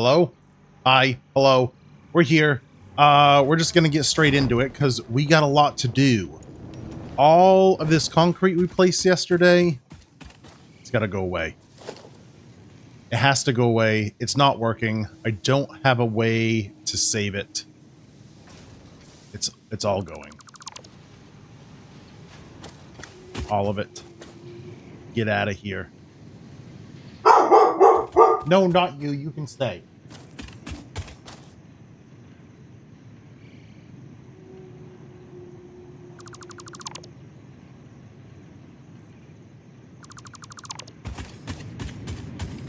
Hello? Hi. Hello. We're here. We're just gonna get straight into it because we got a lot to do. All of this concrete we placed yesterday, it's gotta go away. It has to go away. It's not working. I don't have a way to save it. It's all going. All of it. Get out of here. No, not you. You can stay.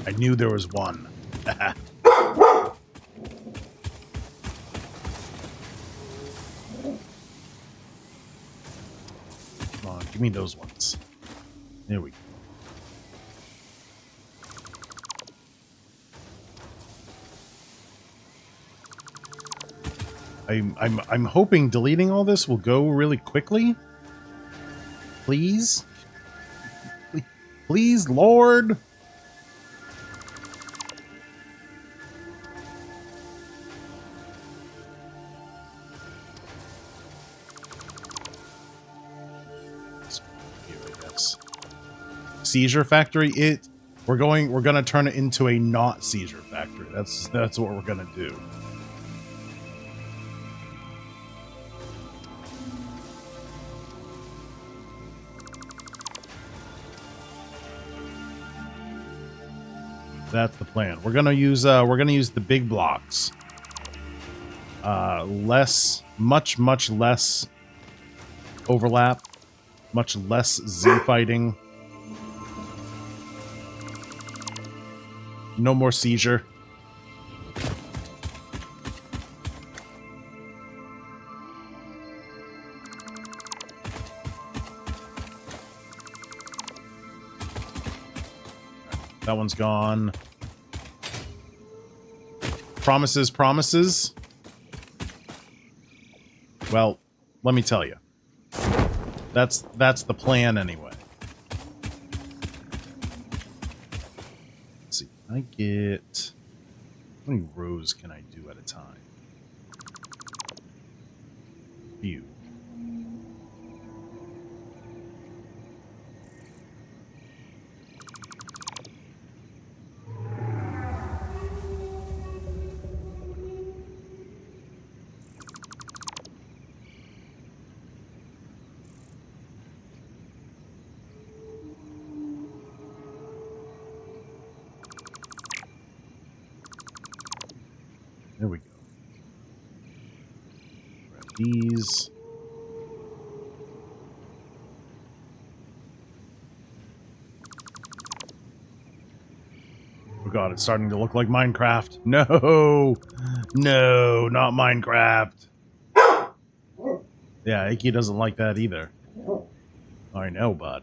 I knew there was one. Come on, give me those ones. There we go. I'm hoping deleting all this will go really quickly. Please? Please, Lord? Here, I guess. Seizure factory. We're gonna turn it into a not seizure factory. That's what we're gonna do. That's the plan. We're gonna use the big blocks. Much less overlap, much less Z fighting. No more seizure. That one's gone. Promises. Well, let me tell you. That's the plan anyway. Let's see. Can I get... How many rows can I do at a time? Few. There we go. Grab these. Oh god, it's starting to look like Minecraft. No! No, not Minecraft. Yeah, Iki doesn't like that either. I know, bud.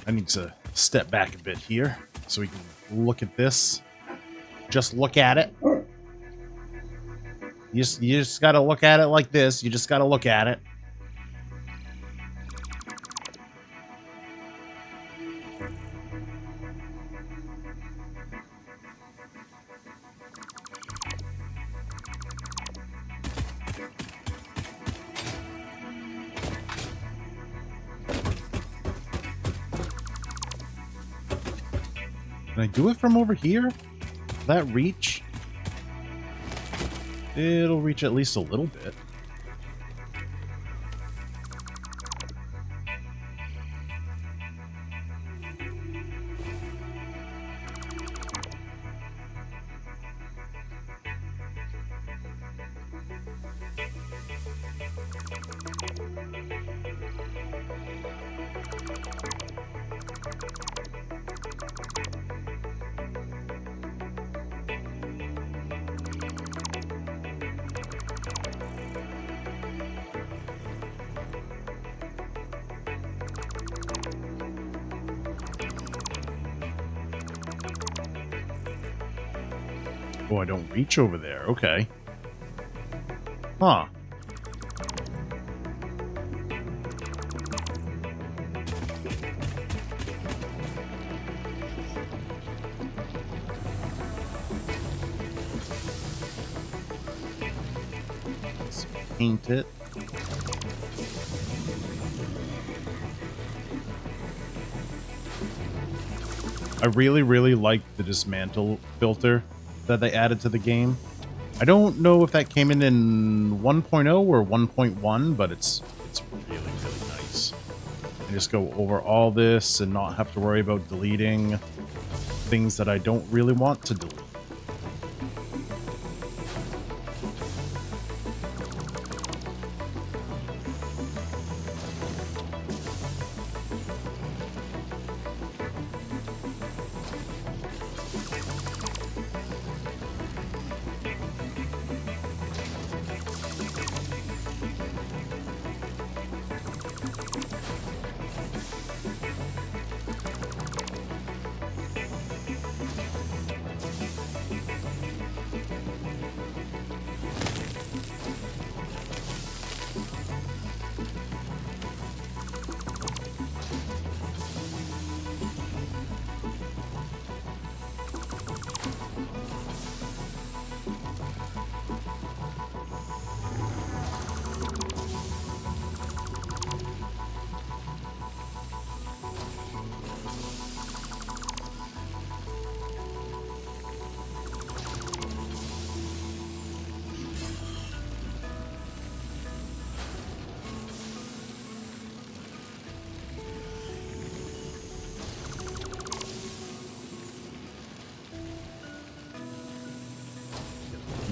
I need to step back a bit here so we can look at this. Just look at it. You just gotta look at it like this. You just gotta look at it. Can I do it from over here? Will that reach? It'll reach at least a little bit. Oh, I don't reach over there. Okay. Huh. Let's paint it. I really, really like the dismantle filter that they added to the game. I don't know if that came in 1.0 or 1.1, but it's really, really nice. I just go over all this and not have to worry about deleting things that I don't really want to delete.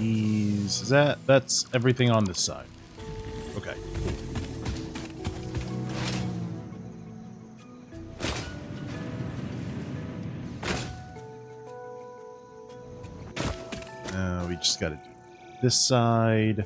Is that's everything on this side. Okay. We just got to do this side.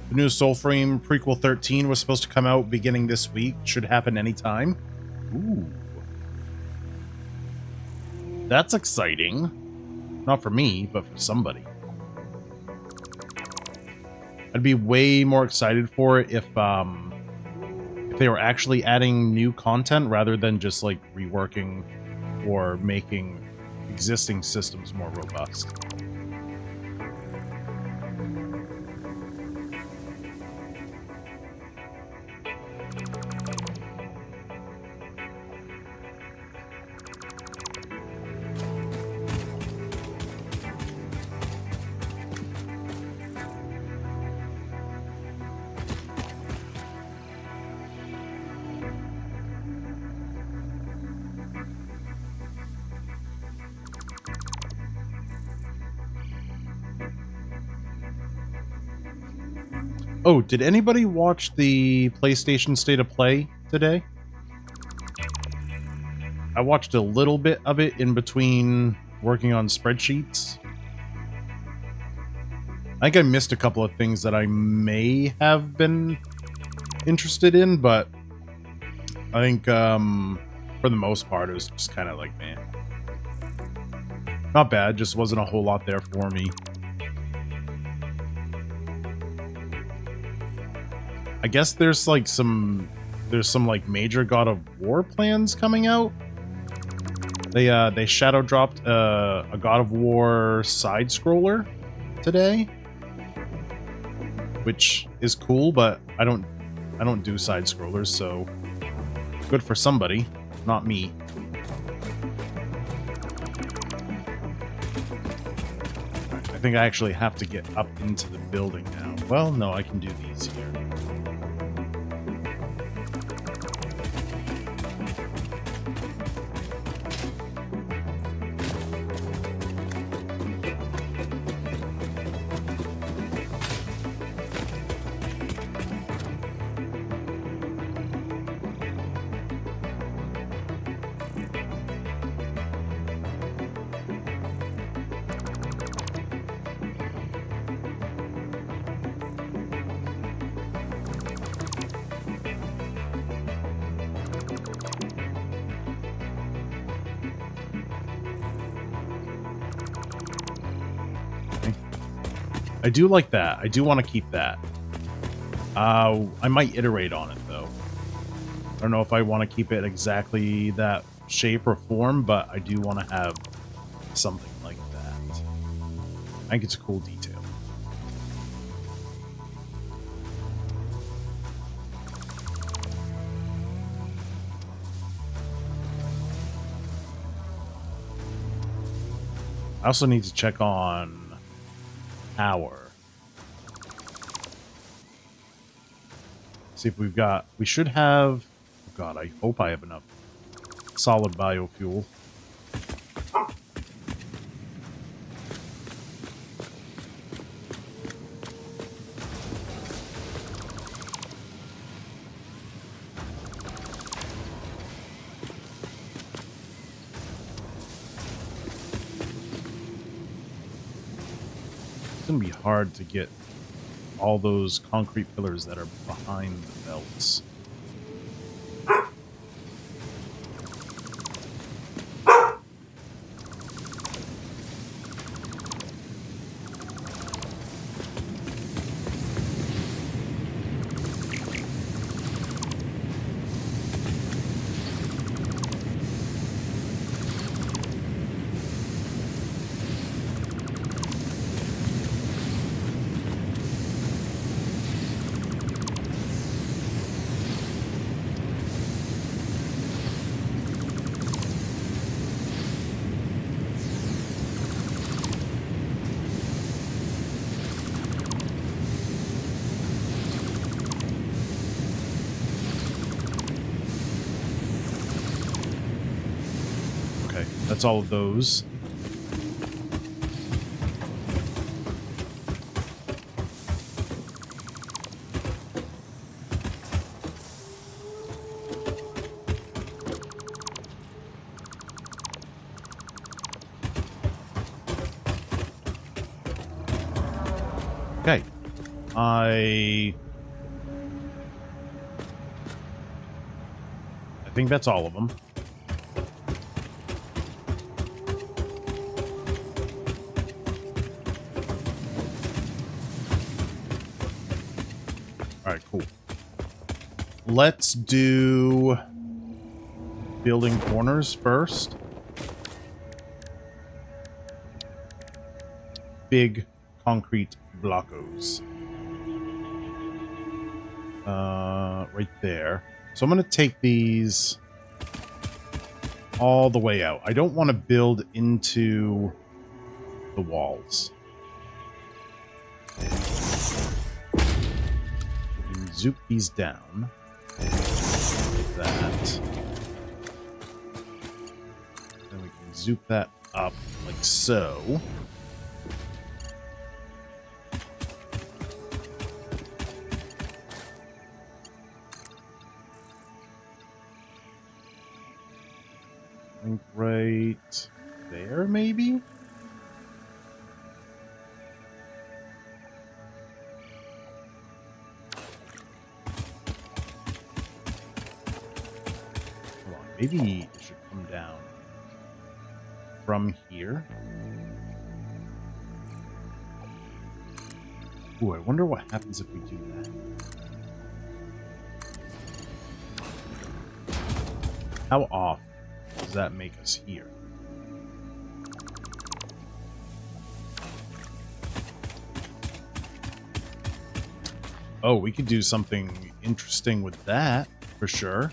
The new Soulframe prequel 13 was supposed to come out beginning this week. Should happen anytime. Ooh. That's exciting. Not for me, but for somebody. I'd be way more excited for it if they were actually adding new content rather than just like reworking or making existing systems more robust. Oh, did anybody watch the PlayStation State of Play today? I watched a little bit of it in between working on spreadsheets. I think I missed a couple of things that I may have been interested in, but I think for the most part it was just kind of like, man. Not bad, just wasn't a whole lot there for me. I guess there's some like major God of War plans coming out. They shadow dropped a God of War side scroller today, which is cool, but I don't do side scrollers, so good for somebody, not me. I think I actually have to get up into the building now. Well, no, I can do these here. I do like that. I do want to keep that. I might iterate on it, though. I don't know if I want to keep it exactly that shape or form, but I do want to have something like that. I think it's a cool detail. I also need to check on power. See if we've got... We should have... Oh God, I hope I have enough solid biofuel. It's going to be hard to get all those concrete pillars that are behind the belts. That's all of those. Okay. I think that's all of them. All right, cool. Let's do building corners first. Big concrete blockos. Right there. So I'm going to take these all the way out. I don't want to build into the walls. Zoop these down like that. Then we can zoop that up like so. I think right there, maybe? Maybe it should come down from here. Ooh, I wonder what happens if we do that. How off does that make us here? Oh, we could do something interesting with that, for sure.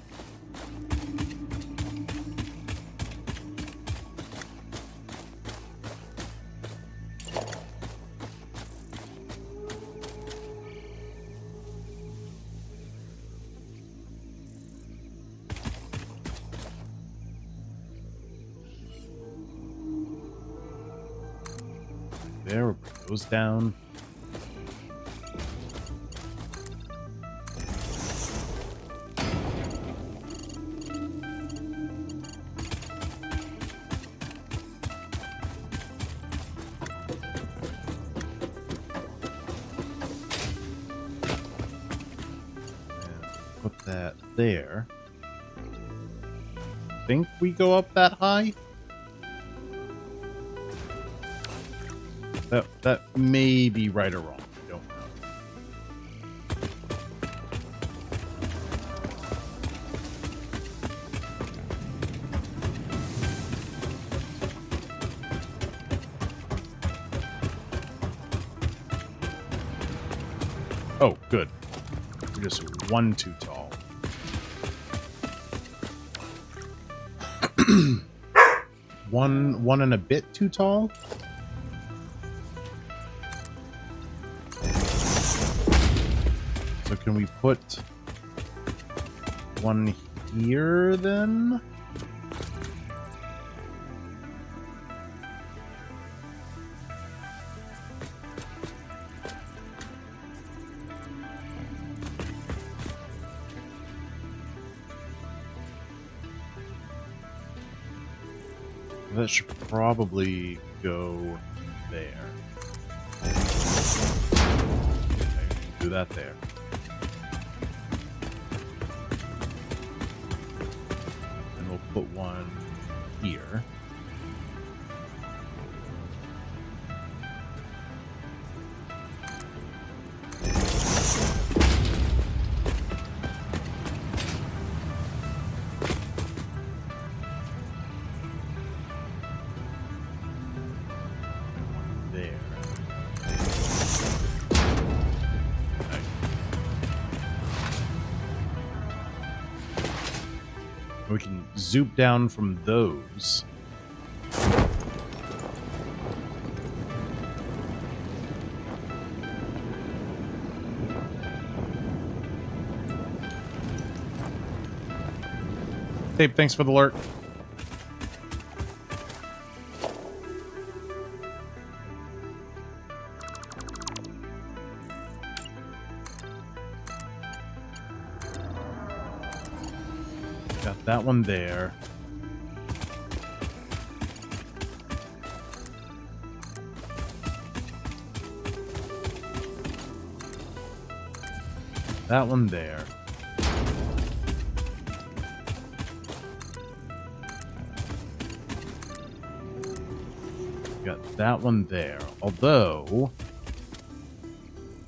There, we'll bring those down. And put that there. Think we go up that high? That may be right or wrong. I don't know. Oh, good. We're just one too tall. one and a bit too tall? So can we put one here then? That should probably go there. Okay, do that there. And we'll put one here. We can zoop down from those. Tape, thanks for the alert. Got that one there. That one there. Got that one there. Although,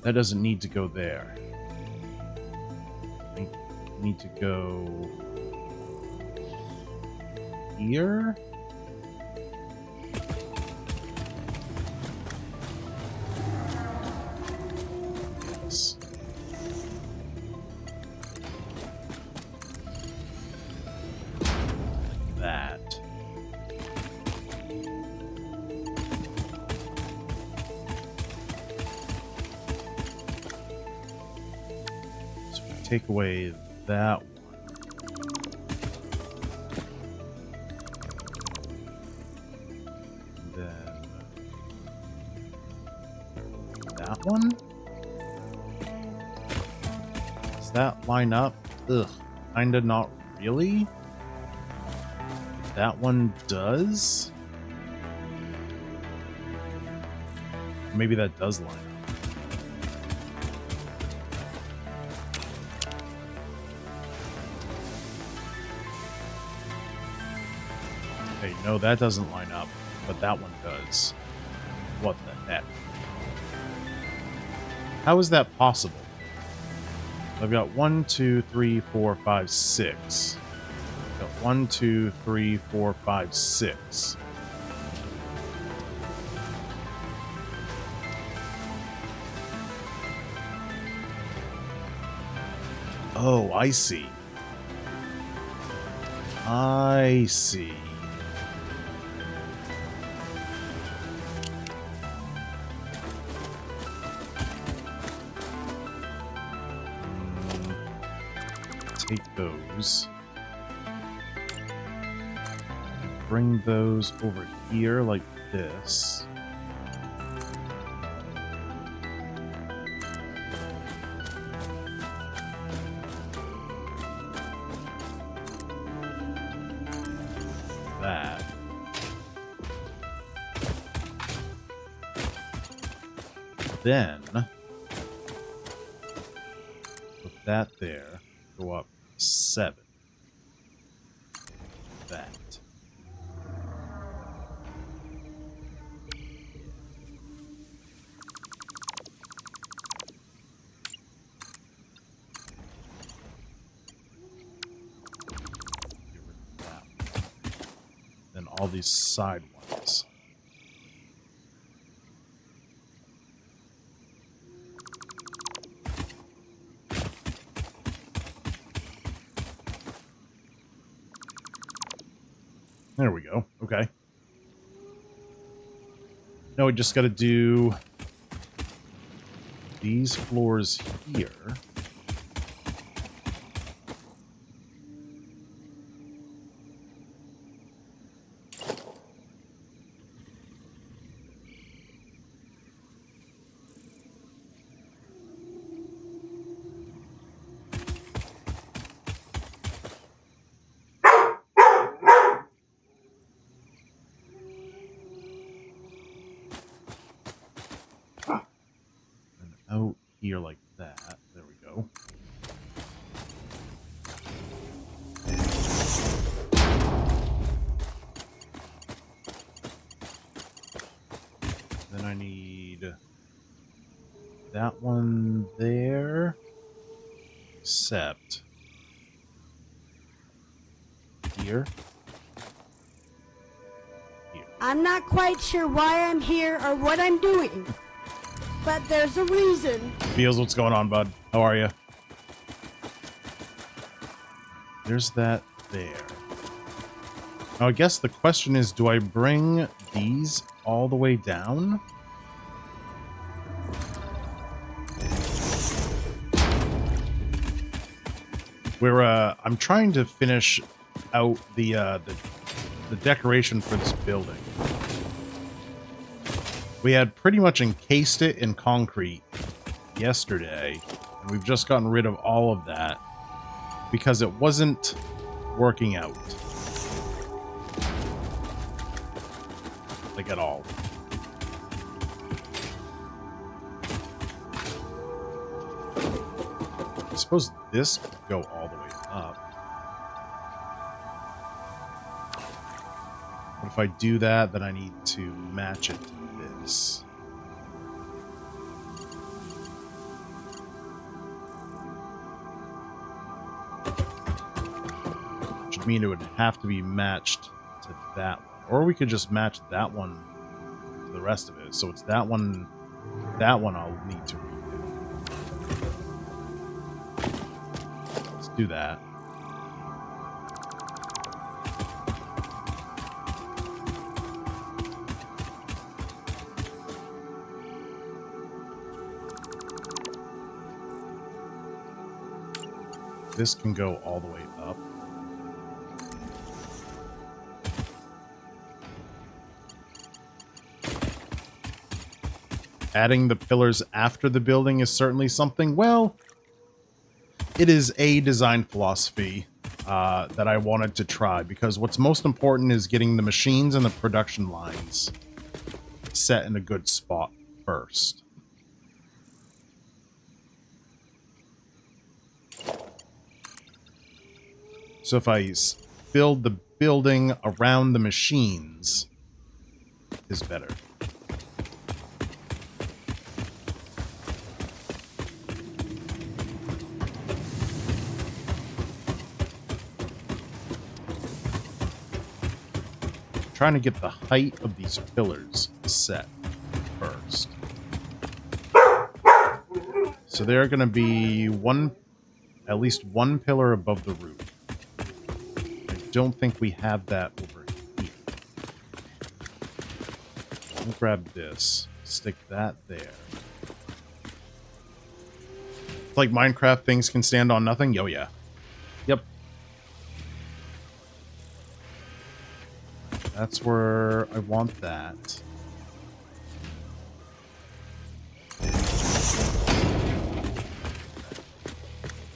that doesn't need to go there. I think we need to go here. Yes. That. So we take away that one. One? Does that line up? Ugh, kinda not really. That one does? Maybe that does line up. Okay, no, that doesn't line up, but that one does. What the heck? How is that possible? I've got 1, 2, 3, 4, 5, 6. Got 1, 2, 3, 4, 5, 6. Oh, I see. I see. Take those. Bring those over here like this. That. Then, put that there. Go up 7. That. all these side ones. There we go. Okay. Now we just got to do these floors here. Out here like that. There we go. Then I need that one there. Except here. I'm not quite sure why I'm here or what I'm doing. But there's a reason. Feels, what's going on, bud? How are you? There's that there. Now, I guess the question is, do I bring these all the way down? I'm trying to finish out the decoration for this building. We had pretty much encased it in concrete yesterday, and we've just gotten rid of all of that because it wasn't working out. Like, at all. I suppose this could go all the way up. But if I do that, then I need to match it to this. Which would mean it would have to be matched to that one. Or we could just match that one to the rest of it. So it's that one I'll need to redo. Let's do that. This can go all the way up. Adding the pillars after the building is certainly something. Well, it is a design philosophy that I wanted to try, because what's most important is getting the machines and the production lines set in a good spot first. So if I build the building around the machines, is better. Trying to get the height of these pillars set first. So they're going to be at least one pillar above the roof. Don't think we have that over here. We'll grab this, stick that there. Like Minecraft, things can stand on nothing. Oh yeah. Yep. That's where I want that.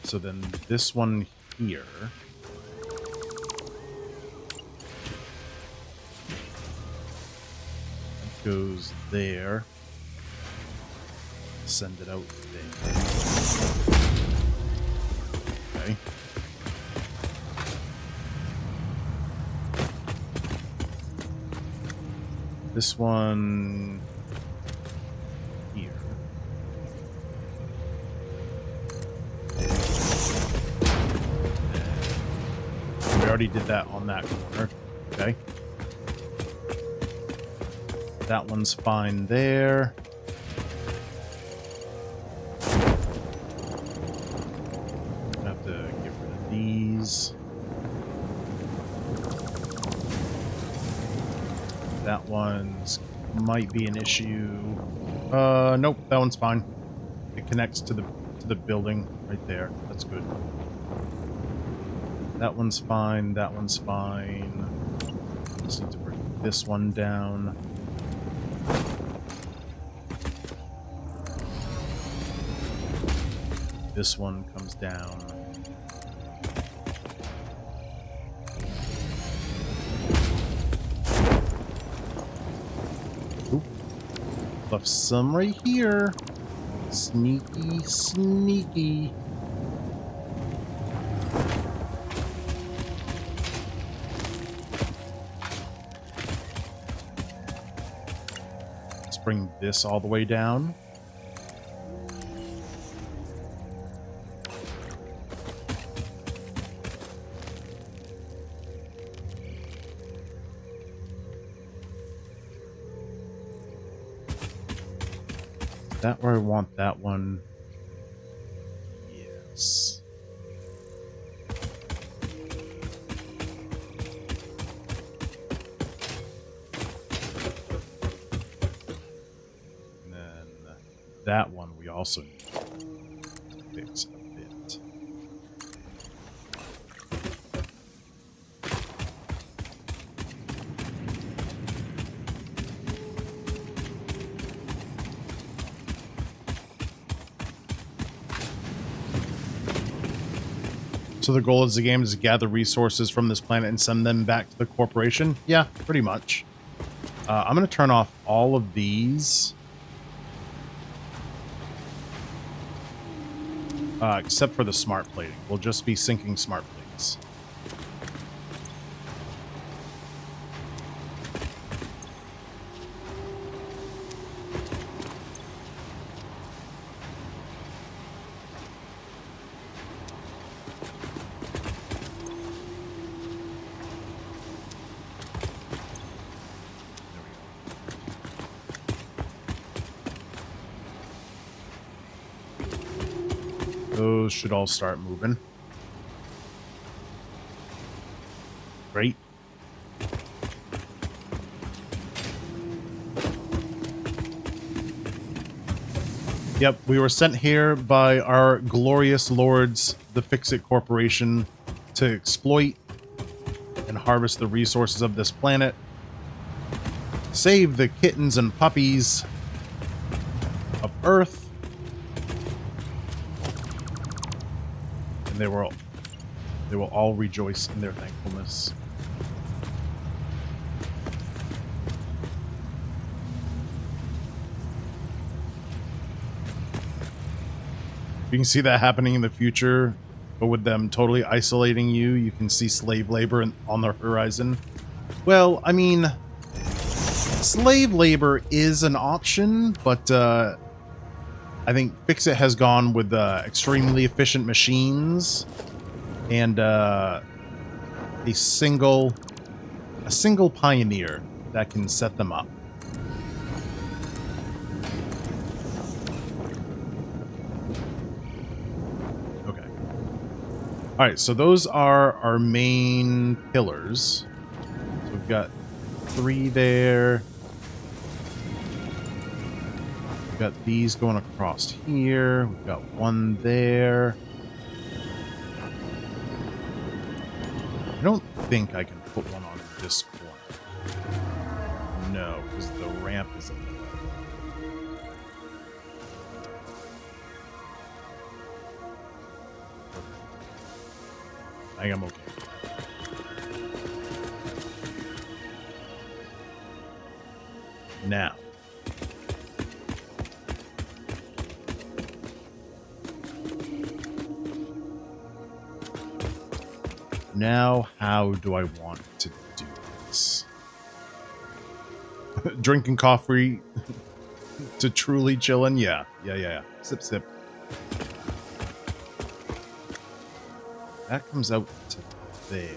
So then this one here. Goes there. Send it out there. Okay. This one here. We already did that on that corner. Okay. That one's fine there. I have to get rid of these. That one's might be an issue. Nope, that one's fine. It connects to the building right there. That's good. That one's fine. That one's fine. Just need to bring this one down. This one comes down. Oop. Left some right here. Sneaky, sneaky. Let's bring this all the way down. That where I want that one? Yes. And then that one we also need to fix a bit. So the goal of the game is to gather resources from this planet and send them back to the corporation? Yeah, pretty much. I'm going to turn off all of these. Except for the smart plating. We'll just be syncing smart plates. Those should all start moving. Great. Yep, we were sent here by our glorious lords, the Fix-It Corporation, to exploit and harvest the resources of this planet. Save the kittens and puppies of Earth. They will all rejoice in their thankfulness. You can see that happening in the future, but with them totally isolating you, you can see slave labor on the horizon. Well, I mean, slave labor is an option, but I think Fix-It has gone with extremely efficient machines and a single pioneer that can set them up. Okay. All right, so those are our main pillars. So we've got 3 there. Got these going across here. We've got 1 there. I don't think I can put one on this corner. No, because the ramp is in the way. I think I'm okay. Now. Now, how do I want to do this? Drinking coffee to truly chillin'? Yeah. Sip, sip. That comes out to there.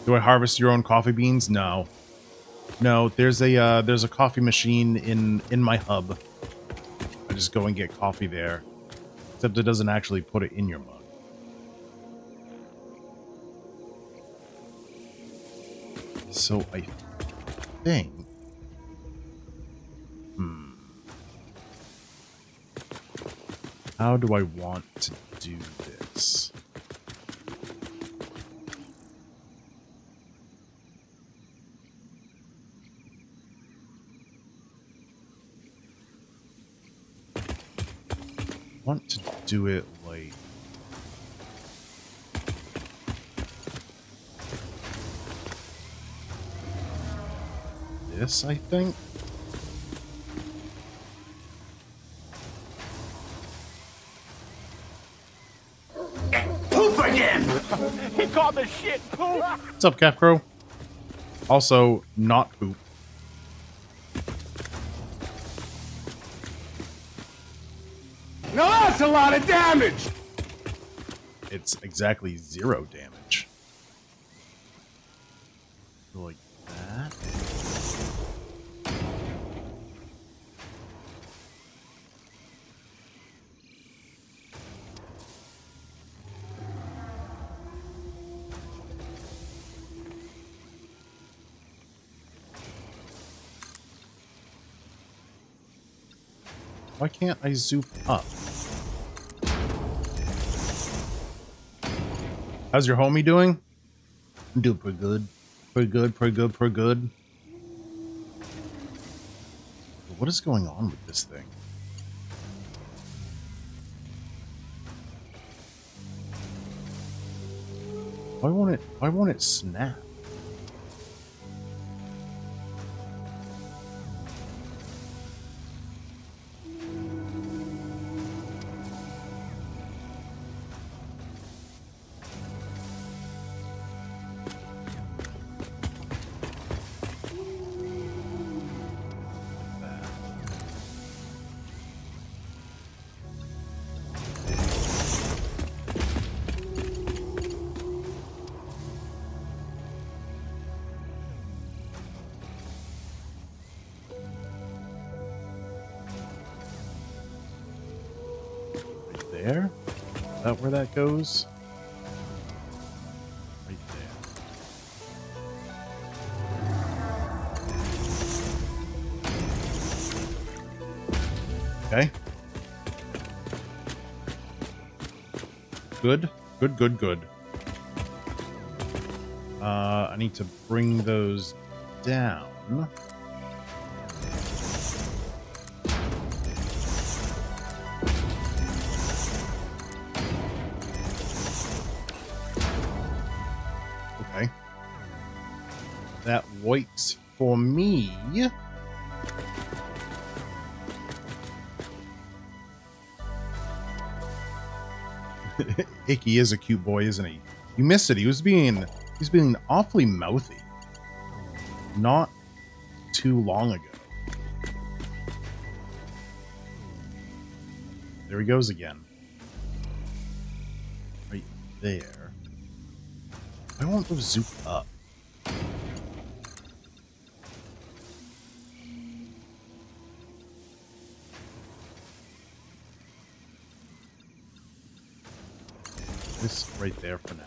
Do I harvest your own coffee beans? No. No, there's a coffee machine in my hub. I just go and get coffee there. Except it doesn't actually put it in your mug. So I think... How do I want to do this? I want to do it like... this, I think? Poop again! He called the shit poop! What's up, Capcrow? Also, not poop. Now that's a lot of damage! It's exactly 0 damage. Like that. Why can't I zoom up? How's your homie doing? I'm doing pretty good. Pretty good, pretty good, pretty good. What is going on with this thing? Why won't it snap? There? Is that where that goes? Right there. Okay. Good. Good, good, good. I need to bring those down. Okay. That works for me. Icky is a cute boy, isn't he? You missed it. He's being awfully mouthy. Not too long ago. There he goes again. Right there. I want those zoop up. This right there for now.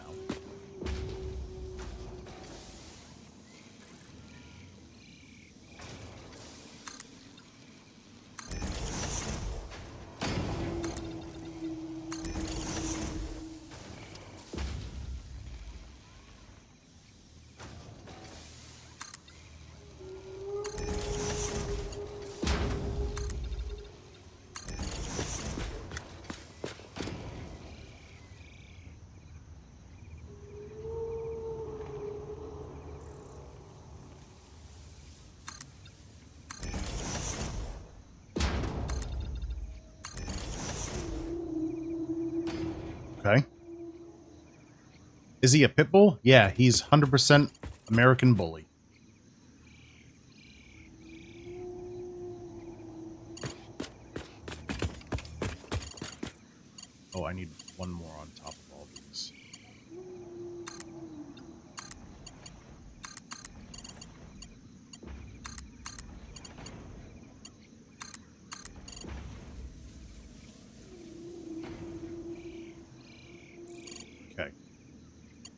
Okay. Is he a pit bull? Yeah, he's 100% American bully. Oh, I need one more on top of all these.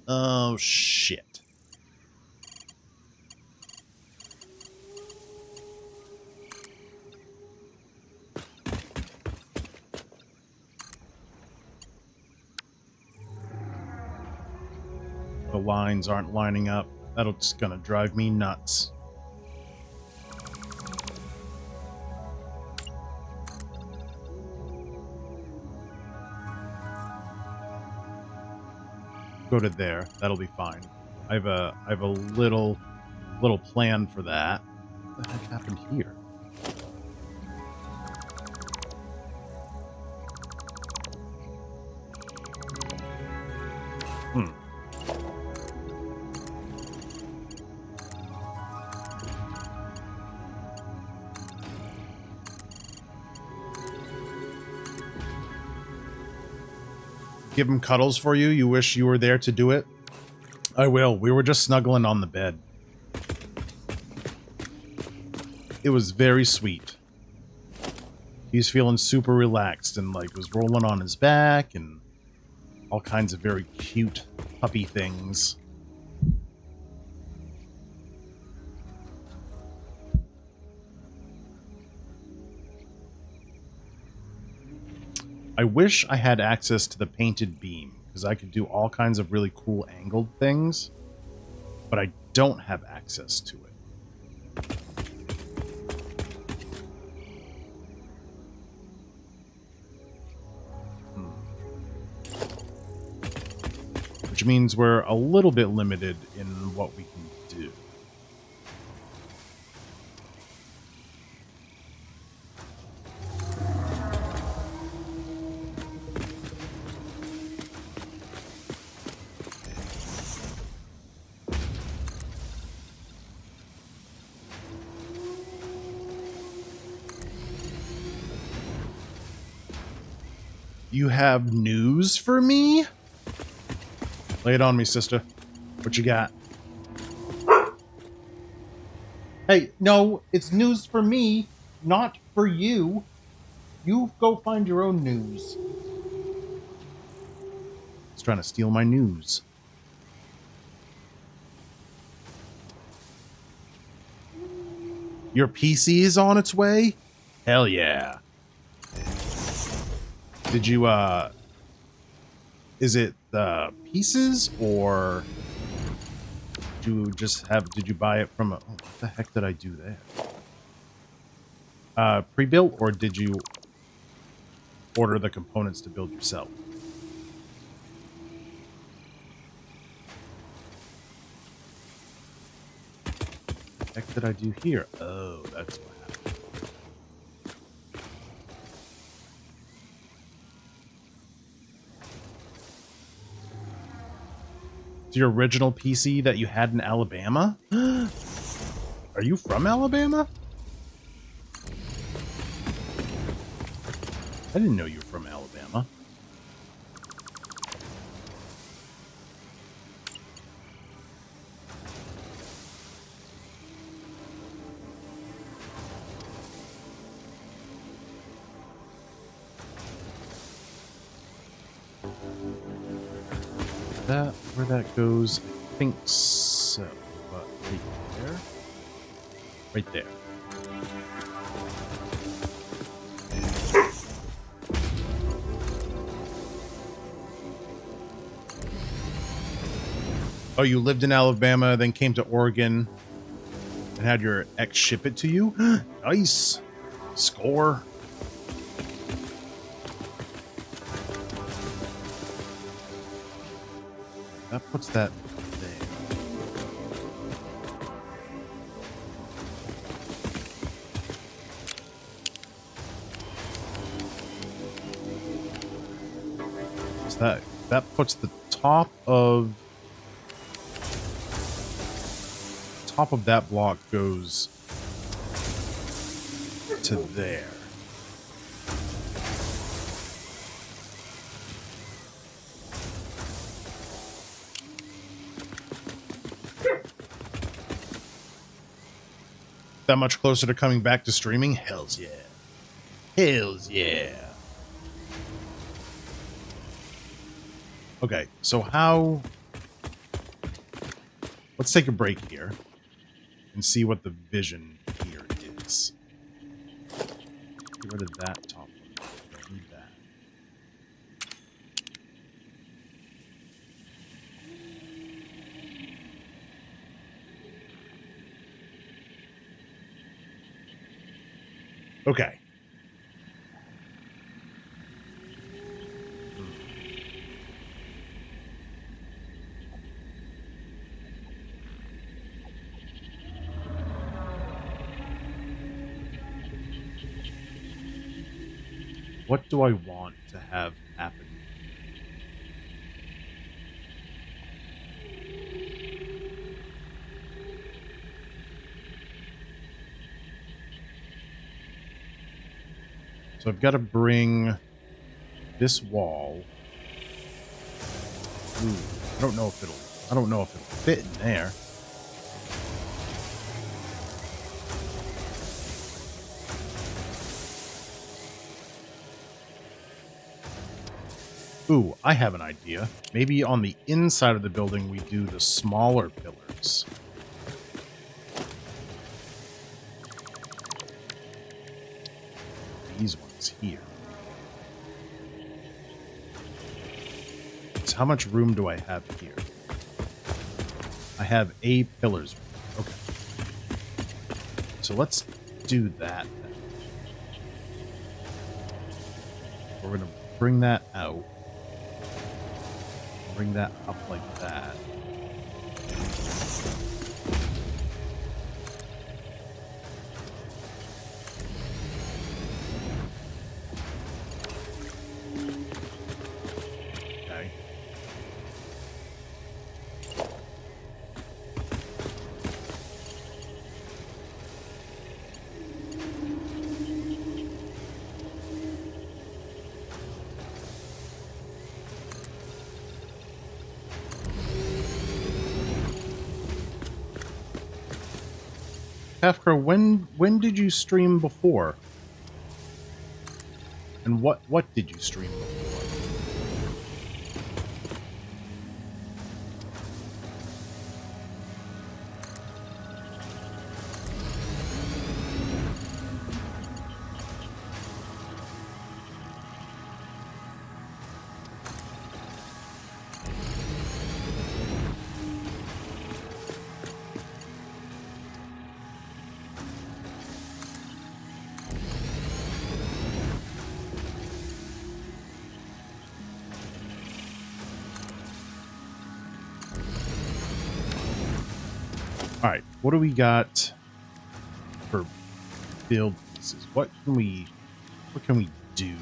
Oh, shit. The lines aren't lining up. That's gonna drive me nuts. Go to there. That'll be fine. I have a little plan for that. What the heck happened here? Hmm. Give him cuddles for you? You wish you were there to do it? I will. We were just snuggling on the bed. It was very sweet. He's feeling super relaxed and like was rolling on his back and all kinds of very cute puppy things. I wish I had access to the painted beam, because I could do all kinds of really cool angled things, but I don't have access to it. Which means we're a little bit limited in what we can do. You have news for me? Lay it on me, sister. What you got? Hey, no, it's news for me, not for you. You go find your own news. He's trying to steal my news. Your PC is on its way? Hell yeah. Did you, is it pieces, or did you buy it from what the heck did I do there? Pre-built, or did you order the components to build yourself? What the heck did I do here? Oh, that's what happened. It's your original PC that you had in Alabama? Are you from Alabama? I didn't know you were from Alabama. That where that goes? I think so. But right there? Right there. Oh, you lived in Alabama, then came to Oregon and had your ex ship it to you? Nice. Score. That puts that there. So that puts the top of that block goes to there. That much closer to coming back to streaming? Hells yeah. Hells yeah. Okay, so how let's take a break here and see what the vision here is. Get rid of that top one. Don't need that. Okay. What do I want to have happen? So I've got to bring this wall. Ooh, I don't know if it'll fit in there. Ooh, I have an idea. Maybe on the inside of the building we do the smaller pillars. These ones here. So how much room do I have here? I have 8 pillars. Okay. So let's do that then. We're going to bring that out. Bring that up like that. Okay. Kafka, when did you stream before? And what did you stream before? All right, what do we got for build pieces? What can we do?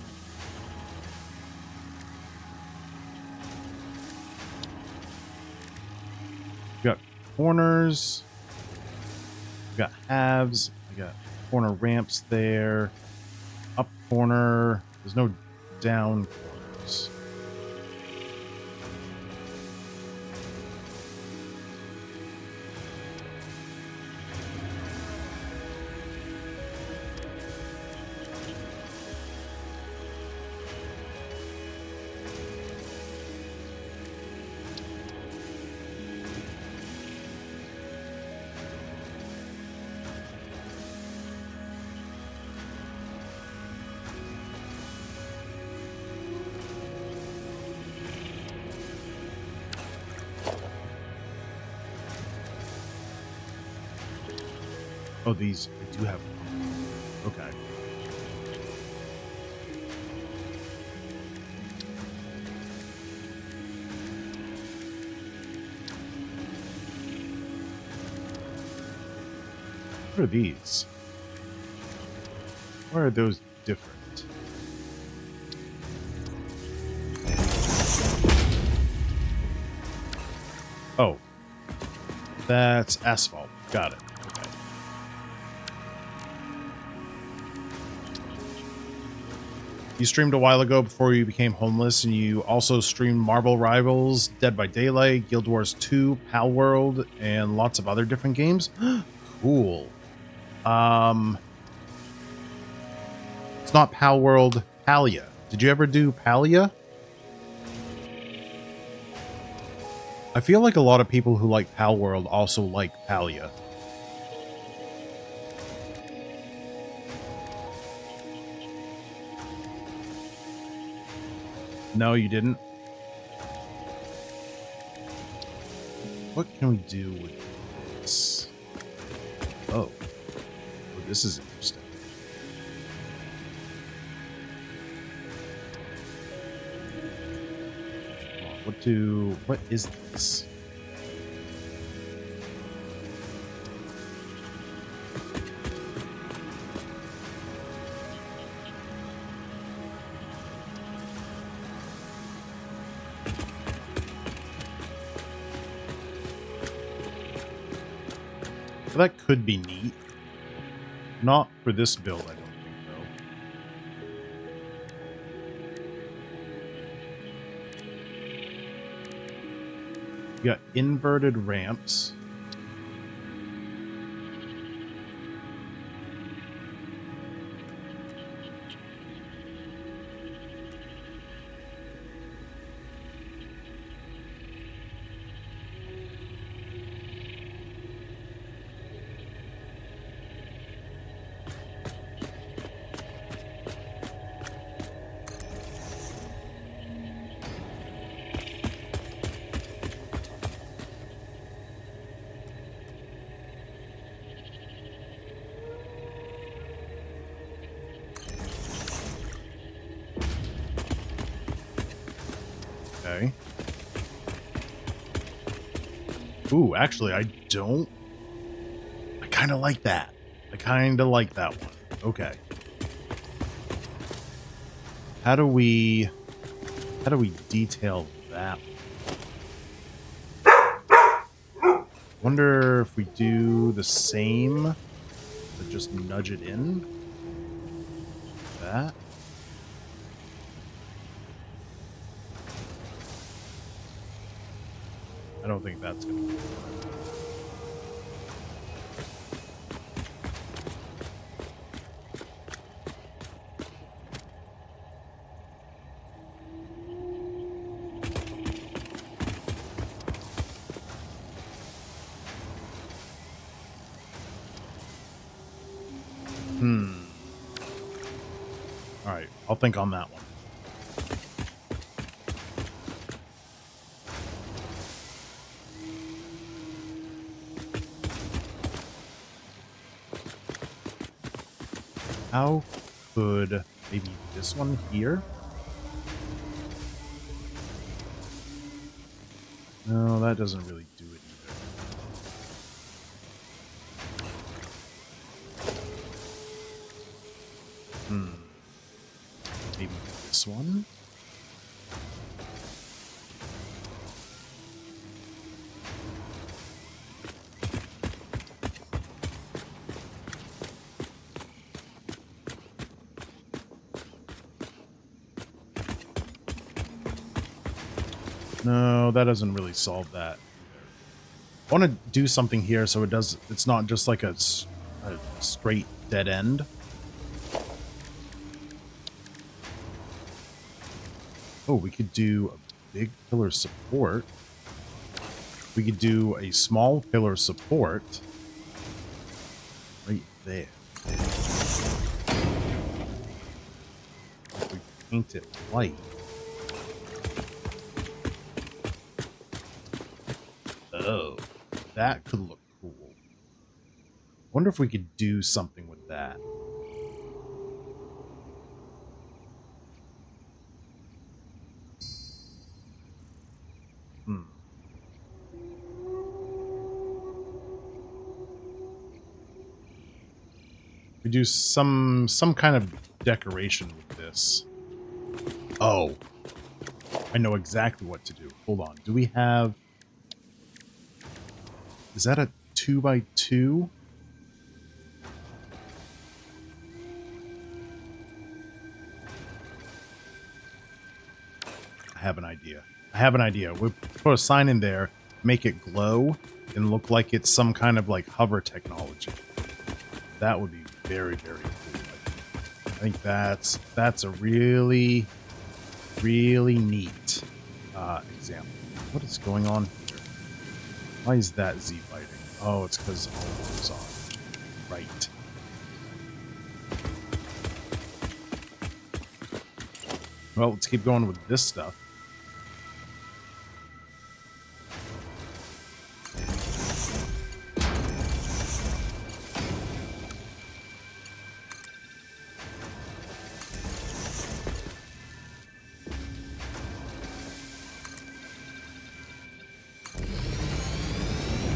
We got corners. We got halves. We got corner ramps there. Up corner. There's no down corners. Oh, these I do have. Okay. What are these? Why are those different? Oh, that's asphalt. Got it. Okay. You streamed a while ago before you became homeless, and you also streamed Marvel Rivals, Dead by Daylight, Guild Wars 2, Pal World, and lots of other different games. Cool. It's not Pal World, Palia. Did you ever do Palia? I feel like a lot of people who like Pal World also like Palia. No, you didn't. What can we do with this? Oh, this is interesting. What is this? Well, that could be neat. Not for this build, I don't think, though. You got inverted ramps. Okay. Ooh, actually, I kind of like that. I kind of like that one. Okay. How do we detail that one? Wonder if we do the same, but just nudge it in. That. I don't think that's gonna work. All right, I'll think on that one. How could maybe this one here? No, that doesn't really do it either. Maybe this one? No, that doesn't really solve that. I want to do something here so it's not just like a straight dead end. Oh, we could do a big pillar support. We could do a small pillar support right there. If we paint it white. Oh, that could look cool. Wonder if we could do something with that. We do some kind of decoration with this. Oh, I know exactly what to do. Hold on. Do we have... Is that a 2x2? I have an idea. We'll put a sign in there, make it glow, and look like it's some kind of like hover technology. That would be very, very cool. I think that's a really, really neat example. What is going on here? Why is that Z fighting? Oh, it's because all of those off. Right. Well, let's keep going with this stuff.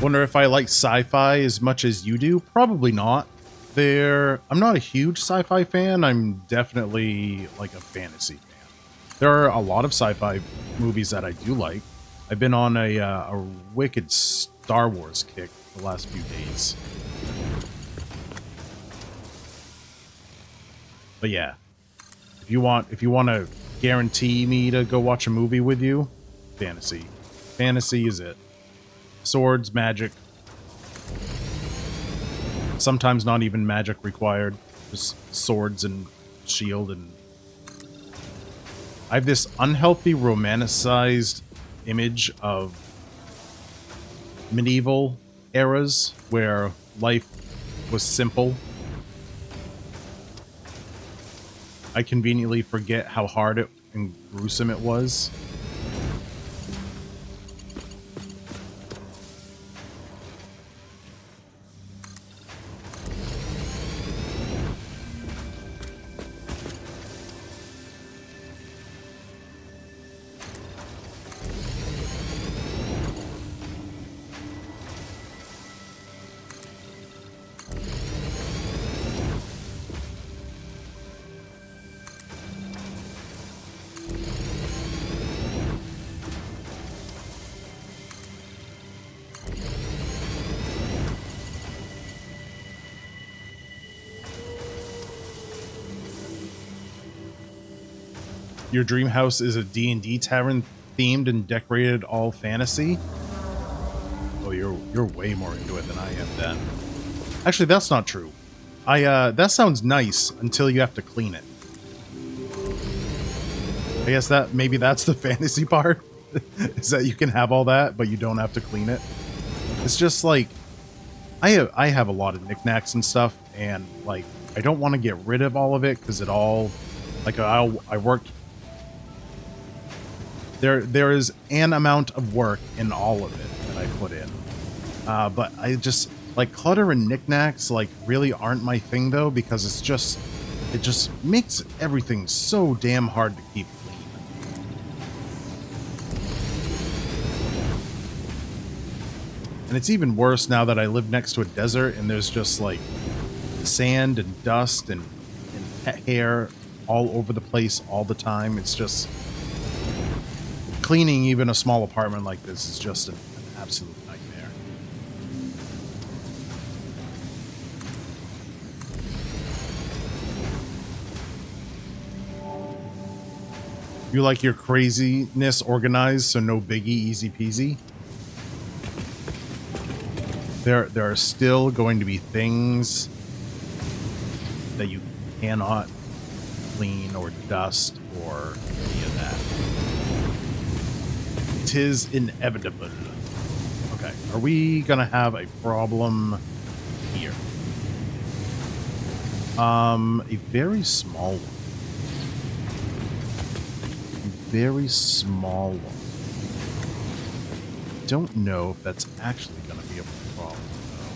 Wonder if I like sci-fi as much as you do? Probably not. I'm not a huge sci-fi fan. I'm definitely like a fantasy fan. There are a lot of sci-fi movies that I do like. I've been on a wicked Star Wars kick the last few days. But yeah, if you want to guarantee me to go watch a movie with you, fantasy. Fantasy is it. Swords, magic. Sometimes not even magic required. Just swords and shield. And I have this unhealthy romanticized image of medieval eras where life was simple. I conveniently forget how hard and gruesome it was. Your dream house is a D&D tavern themed and decorated all fantasy? Oh, you're way more into it than I am then. Actually, that's not true. That sounds nice until you have to clean it. I guess maybe that's the fantasy part. Is that you can have all that, but you don't have to clean it. It's just like I have a lot of knickknacks and stuff, and like I don't want to get rid of all of it because it all like I worked. There is an amount of work in all of it that I put in. But I just, like, clutter and knickknacks, like, really aren't my thing, though, because it just makes everything so damn hard to keep clean. And it's even worse now that I live next to a desert and there's just, like, sand and dust and pet hair all over the place all the time. It's just... cleaning even a small apartment like this is just an absolute nightmare. You like your craziness organized, so no biggie, easy peasy? There are still going to be things that you cannot clean or dust or any of that. 'Tis inevitable. Okay, are we gonna have a problem here? A very small one. A very small one. Don't know if that's actually gonna be a problem, though.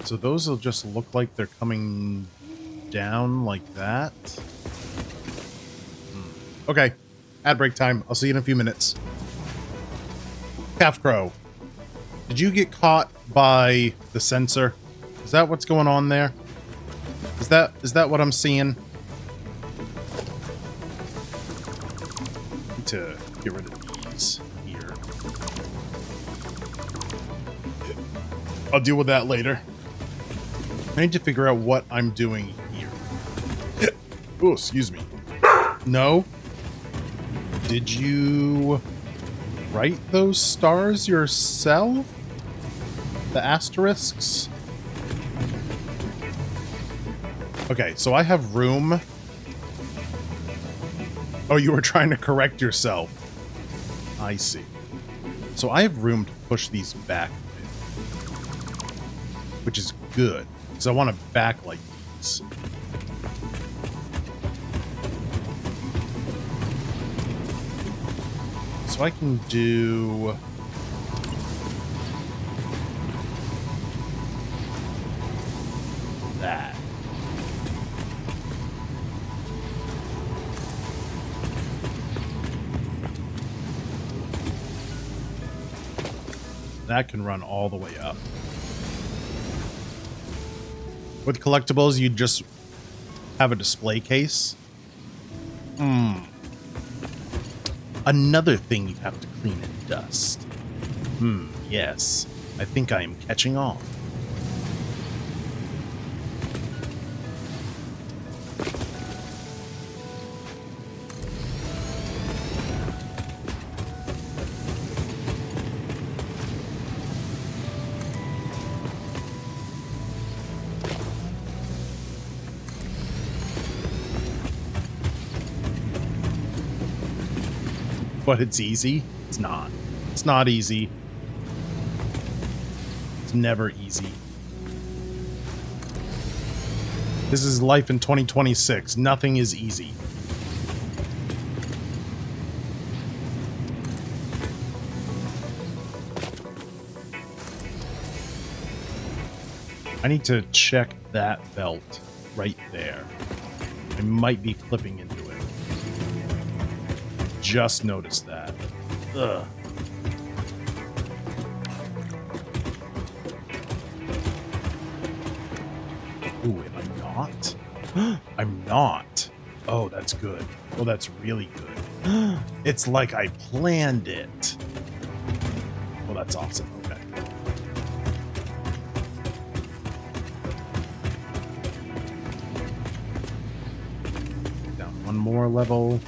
So those will just look like they're coming down like that. Okay, ad break time. I'll see you in a few minutes. Calf Crow, did you get caught by the sensor? Is that what's going on there? Is that what I'm seeing? Need to get rid of these here. I'll deal with that later. I need to figure out what I'm doing here. Oh, excuse me. No? Did you write those stars yourself? The asterisks? Okay, so I have room. Oh, you were trying to correct yourself. I see. So I have room to push these back a bit, which is good, because I want to backlight these. So I can do... that. That can run all the way up. With collectibles, you just have a display case. Another thing you have to clean and dust. Yes. I think I am catching on. But it's easy? It's not. It's not easy. It's never easy. This is life in 2026. Nothing is easy. I need to check that belt right there. I might be clipping into it. Just noticed that. Ugh. Ooh, am I not? I'm not. Oh, that's good. Oh, that's really good. It's like I planned it. Well, that's awesome. Okay. Down one more level.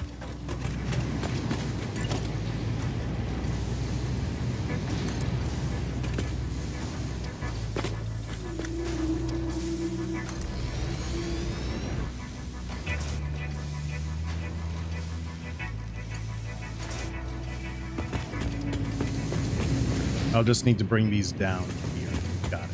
I'll just need to bring these down here. Got it.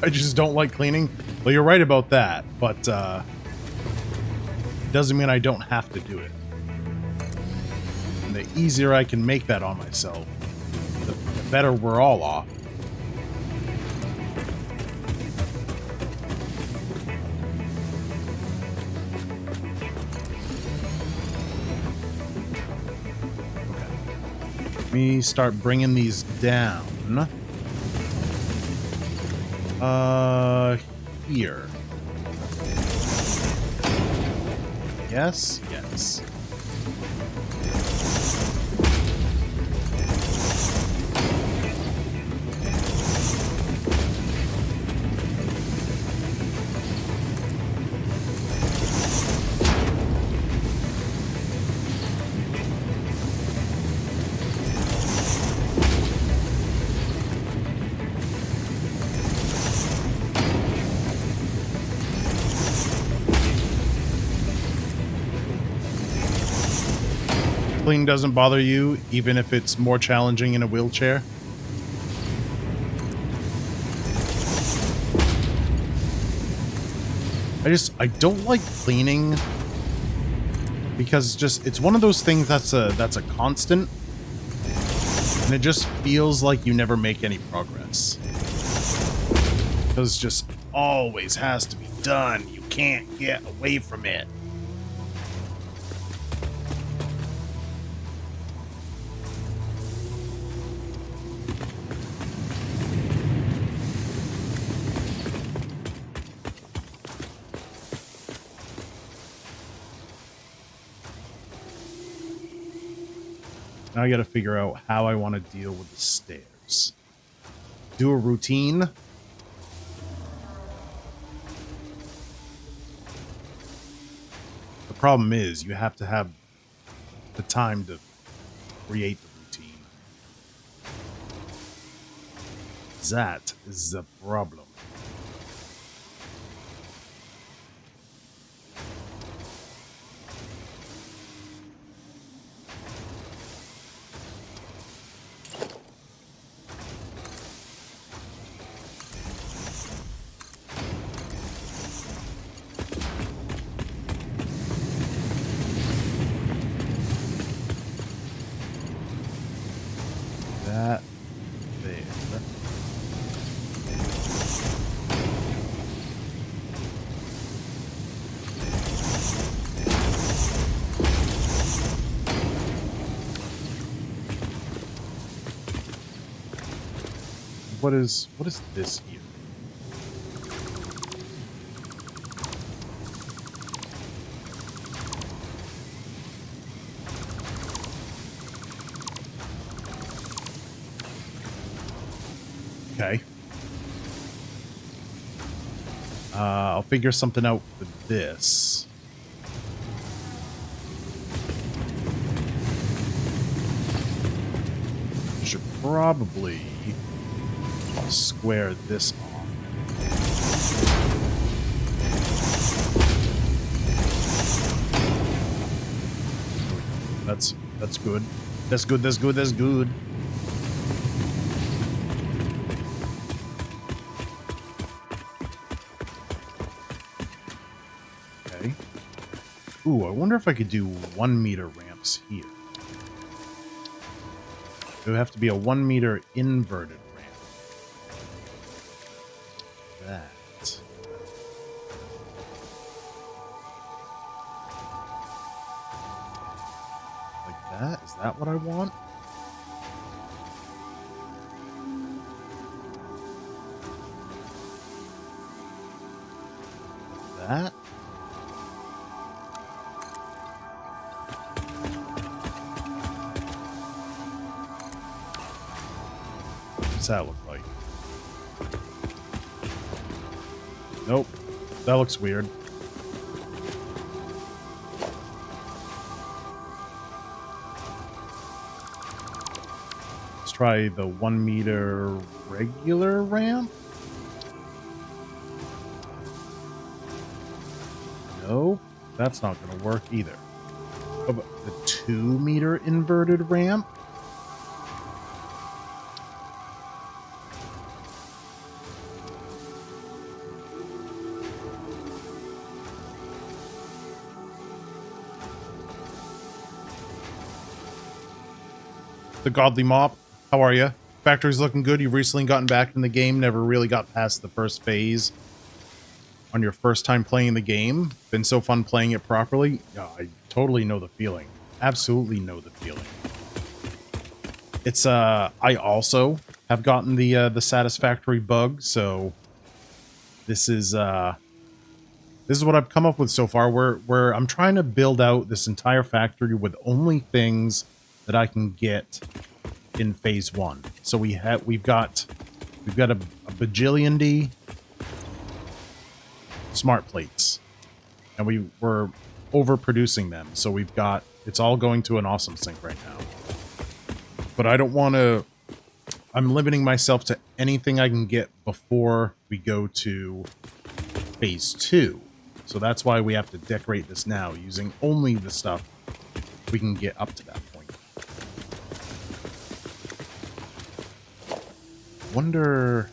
I just don't like cleaning. Well, you're right about that, but doesn't mean I don't have to do it. And the easier I can make that on myself, the better we're all off. Me start bringing these down. Here. Yes, yes. Cleaning doesn't bother you, even if it's more challenging in a wheelchair? I don't like cleaning because it's one of those things that's a constant, and it just feels like you never make any progress. Because it just always has to be done. You can't get away from it. Now I got to figure out how I want to deal with the stairs. Do a routine. problem is you have to have the time to create the routine. That is the problem. That there. What is this here? Okay. I'll figure something out for this. Should probably square this off. That's good. That's good. That's good. That's good. Okay. Ooh, I wonder if I could do 1 meter ramps here. It would have to be a 1 meter inverted ramp. That. Like that? Is that what I want? Like that? What's that look like? Nope. That looks weird. Let's try the 1 meter regular ramp. Nope. That's not going to work either. How about the 2 meter inverted ramp? The Godly Mop, how are you? Factory's looking good. You've recently gotten back in the game. Never really got past the first phase on your first time playing the game. Been so fun playing it properly. Yeah, I totally know the feeling. Absolutely know the feeling. It's I also have gotten the Satisfactory bug, so this is what I've come up with so far. Where I'm trying to build out this entire factory with only things that I can get in phase 1. So we've got a bajillion D smart plates, and we're overproducing them. So it's all going to an awesome sink right now. But I don't want to. I'm limiting myself to anything I can get before we go to phase 2. So that's why we have to decorate this now, using only the stuff we can get up to that point. Wonder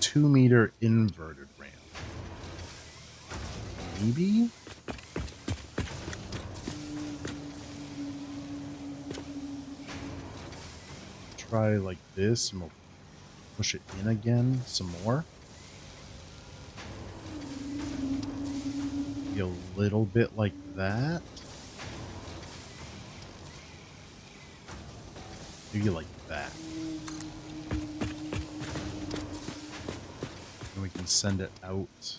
2 meter inverted ramp. Maybe? Try like this and we'll push it in again some more. Be a little bit like that. Maybe like that. And we can send it out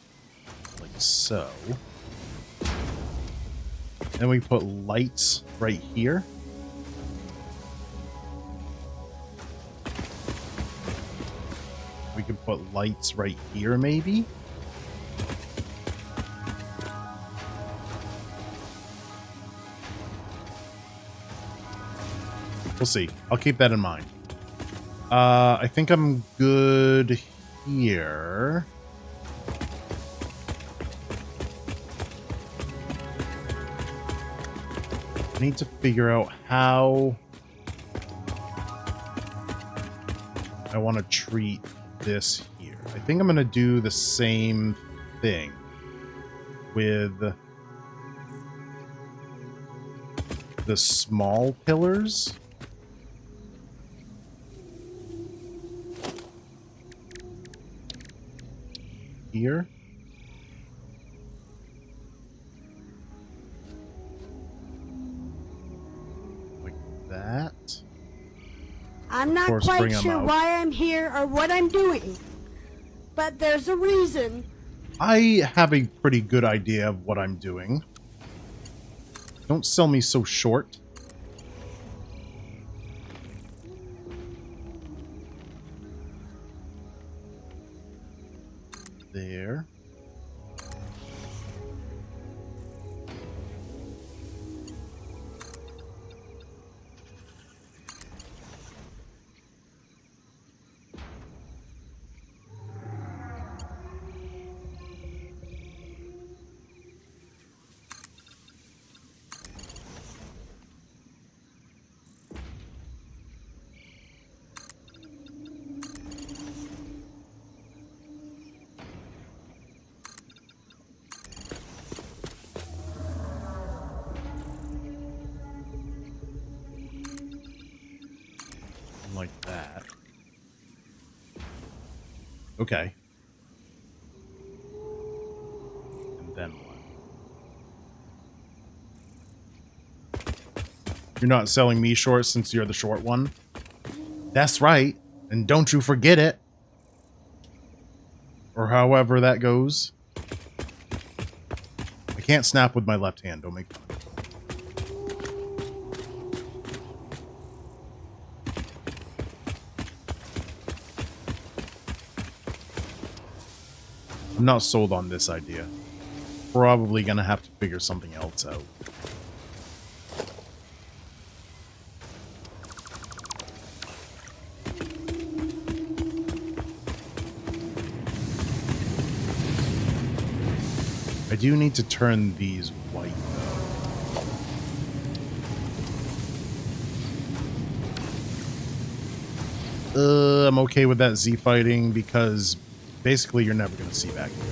like so. Then we put lights right here. We can put lights right here, maybe. We'll see. I'll keep that in mind. I think I'm good here. I need to figure out how I want to treat this here. I think I'm going to do the same thing with the small pillars. Here. Like that. I'm not course, quite bring 'em sure out. why I'm here or what I'm doing, but there's a reason. I have a pretty good idea of what I'm doing. Don't sell me so short. There. Like that. Okay. And then what? You're not selling me short since you're the short one? That's right. And don't you forget it. Or however that goes. I can't snap with my left hand. Don't make fun of me. I'm not sold on this idea. Probably gonna have to figure something else out. I do need to turn these white, though. I'm okay with that Z fighting because basically you're never going to see back here.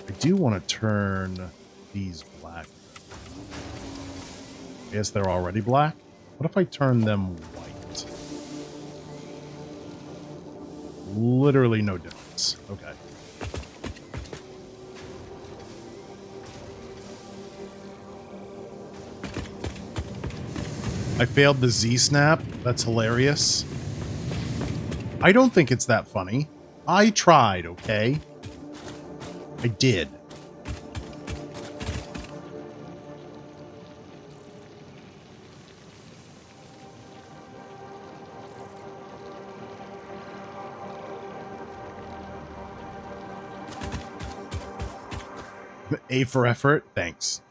I do want to turn these black. I guess they're already black. What if I turn them white? Literally no difference. Okay. I failed the Z snap. That's hilarious. I don't think it's that funny. I tried, okay? I did. A for effort. Thanks.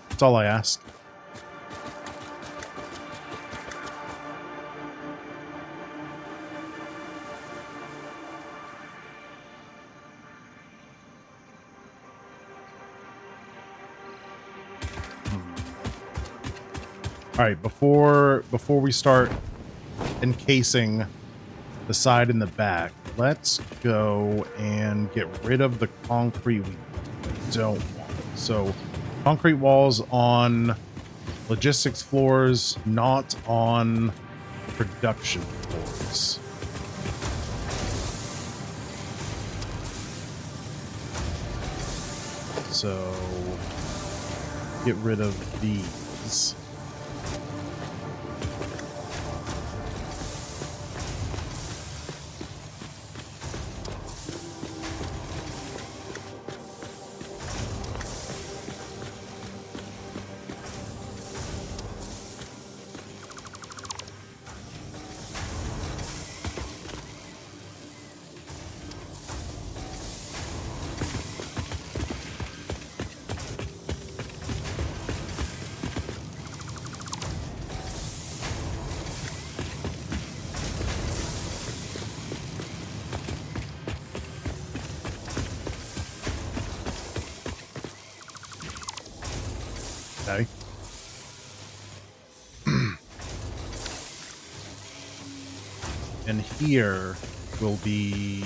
That's all I ask. All right, before we start encasing the side and the back, let's go and get rid of the concrete we don't want. So, concrete walls on logistics floors, not on production floors. So, get rid of these. Okay. And here will be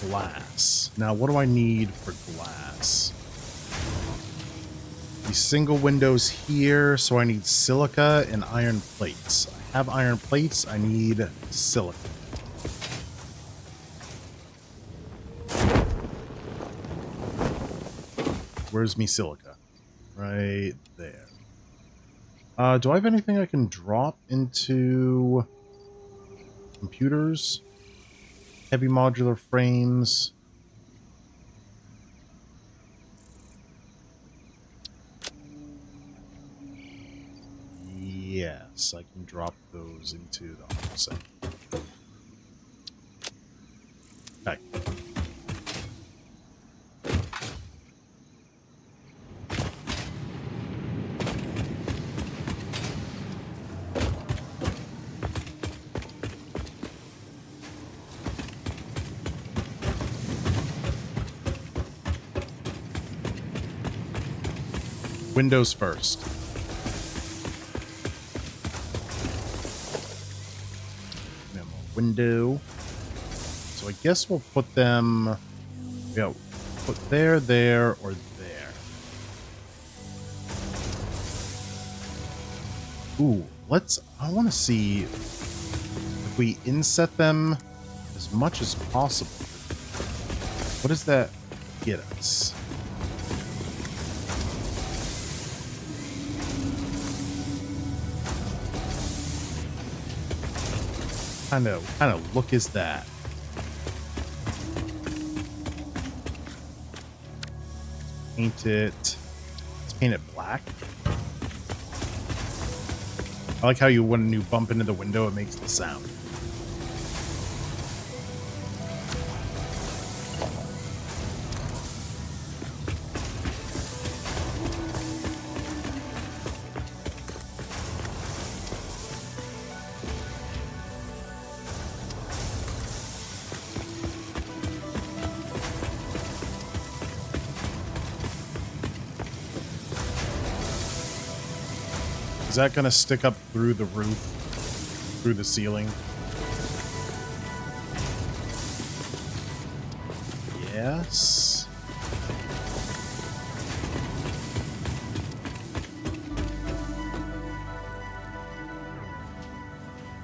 glass. Now, what do I need for glass? These single windows here, so I need silica and iron plates. I have iron plates, I need silica. Where's me silica? Right there. Do I have anything I can drop into computers? Heavy modular frames. Yes, I can drop those into the offset. Okay. Windows first. Memo window. So I guess we'll put them, yeah, put there, there, or there. Ooh, I want to see if we inset them as much as possible. What does that get us? Kind of look is that? Paint it. Let's paint it black. I like how when you bump into the window, it makes the sound. Is that going to stick up through the roof, through the ceiling? Yes.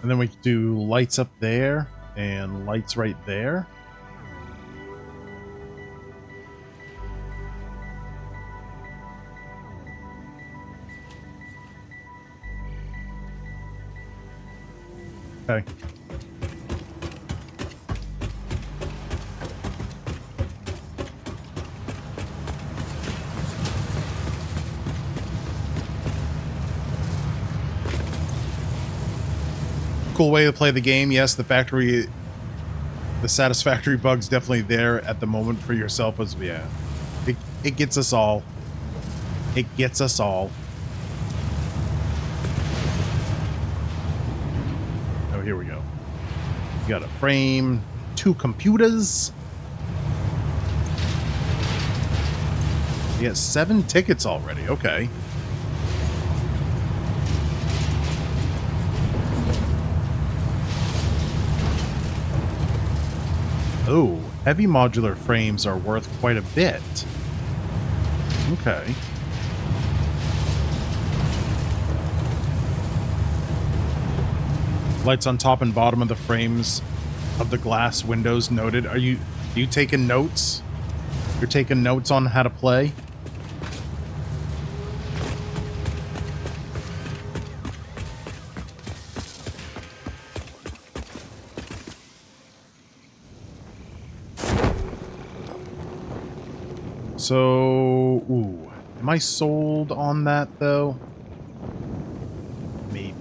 And then we could do lights up there and lights right there. Okay. Cool way to play the game. Yes, the Satisfactory bug's definitely there at the moment for yourself as yeah. It gets us all. It gets us all. Oh, here we go. You got a frame, 2 computers. Yeah, 7 tickets already. Okay. Oh, heavy modular frames are worth quite a bit. Okay. Lights on top and bottom of the frames of the glass windows noted. Are you taking notes? You're taking notes on how to play? So, ooh, am I sold on that though? Maybe.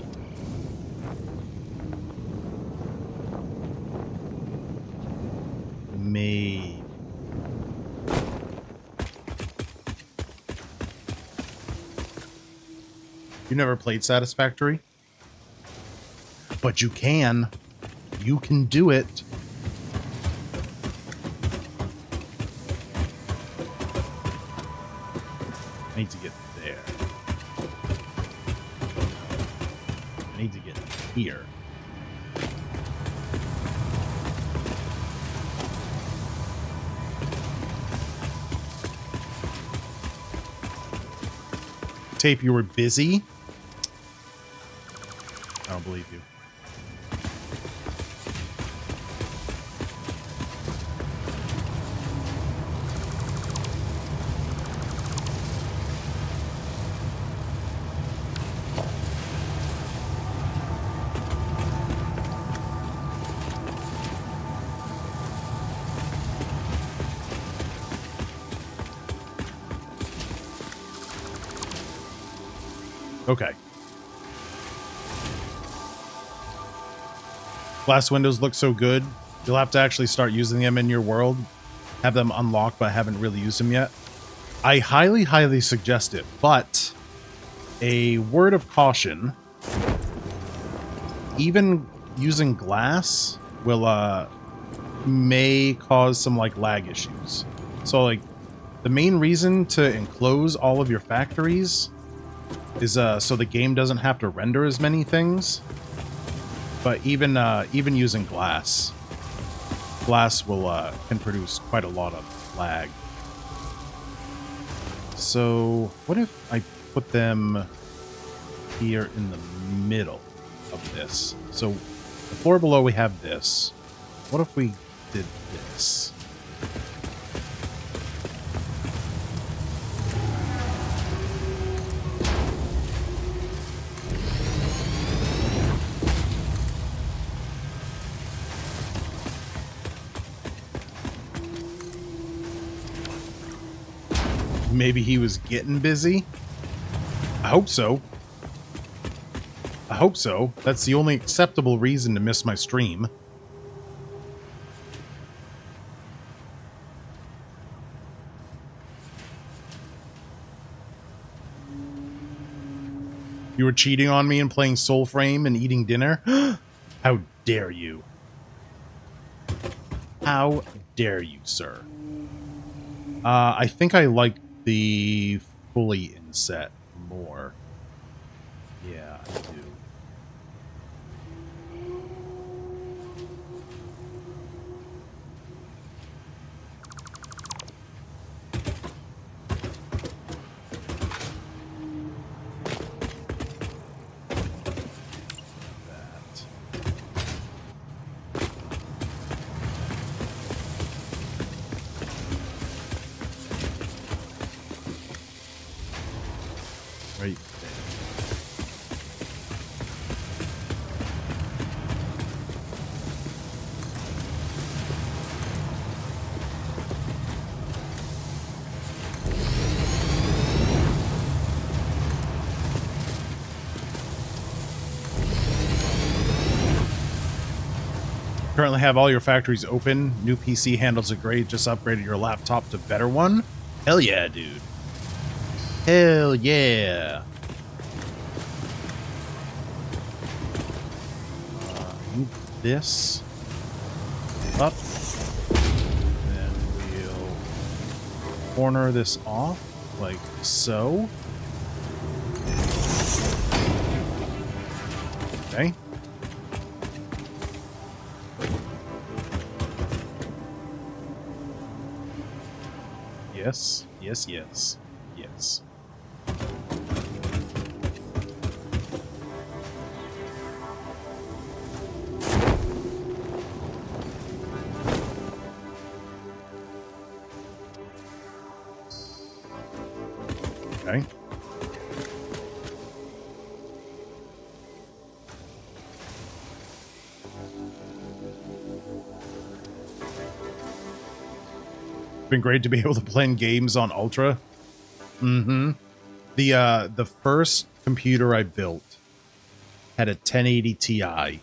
Maybe. You never played Satisfactory? But you can. You can do it. I need to get there. I need to get here. Tape, you were busy? I don't believe you. Okay. Glass windows look so good. You'll have to actually start using them in your world. Have them unlocked, but I haven't really used them yet. I highly, highly suggest it, but a word of caution. Even using glass will may cause some like lag issues. So like the main reason to enclose all of your factories is so the game doesn't have to render as many things. But even using glass will can produce quite a lot of lag. So what if I put them here in the middle of this? So the floor below we have this. What if we did this? Maybe he was getting busy? I hope so. I hope so. That's the only acceptable reason to miss my stream. You were cheating on me and playing Soul Frame and eating dinner? How dare you? How dare you, sir? I think I like the fully inset more. Yeah, I do. Right there. Currently have all your factories open. New PC handles are great. Just upgraded your laptop to better one. Hell yeah, dude. Hell yeah. Move this up. Then we'll corner this off like so. Okay. Yes, yes, yes, yes. Okay. Been great to be able to play games on Ultra. Mm-hmm. The first computer I built had a 1080 Ti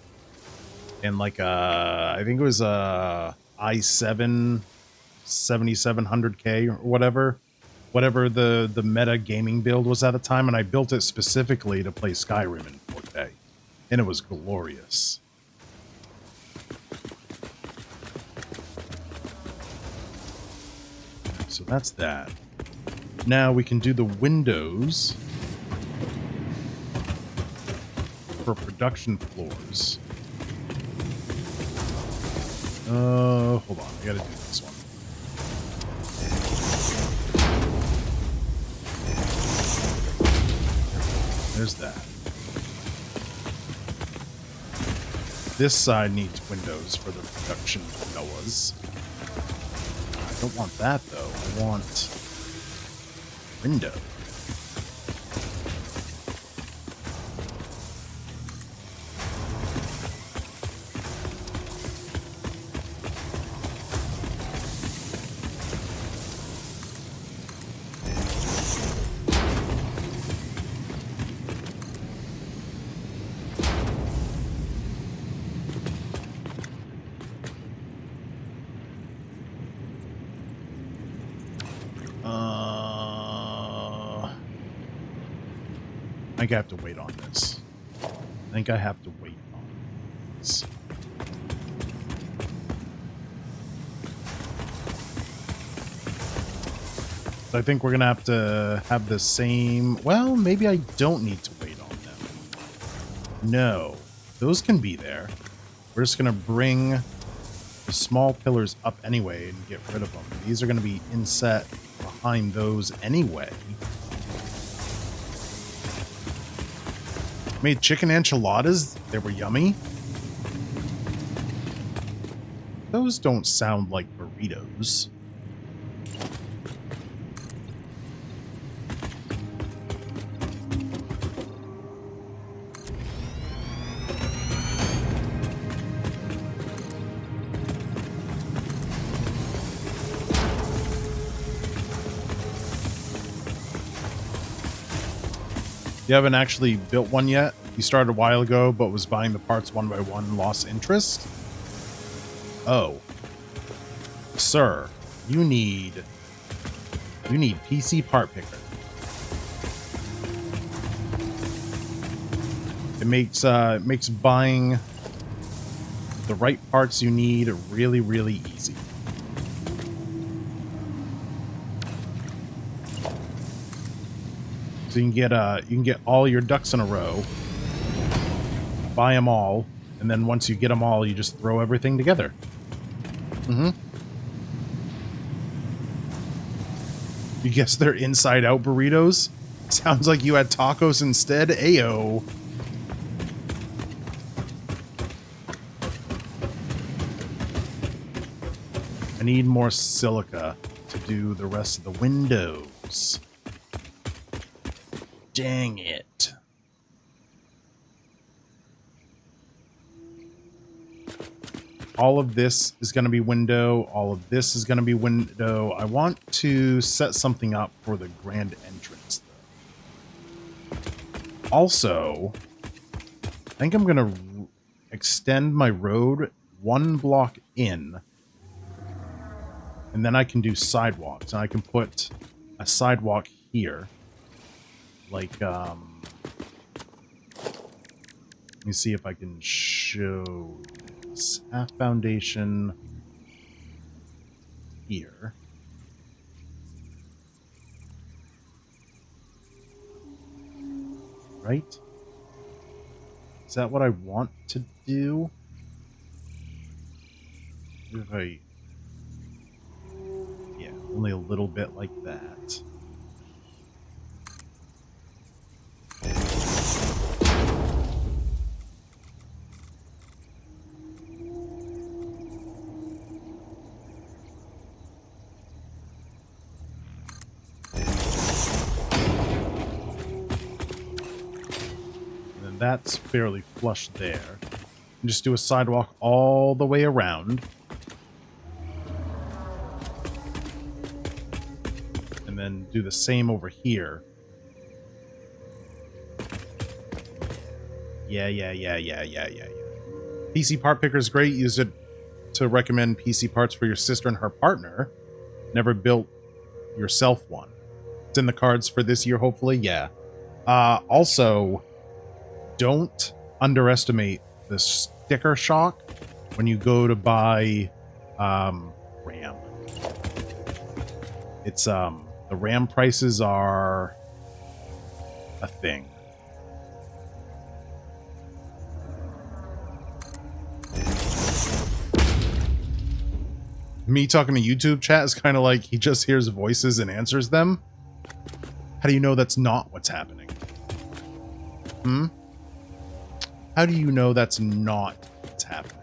and like I think it was a i7 7700K or whatever the meta gaming build was at the time, and I built it specifically to play Skyrim in 4K, and it was glorious. So that's that. Now we can do the windows for production floors. Hold on. I gotta do this one. There's that. This side needs windows for the production floors. I don't want that, though. I want window. I think I have to wait on this. I think I have to wait on this. So I think we're going to have the same... Well, maybe I don't need to wait on them. No. Those can be there. We're just going to bring the small pillars up anyway and get rid of them. These are going to be inset behind those anyway. Made chicken enchiladas. They were yummy. Those don't sound like burritos. You haven't actually built one yet? You started a while ago, but was buying the parts one by one and lost interest? Oh. Sir, you need PC part picker. It makes buying the right parts you need really, really easy. So you can get all your ducks in a row, buy them all, and then once you get them all, you just throw everything together. You guess they're inside out burritos? Sounds like you had tacos instead. Ayo. I need more silica to do the rest of the windows. Dang it. All of this is going to be window. All of this is going to be window. I want to set something up for the grand entrance, though. Also, I think I'm going to extend my road one block in. And then I can do sidewalks. And I can put a sidewalk here. Like, let me see if I can show this. Half foundation here. Right? Is that what I want to do? If I... Yeah, only a little bit like that. That's fairly flush there. And just do a sidewalk all the way around. And then do the same over here. Yeah. PC part picker is great. Use it to recommend PC parts for your sister and her partner. Never built yourself one. It's in the cards for this year, hopefully. Yeah. Also... Don't underestimate the sticker shock when you go to buy RAM. It's The RAM prices are a thing. Me talking to YouTube chat is kind of like he just hears voices and answers them. How do you know that's not what's happening? Hmm? How do you know that's not what's happening?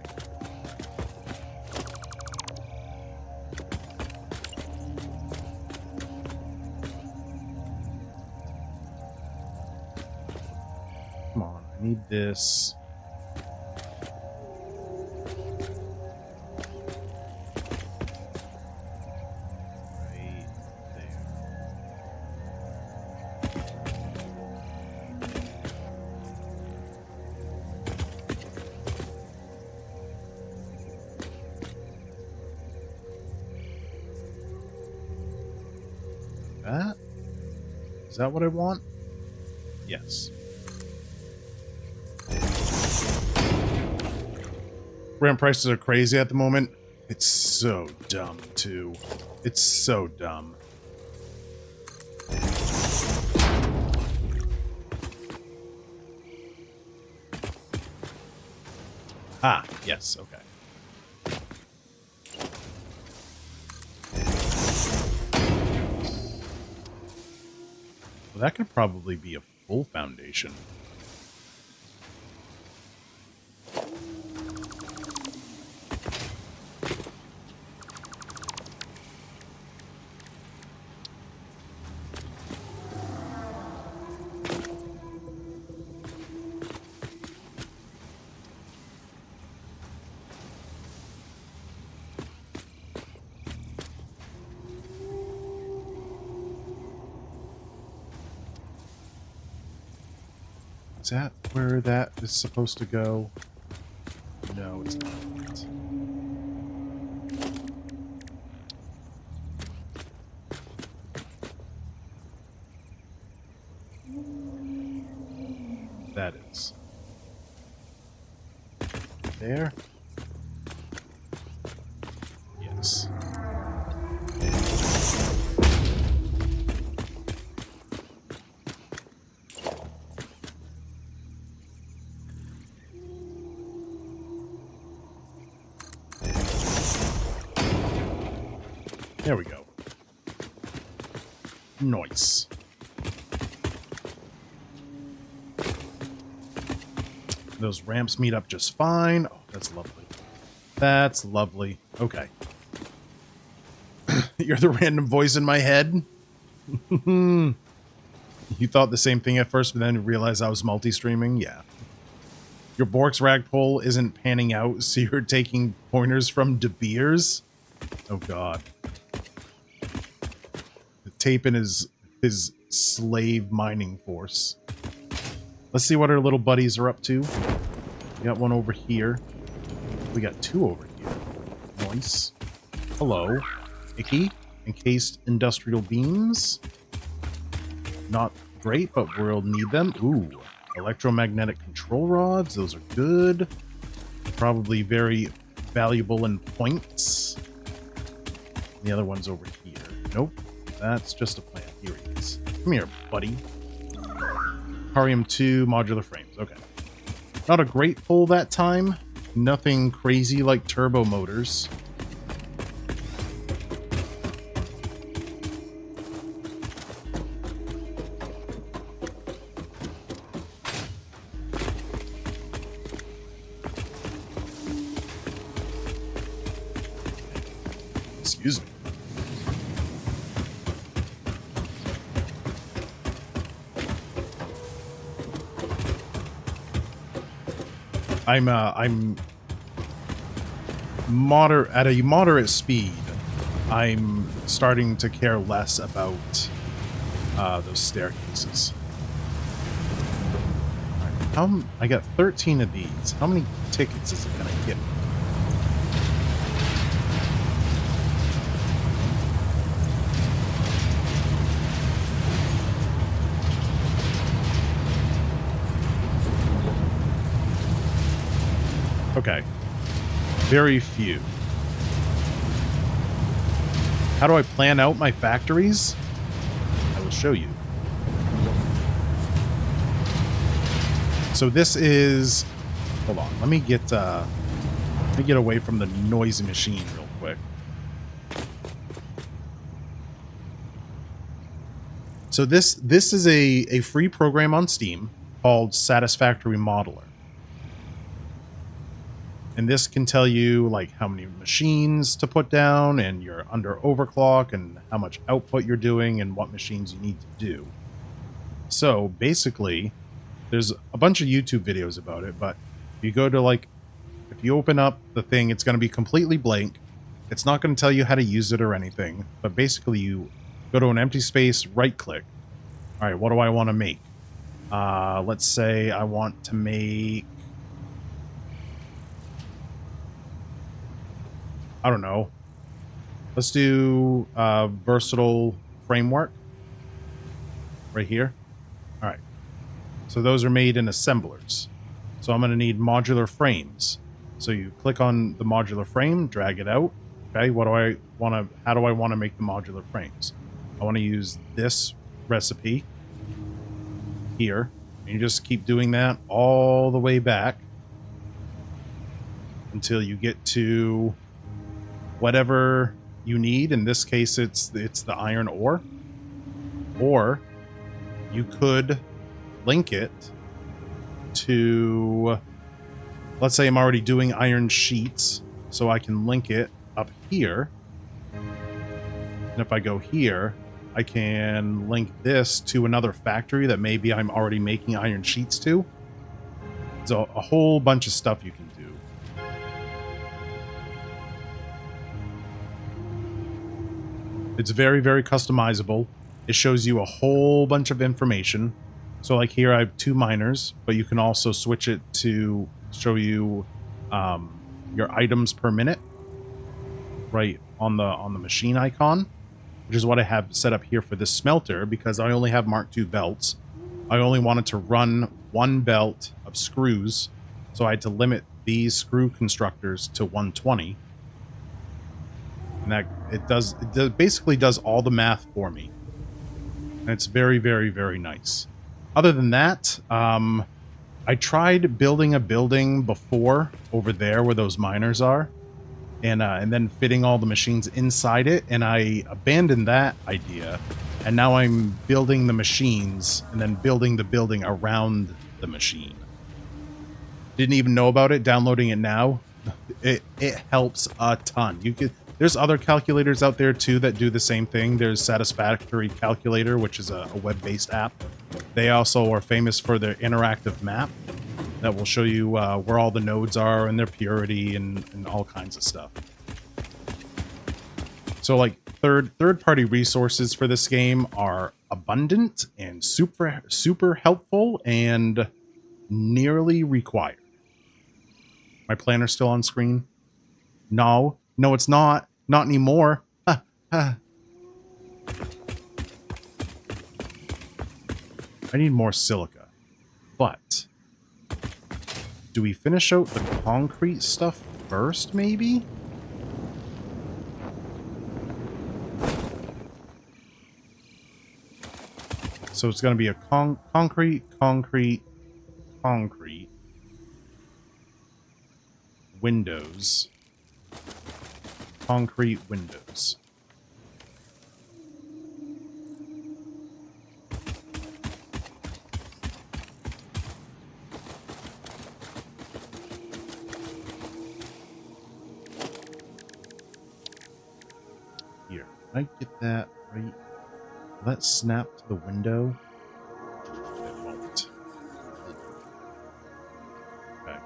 Come on, I need this. Right there. That? Is that what I want? Yes. RAM prices are crazy at the moment. It's so dumb, too. It's so dumb. Ah, yes, okay. Well, that could probably be a full foundation. Is that where that is supposed to go? No, it's not. That is. There? Yes. There we go. Nice. Those ramps meet up just fine. Oh, that's lovely. That's lovely. Okay. You're the random voice in my head? You thought the same thing at first, but then realized I was multi-streaming? Yeah. Your Bork's ragpull isn't panning out, so you're taking pointers from De Beers? Oh, God. Taping his slave mining force. Let's see what our little buddies are up to. We got one over here. We got two over here. Nice. Hello. Icky. Encased industrial beams. Not great, but we'll need them. Ooh. Electromagnetic control rods. Those are good. Probably very valuable in points. The other one's over here. Nope. That's just a plant. Here he is. Come here, buddy. Carium 2 modular frames. Okay. Not a great pull that time. Nothing crazy like turbo motors. Excuse me. I'm at a moderate speed. I'm starting to care less about those staircases. Right. I got 13 of these. How many tickets is it gonna get me? Okay. Very few. How do I plan out my factories? show you. So this is, hold on, let me get away from the noisy machine real quick. So this is a free program on Steam called Satisfactory Modeler. And this can tell you like how many machines to put down, and you're under overclock, and how much output you're doing, and what machines you need to do. So basically, there's a bunch of YouTube videos about it, but if you go to like, if you open up the thing, it's going to be completely blank. It's not going to tell you how to use it or anything, but basically you go to an empty space, right click. All right, what do I want to make? Let's say I want to make, I don't know. Let's do versatile framework right here. All right. So those are made in assemblers. So I'm going to need modular frames. So you click on the modular frame, drag it out. Okay. What do I want to, how do I want to make the modular frames? I want to use this recipe here. And you just keep doing that all the way back until you get to whatever you need. In this case, it's the iron ore. Or you could link it to, let's say I'm already doing iron sheets, so I can link it up here. And if I go here, I can link this to another factory that maybe I'm already making iron sheets to. So a whole bunch of stuff you can do. It's very, very customizable. It shows you a whole bunch of information. So like here I have 2 miners, but you can also switch it to show you your items per minute right on the machine icon, which is what I have set up here for this smelter, because I only have Mark II belts. I only wanted to run 1 belt of screws, so I had to limit these screw constructors to 120. And that it basically does all the math for me. And it's very, very, very nice. Other than that, I tried building a building before over there where those miners are, and then fitting all the machines inside it, and I abandoned that idea, and now I'm building the machines and then building the building around the machine. Didn't even know about it. Downloading it now, it helps a ton. There's other calculators out there too that do the same thing. There's Satisfactory Calculator, which is a web-based app. They also are famous for their interactive map that will show you where all the nodes are and their purity and all kinds of stuff. So like third-party resources for this game are abundant and super helpful and nearly required. My planner's still on screen? No, it's not. Not anymore. I need more silica. But do we finish out the concrete stuff first, maybe? So it's going to be a concrete, windows. Concrete windows. Here, can I get that right? Will that snap to the window? It won't. Okay.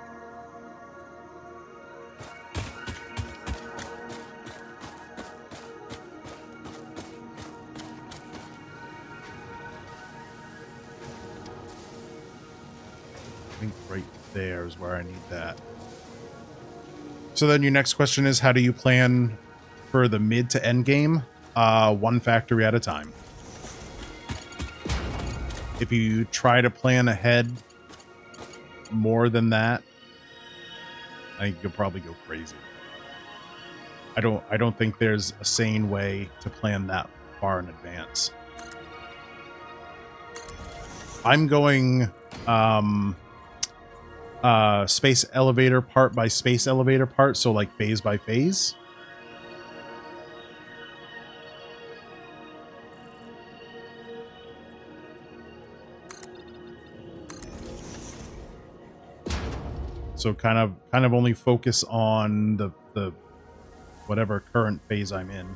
I think right there is where I need that. So then your next question is, how do you plan for the mid to end game? 1 factory at a time. If you try to plan ahead more than that, I think you'll probably go crazy. I don't think there's a sane way to plan that far in advance. I'm going space elevator part by space elevator part, so like phase by phase. So kind of only focus on the whatever current phase I'm in.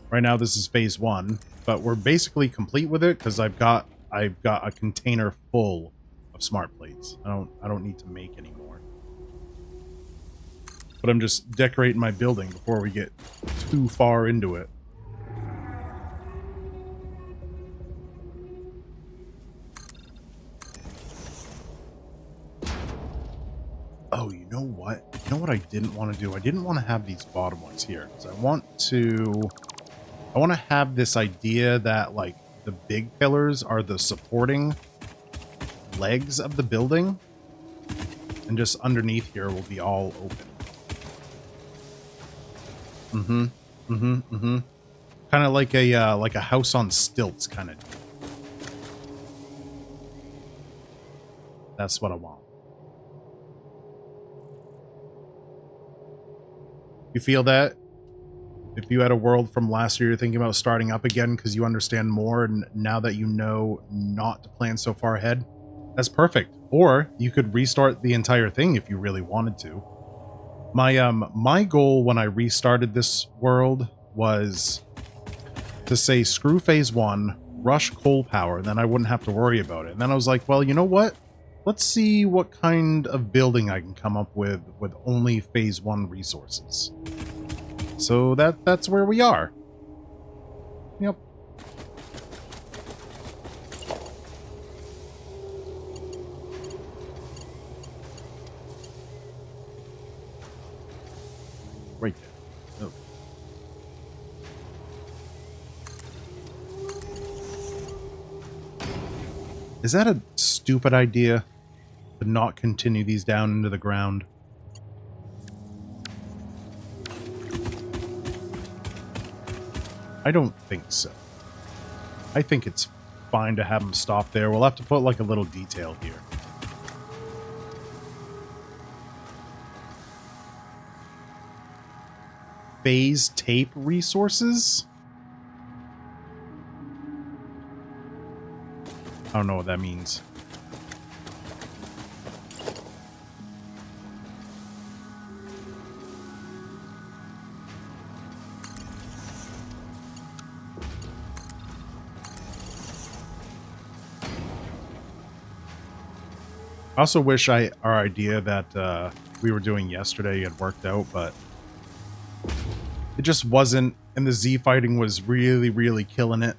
Right now this is phase 1, but we're basically complete with it because I've got a container full of smart plates. I don't need to make any more. But I'm just decorating my building before we get too far into it. Oh, you know what? You know what I didn't want to do? I didn't want to have these bottom ones here because I want to have this idea that like the big pillars are the supporting legs of the building, and just underneath here will be all open. Kind of like a house on stilts kind of. That's what I want. You feel that? If you had a world from last year you're thinking about starting up again because you understand more, and now that you know not to plan so far ahead, that's perfect. Or you could restart the entire thing if you really wanted to. My goal when I restarted this world was to say screw phase 1, rush coal power, then I wouldn't have to worry about it. And then I was like, well, you know what? Let's see what kind of building I can come up with only phase 1 resources. So that's where we are. Yep. Right there. Oh. Is that a stupid idea to not continue these down into the ground? I don't think so. I think it's fine to have them stop there. We'll have to put like a little detail here. Phase tape resources? I don't know what that means. I also wish our idea that we were doing yesterday had worked out, but it just wasn't, and the Z fighting was really, really killing it.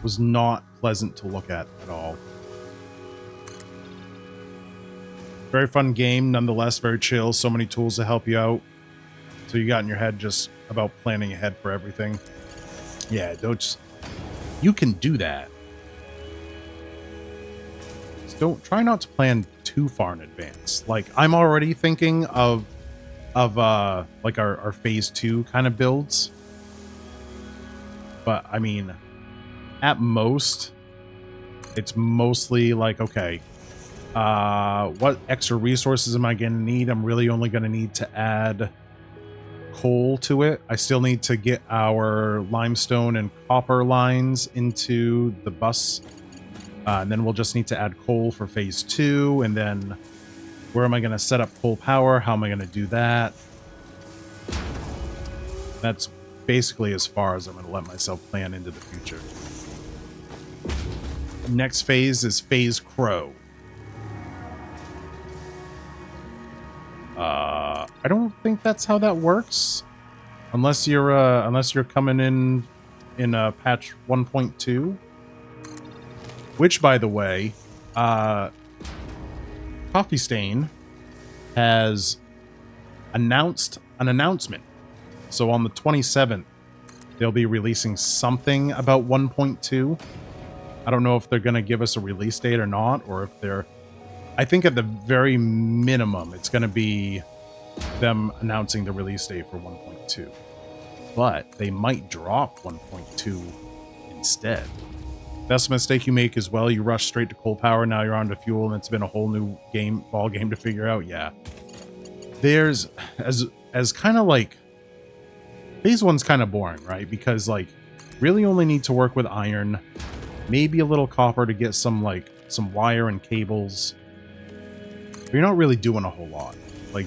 Was not pleasant to look at all. Very fun game, nonetheless, very chill, so many tools to help you out. So you got in your head just about planning ahead for everything. Yeah, don't just... You can do that. Just don't try not to plan too far in advance. Like, I'm already thinking of like our phase 2 kind of builds. But I mean, at most, it's mostly like, okay, what extra resources am I going to need? I'm really only going to need to add coal to it. I still need to get our limestone and copper lines into the bus. And then we'll just need to add coal for phase 2. And then where am I going to set up coal power? How am I going to do that? That's basically as far as I'm going to let myself plan into the future. Next phase is phase Crow. I don't think that's how that works, unless you're coming in patch 1.2, which, by the way, Coffee Stain has announced an announcement. So on the 27th, they'll be releasing something about 1.2. I don't know if they're going to give us a release date or not, or if they're... I think at the very minimum, it's going to be them announcing the release date for 1.2. But they might drop 1.2 instead. That's a mistake you make as well. You rush straight to coal power, now you're on to fuel, and it's been a whole new ball game to figure out. Yeah. There's, as kind of like, phase one's kind of boring, right? Because like, really only need to work with iron, maybe a little copper to get some wire and cables. But you're not really doing a whole lot. Like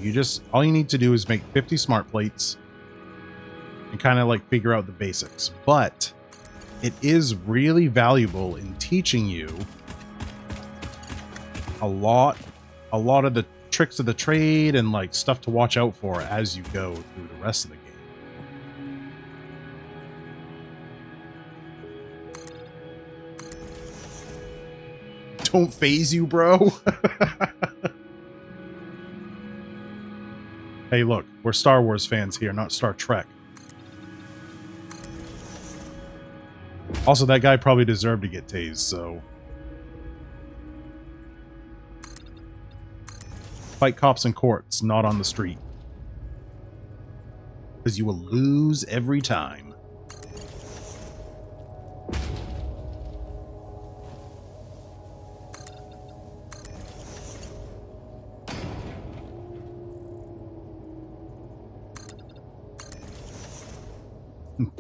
all you need to do is make 50 smart plates and kind of like figure out the basics. But it is really valuable in teaching you a lot of the tricks of the trade and like stuff to watch out for as you go through the rest of the game. Don't phase you, bro. Hey, look, we're Star Wars fans here, not Star Trek. Also, that guy probably deserved to get tased, so... Fight cops in courts, not on the street. Because you will lose every time.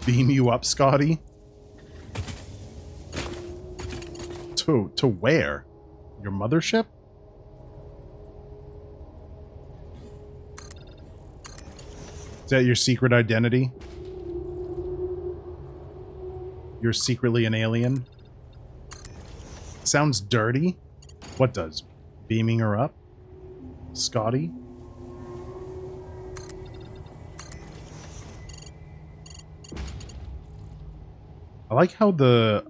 Beam you up, Scotty? To where? Your mothership? Is that your secret identity? You're secretly an alien? Sounds dirty. What does? Beaming her up? Scotty? I like how the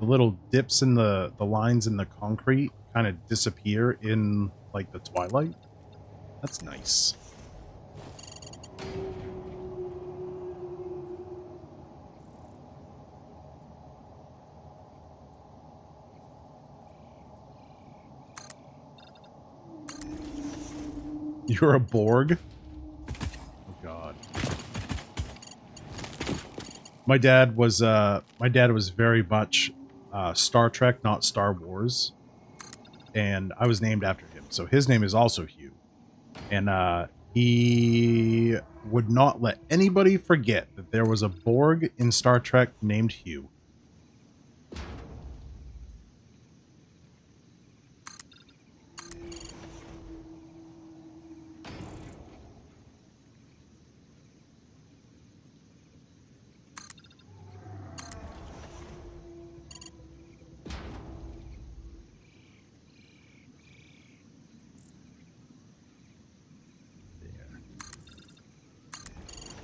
little dips in the lines in the concrete kind of disappear in like the twilight. That's nice. You're a Borg? Oh god. My dad was very much Star Trek, not Star Wars, and I was named after him. So his name is also Hugh, and he would not let anybody forget that there was a Borg in Star Trek named Hugh.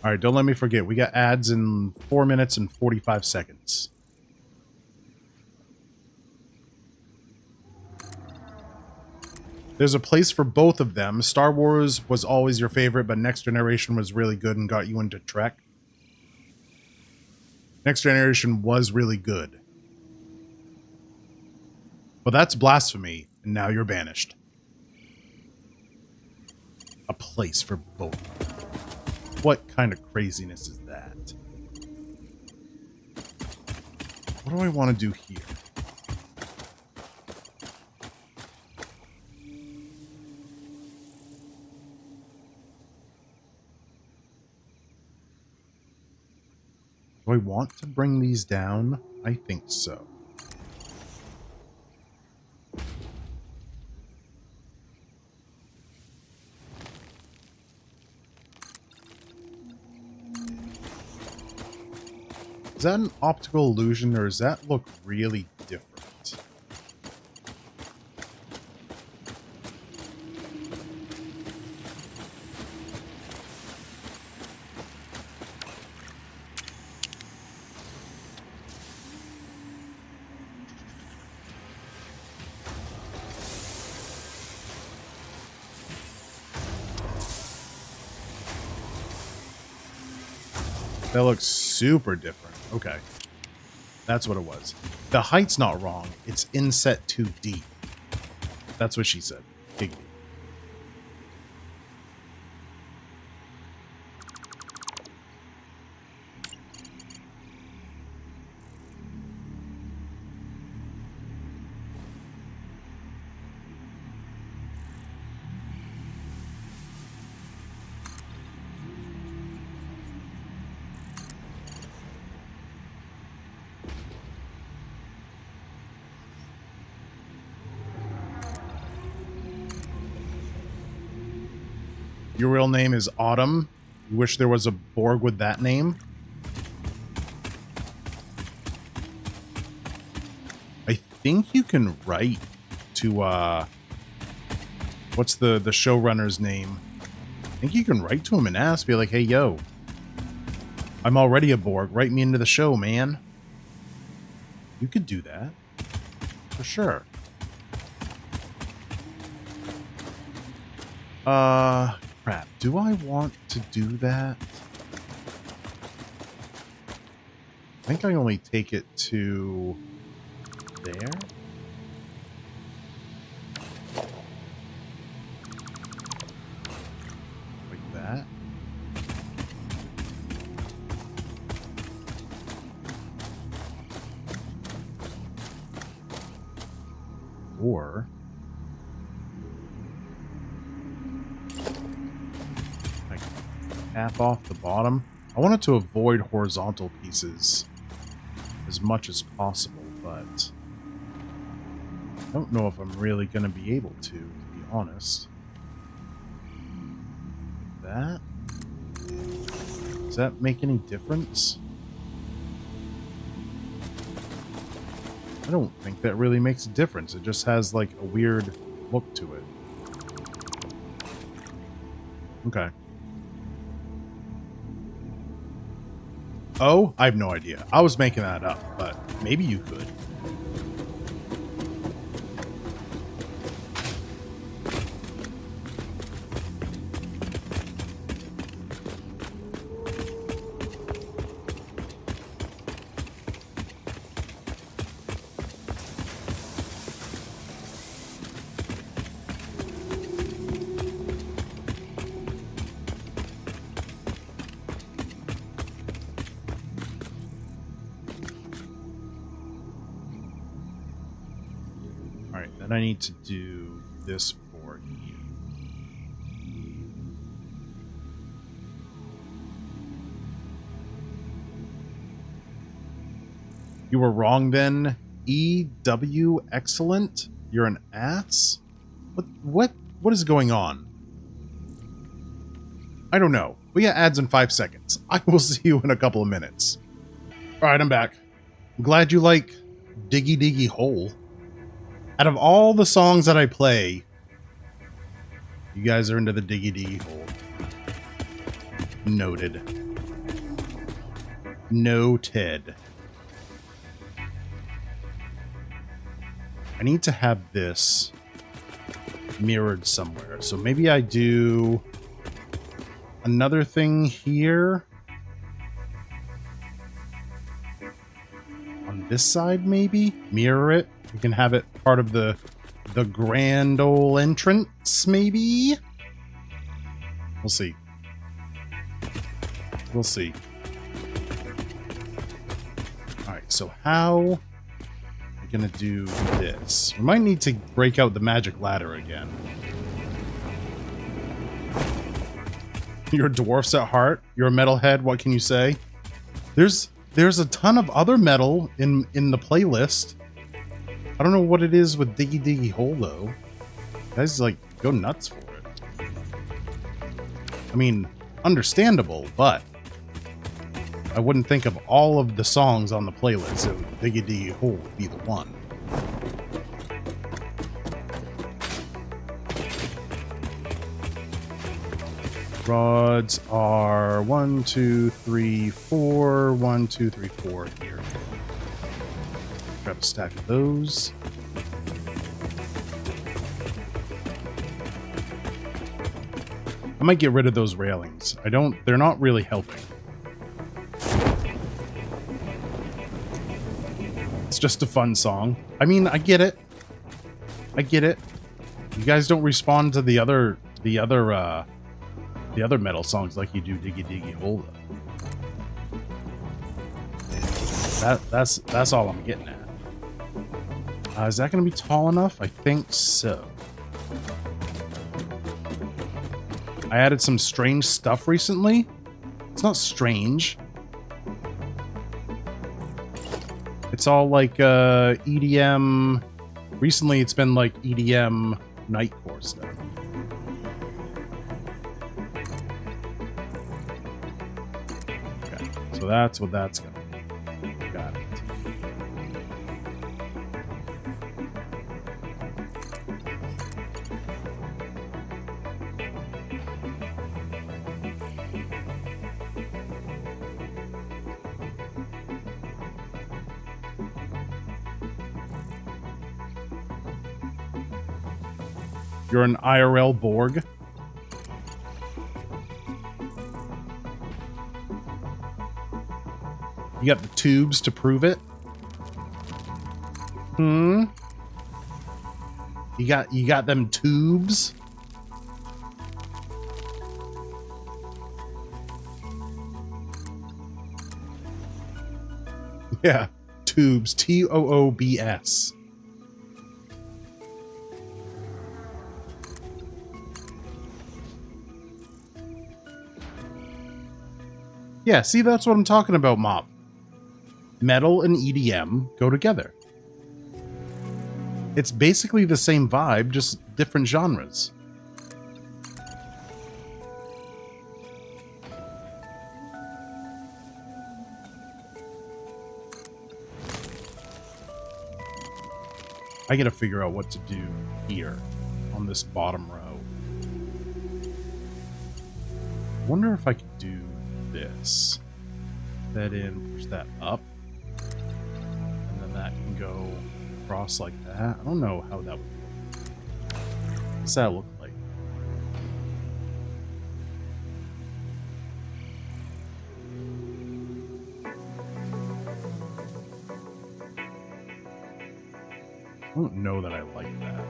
All right, don't let me forget. We got ads in 4 minutes and 45 seconds. There's a place for both of them. Star Wars was always your favorite, but Next Generation was really good and got you into Trek. Next Generation was really good. But that's blasphemy, and now you're banished. A place for both. What kind of craziness is that? What do I want to do here? Do I want to bring these down? I think so. Is that an optical illusion, or does that look really different? That looks super different. Okay. That's what it was. The height's not wrong. It's inset too deep. That's what she said. Big deep. Your real name is Autumn. You wish there was a Borg with that name? I think you can write to, what's the showrunner's name? I think you can write to him and ask, be like, hey, yo, I'm already a Borg. Write me into the show, man. You could do that. For sure. Crap. Do I want to do that? I think I only take it to there. Like that. Or I can tap off the bottom. I wanted to avoid horizontal pieces as much as possible, but I don't know if I'm really going to be able to be honest. That? Does that make any difference? I don't think that really makes a difference. It just has like a weird look to it. Okay. Oh, I have no idea. I was making that up, but maybe you could. Then I need to do this for you. You were wrong then. EW excellent? You're an ass? What is going on? I don't know. We got ads in 5 seconds. I will see you in a couple of minutes. Alright, I'm back. I'm glad you like Diggy Diggy Hole. Out of all the songs that I play, you guys are into the Diggy Diggy Hole. Noted. Noted. I need to have this mirrored somewhere. So maybe I do another thing here. On this side, maybe? Mirror it. You can have it part of the grand ol' entrance, maybe? We'll see. We'll see. Alright, so how am I gonna do this? We might need to break out the magic ladder again. You're dwarfs at heart. You're a metalhead, what can you say? There's a ton of other metal in the playlist. I don't know what it is with Diggy Diggy Hole, though. You guys, like, go nuts for it. I mean, understandable, but I wouldn't think of all of the songs on the playlist, so Diggy Diggy Hole would be the one. Rods are 1, 2, 3, 4. 1, 2, 3, 4 here. Grab a stack of those. I might get rid of those railings. They're not really helping. It's just a fun song. I mean, I get it. I get it. You guys don't respond to the other metal songs like you do Diggy Diggy Hole. That's all I'm getting at. Is that going to be tall enough? I think so. I added some strange stuff recently. It's not strange. It's all like EDM. Recently, it's been like EDM nightcore stuff. So that's what that's going to be. Got it. You're an IRL Borg. You got the tubes to prove it? Hmm? You got them tubes? Yeah, tubes. TOOBS. Yeah, see, that's what I'm talking about, Mop. Metal and EDM go together. It's basically the same vibe, just different genres. I gotta figure out what to do here on this bottom row. I wonder if I could do this. That in, push that up. And then that can go across like that. I don't know how that would look. What's that look like? I don't know that I like that.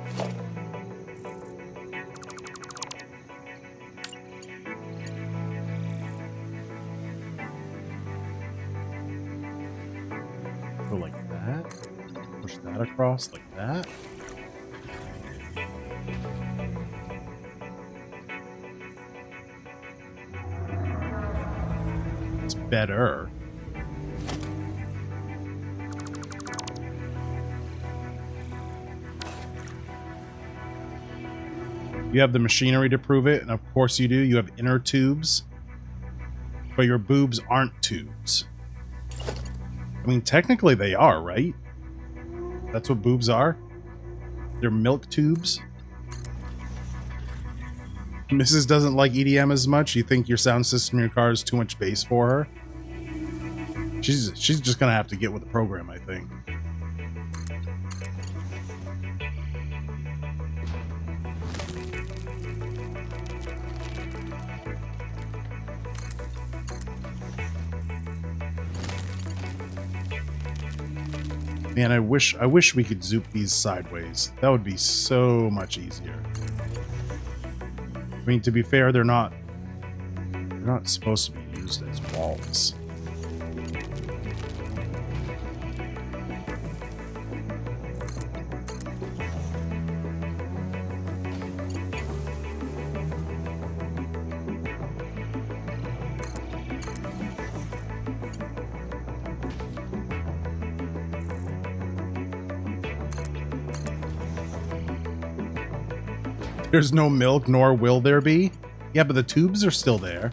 Go like that. Push that across like that. It's better. You have the machinery to prove it, and of course you do. You have inner tubes, but your boobs aren't tubes. I mean, technically they are, right? That's what boobs are? They're milk tubes? Mrs. doesn't like EDM as much. You think your sound system in your car is too much bass for her? She's just gonna have to get with the program, I think. Man, I wish we could zoop these sideways. That would be so much easier. I mean, to be fair, they're not supposed to be used as walls. There's no milk, nor will there be. Yeah, but the tubes are still there.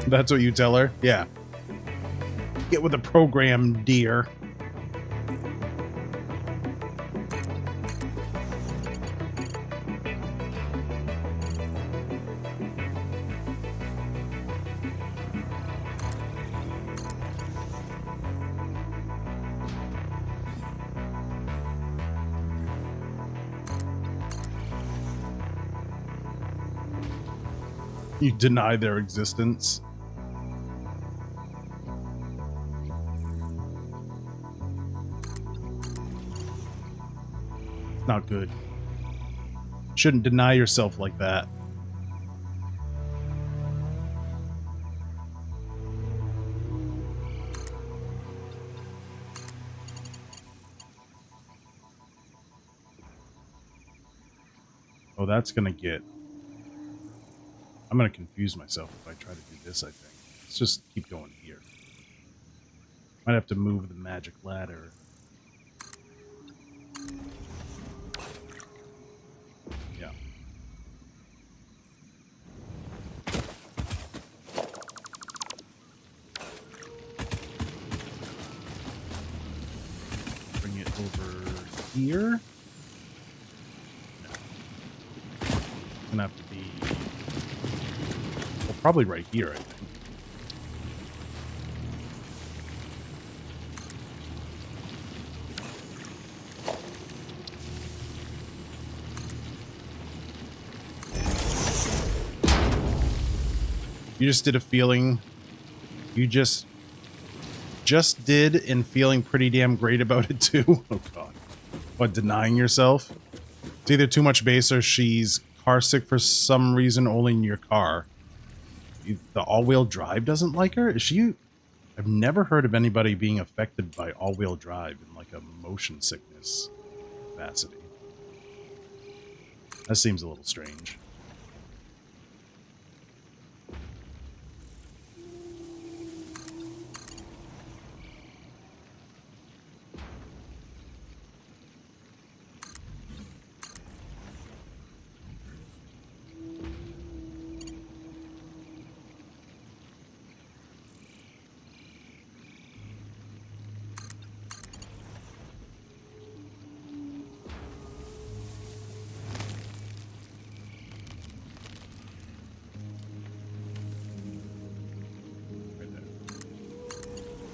That's what you tell her? Yeah. Get with the program, dear. You deny their existence. Not good. Shouldn't deny yourself like that. Oh, that's gonna get... I'm gonna confuse myself if I try to do this, I think. Let's just keep going here. Might have to move the magic ladder. Yeah. Bring it over here. No. It's gonna have to be, well, probably right here, I think. You just did a feeling. You just did, and feeling pretty damn great about it too. Oh god. What, denying yourself? It's either too much bass or she's car sick for some reason only in your car. The all-wheel drive doesn't like her? Is she... I've never heard of anybody being affected by all-wheel drive in like a motion sickness capacity. That seems a little strange.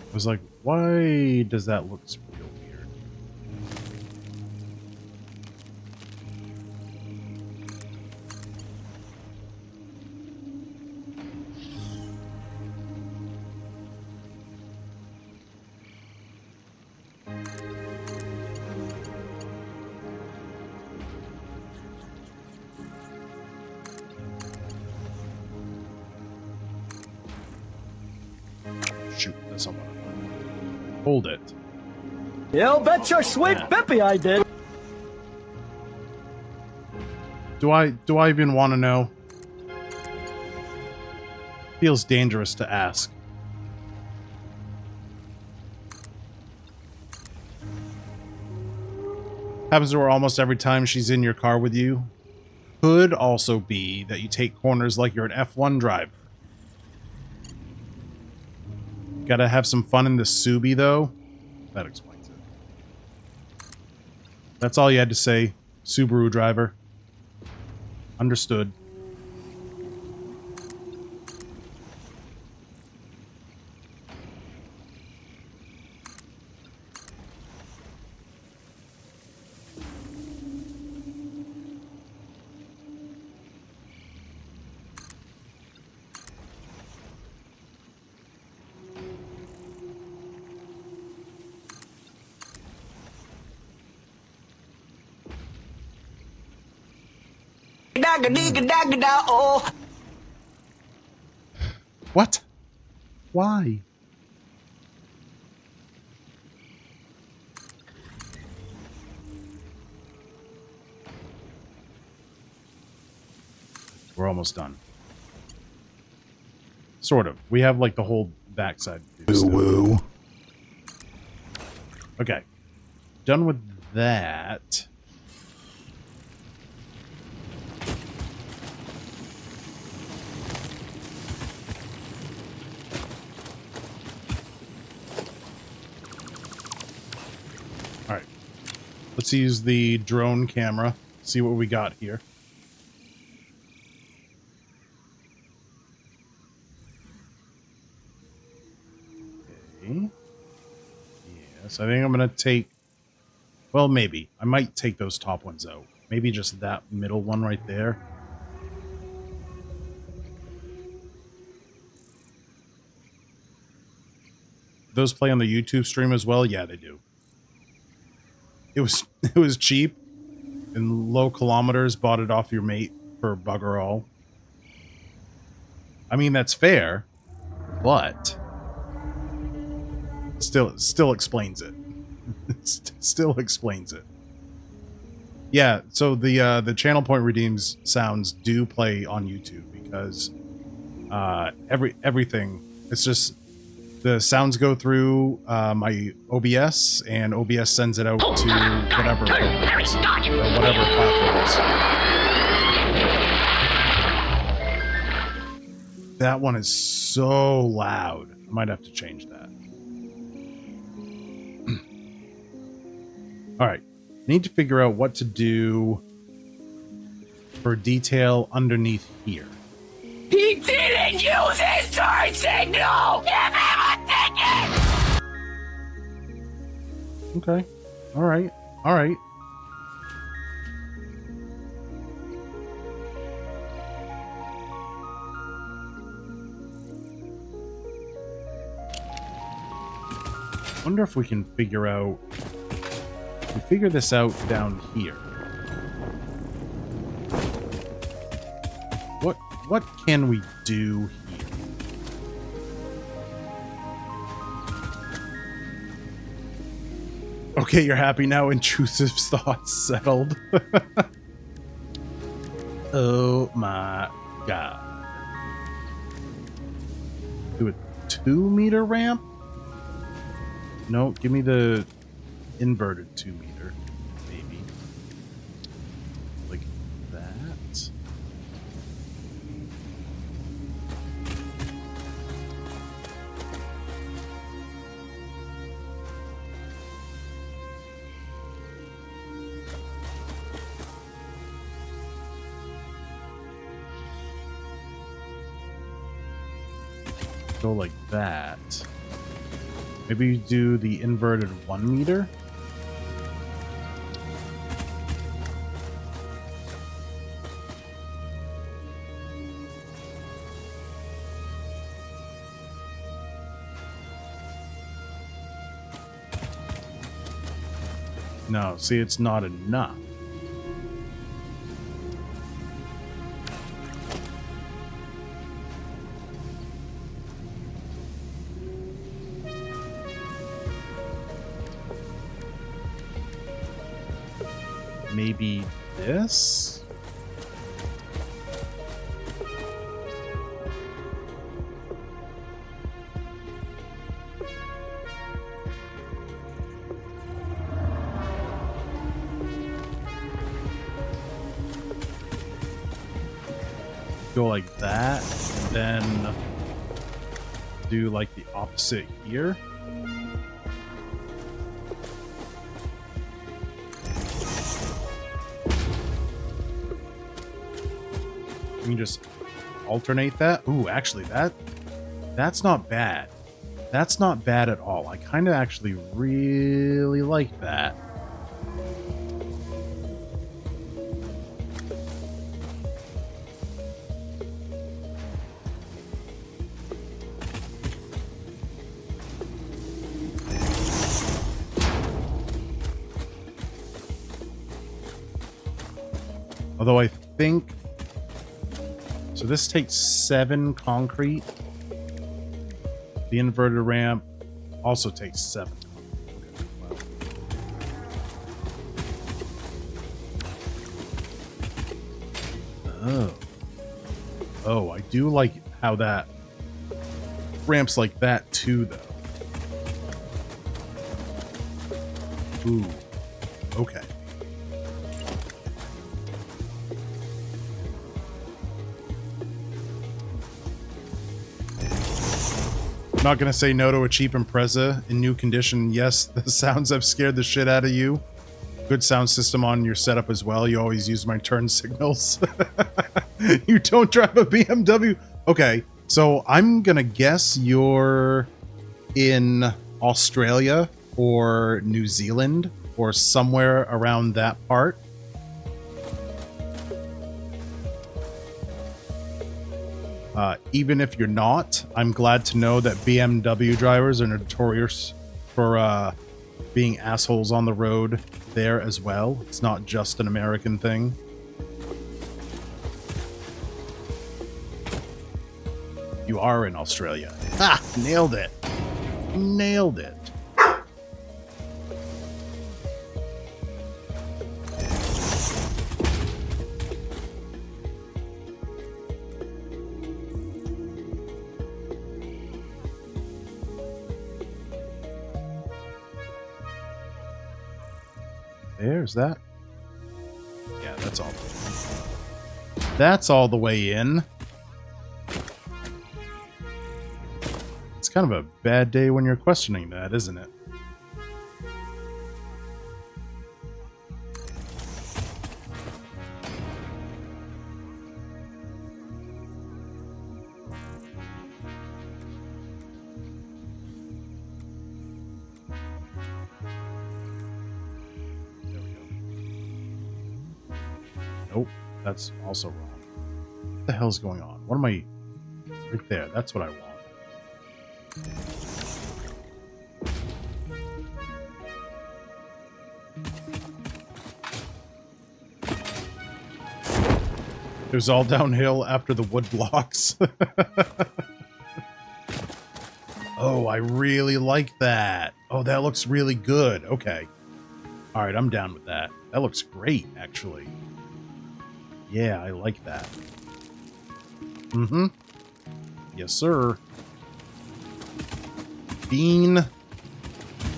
I was like, why does that look real weird? Shoot, that's someone. Hold it. You bet your sweet Bippy I did. Do I even want to know? Feels dangerous to ask. Happens to her almost every time she's in your car with you. Could also be that you take corners like you're an F1 driver. Gotta have some fun in the Subi, though. That explains it. That's all you had to say, Subaru driver. Understood. What? Why? We're almost done. Sort of. We have like the whole backside. Woo. Okay. Done with that. Alright. Let's use the drone camera. See what we got here. Okay. Yes, I think I'm going to take... Well, maybe. I might take those top ones out. Maybe just that middle one right there. Those play on the YouTube stream as well? Yeah, they do. It was cheap and low kilometers. Bought it off your mate for bugger all. I mean, that's fair, but still explains it. Still explains it. Yeah, so the channel point redeems sounds do play on YouTube because everything, it's just The sounds go through my OBS, and OBS sends it out to whatever programs, or whatever platforms. That one is so loud. I might have to change that. All right. Need to figure out what to do for detail underneath here. He didn't use his turn signal! Give him a ticket! Okay. All right. All right. Wonder if we can figure out... We figure this out down here. What can we do here? Okay, you're happy now. Intrusive thoughts settled. Oh my god. Do a 2-meter ramp? No, give me the inverted 2-meter, maybe. Like that. Go like that. Maybe you do the inverted 1 meter. No, see, it's not enough. Maybe this? Go like that, then do like the opposite here. You can just alternate that. Ooh, actually, that's not bad. That's not bad at all. I kind of actually really like that. Although I think... So this takes 7 concrete. The inverted ramp also takes 7. Oh. Oh, I do like how that ramps like that too, though. Ooh. Okay. Not gonna say no to a cheap Impreza in new condition. Yes, the sounds have scared the shit out of you. Good sound system on your setup as well. You always use my turn signals. You don't drive a BMW. Okay, so I'm gonna guess you're in Australia or New Zealand or somewhere around that part. Even if you're not, I'm glad to know that BMW drivers are notorious for being assholes on the road there as well. It's not just an American thing. You are in Australia. Ha! Nailed it. Nailed it. There's that. Yeah, that's all. That's all the way in. It's kind of a bad day when you're questioning that, isn't it? There we go. Nope, that's also wrong. What the hell's going on? What am I... Right there, that's what I want. It was all downhill after the wood blocks. Oh, I really like that. Oh, that looks really good. Okay. All right, I'm down with that. That looks great, actually. Yeah, I like that. Mm-hmm. Yes, sir. Bean,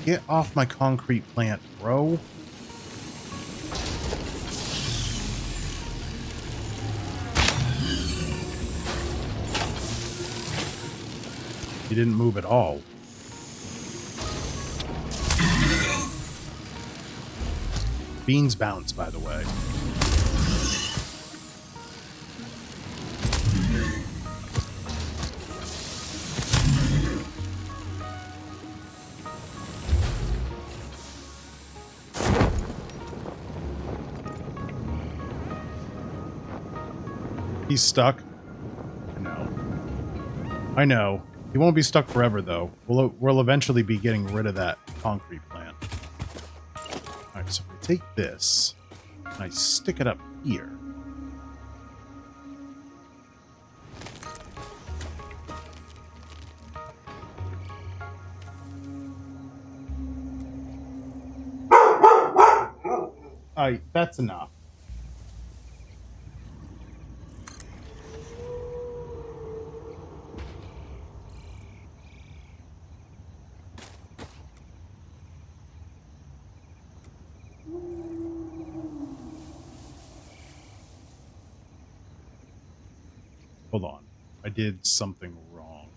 get off my concrete plant, bro. He didn't move at all. Beans bounce, by the way. He's stuck. I know. He won't be stuck forever, though. We'll eventually be getting rid of that concrete plant. Alright, so if I take this, and I stick it up here. Alright, that's enough. Hold on. I did something wrong.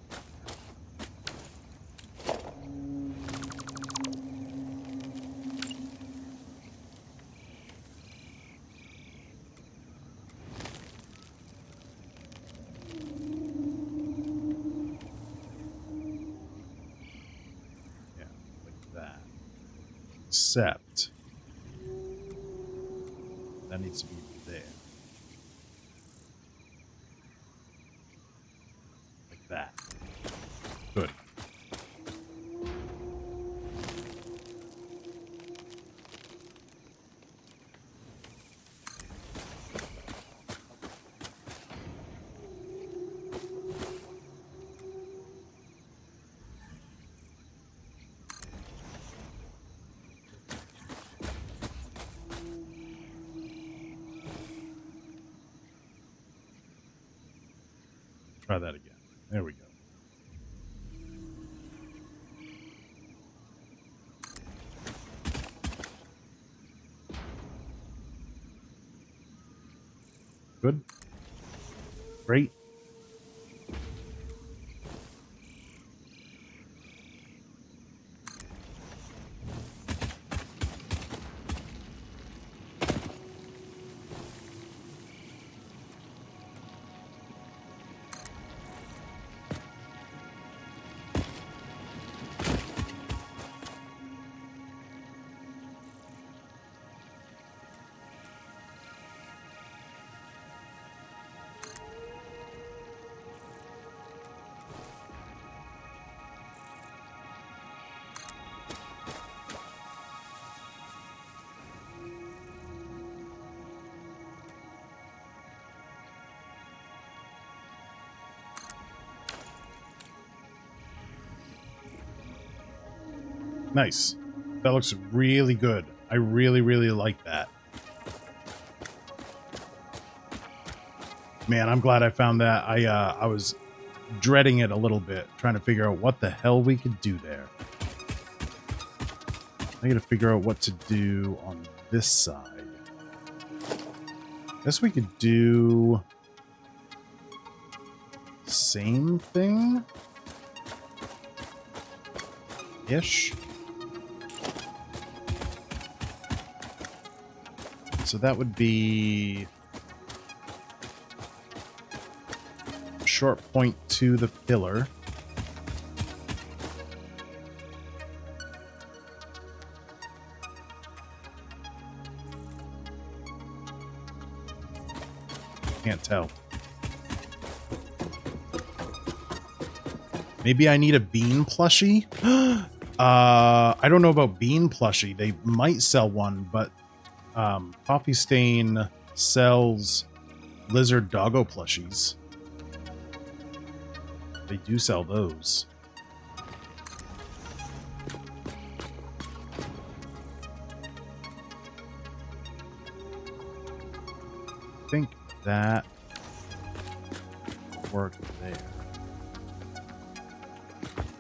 Yeah, like that. Except that needs to be there. That. Good. Try that again. There we go. Good. Great. Nice. That looks really good. I really, really like that. Man, I'm glad I found that. I was dreading it a little bit, trying to figure out what the hell we could do there. I gotta figure out what to do on this side. Guess we could do same thing ish. So that would be a short point to the pillar. Can't tell. Maybe I need a bean plushie? I don't know about bean plushie. They might sell one, but Coffee Stain sells lizard doggo plushies. They do sell those. I think that worked there.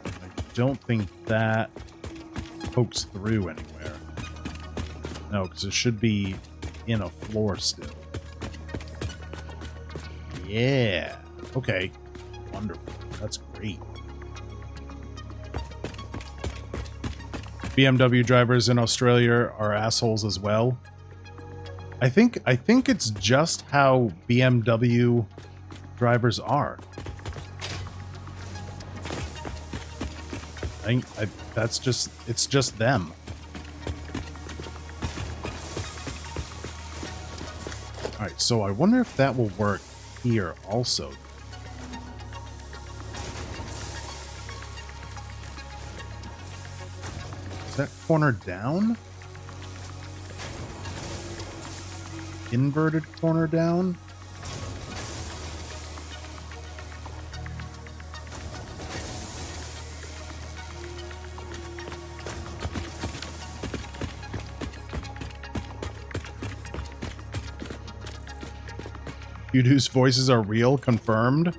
I don't think that pokes through anywhere. No, because it should be in a floor still. Yeah. Okay. Wonderful. That's great. BMW drivers in Australia are assholes as well. I think it's just how BMW drivers are. It's just them. All right, so I wonder if that will work here also. Is that corner down? Inverted corner down? Hughdoo's voices are real, confirmed.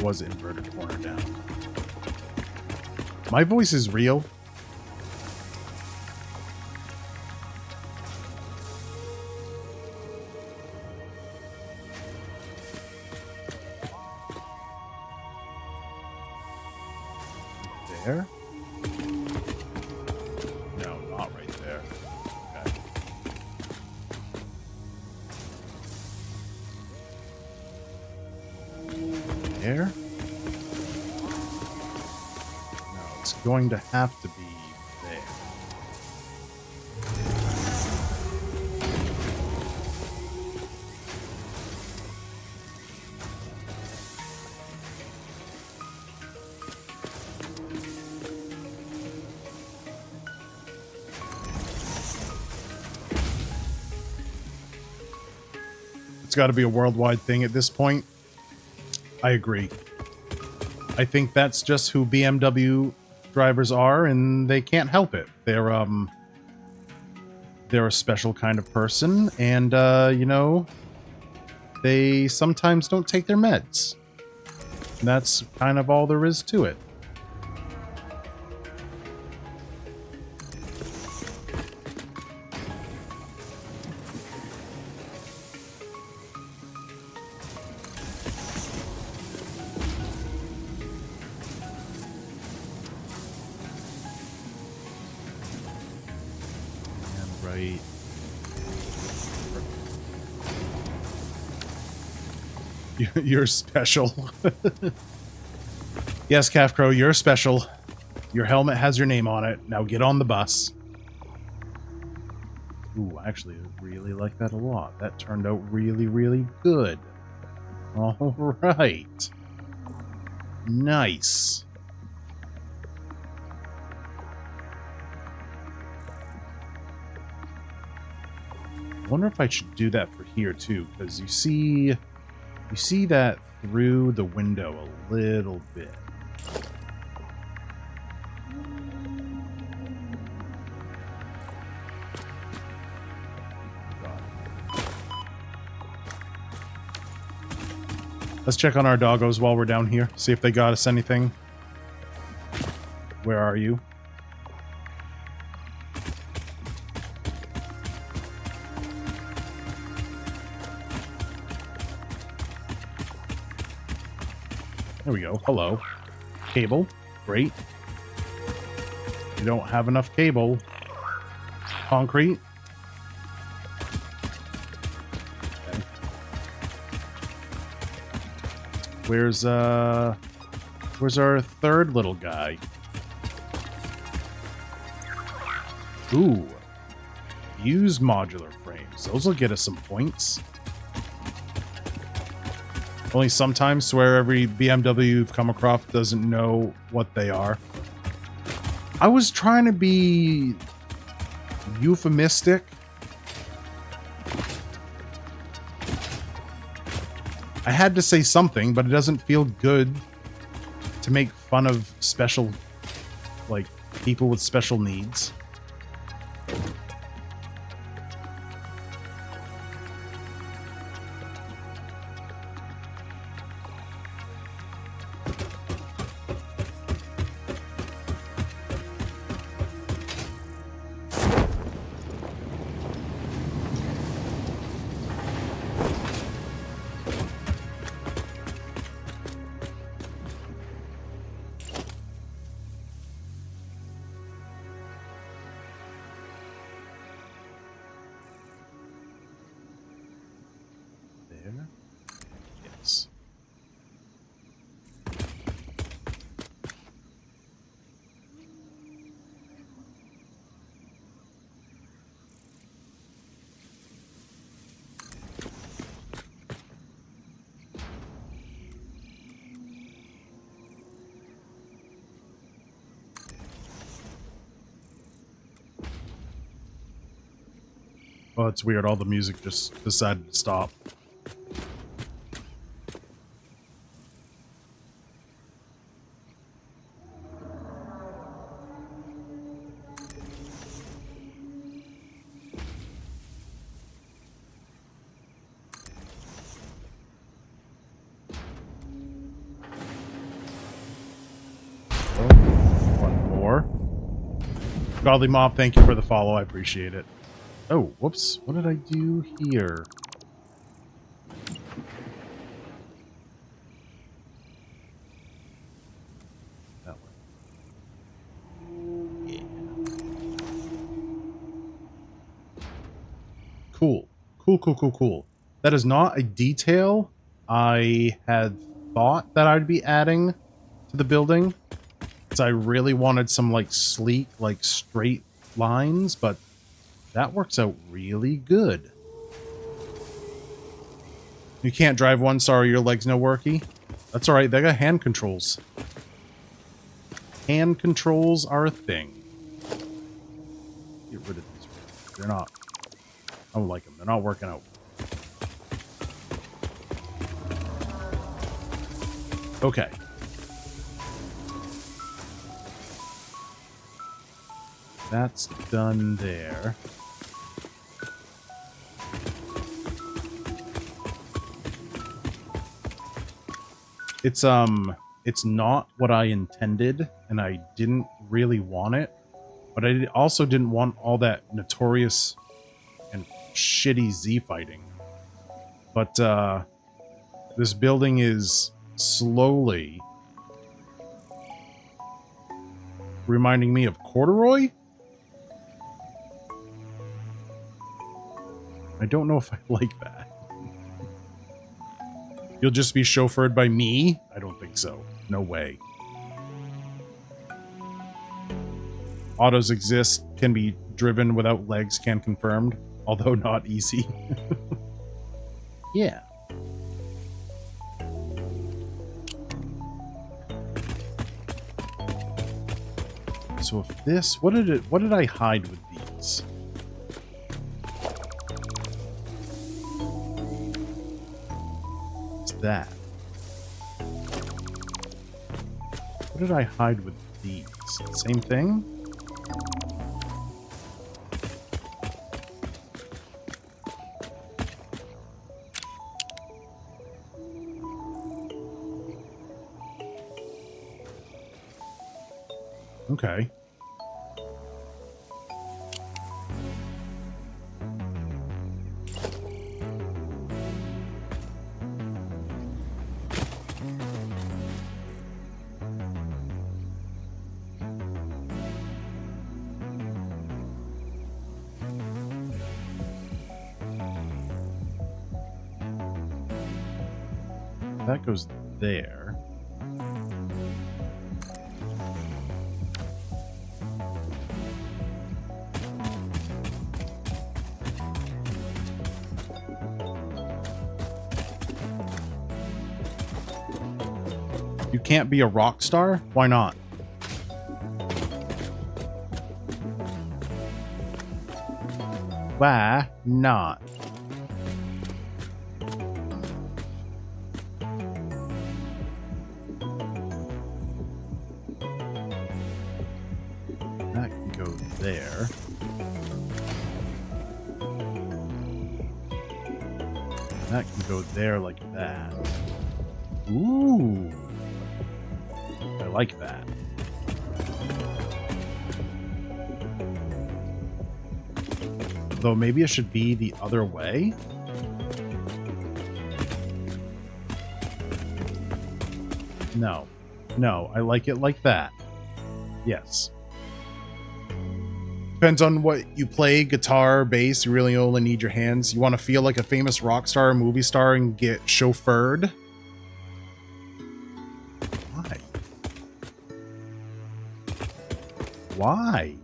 Was inverted corner down. My voice is real. There? No, not right there. Okay. There? No, it's going to have to be there. It's got to be a worldwide thing at this point. I agree. I think that's just who BMW drivers are, and they can't help it. They're a special kind of person, and you know, they sometimes don't take their meds. And that's kind of all there is to it. Right. You're special. Yes, Calf Crow, you're special. Your helmet has your name on it. Now get on the bus. Ooh, actually, I really like that a lot. That turned out really, really good. All right. Nice. I wonder if I should do that for here too, because you see that through the window a little bit. Let's check on our doggos while we're down here, see if they got us anything. Where are you? There we go. Hello. Cable. Great. You don't have enough cable. Concrete. Okay. Where's our third little guy? Ooh. Use modular frames. Those will get us some points. Only sometimes swear every BMW you've come across doesn't know what they are. I was trying to be euphemistic. I had to say something, but it doesn't feel good to make fun of special, like, people with special needs. Yes. Oh, it's weird. All the music just decided to stop. One more. Godly Mob, thank you for the follow. I appreciate it. Oh, whoops. What did I do here? That one. Yeah. Cool. Cool. That is not a detail I had thought that I'd be adding to the building. Because I really wanted some, like, sleek, like, straight lines, but that works out really good. You can't drive one, sorry, your leg's no worky. That's alright, they got hand controls. Hand controls are a thing. Get rid of these. They're not... I don't like them. They're not working out. Okay. That's done there. It's not what I intended, and I didn't really want it, but I also didn't want all that notorious and shitty Z fighting. But this building is slowly reminding me of Corduroy. I don't know if I like that. You'll just be chauffeured by me? I don't think so. No way. Autos exist, can be driven without legs, can confirmed, although not easy. Yeah. So if this, what did I hide with these? What's that? What did I hide with these? Same thing? Okay. That goes there. You can't be a rock star? Why not? Why not? That can go there. That can go there like that. Ooh. I like that. Though maybe it should be the other way. No. No, I like it like that. Yes. Depends on what you play, guitar, bass, you really only need your hands. You want to feel like a famous rock star, movie star, and get chauffeured? Why? Why?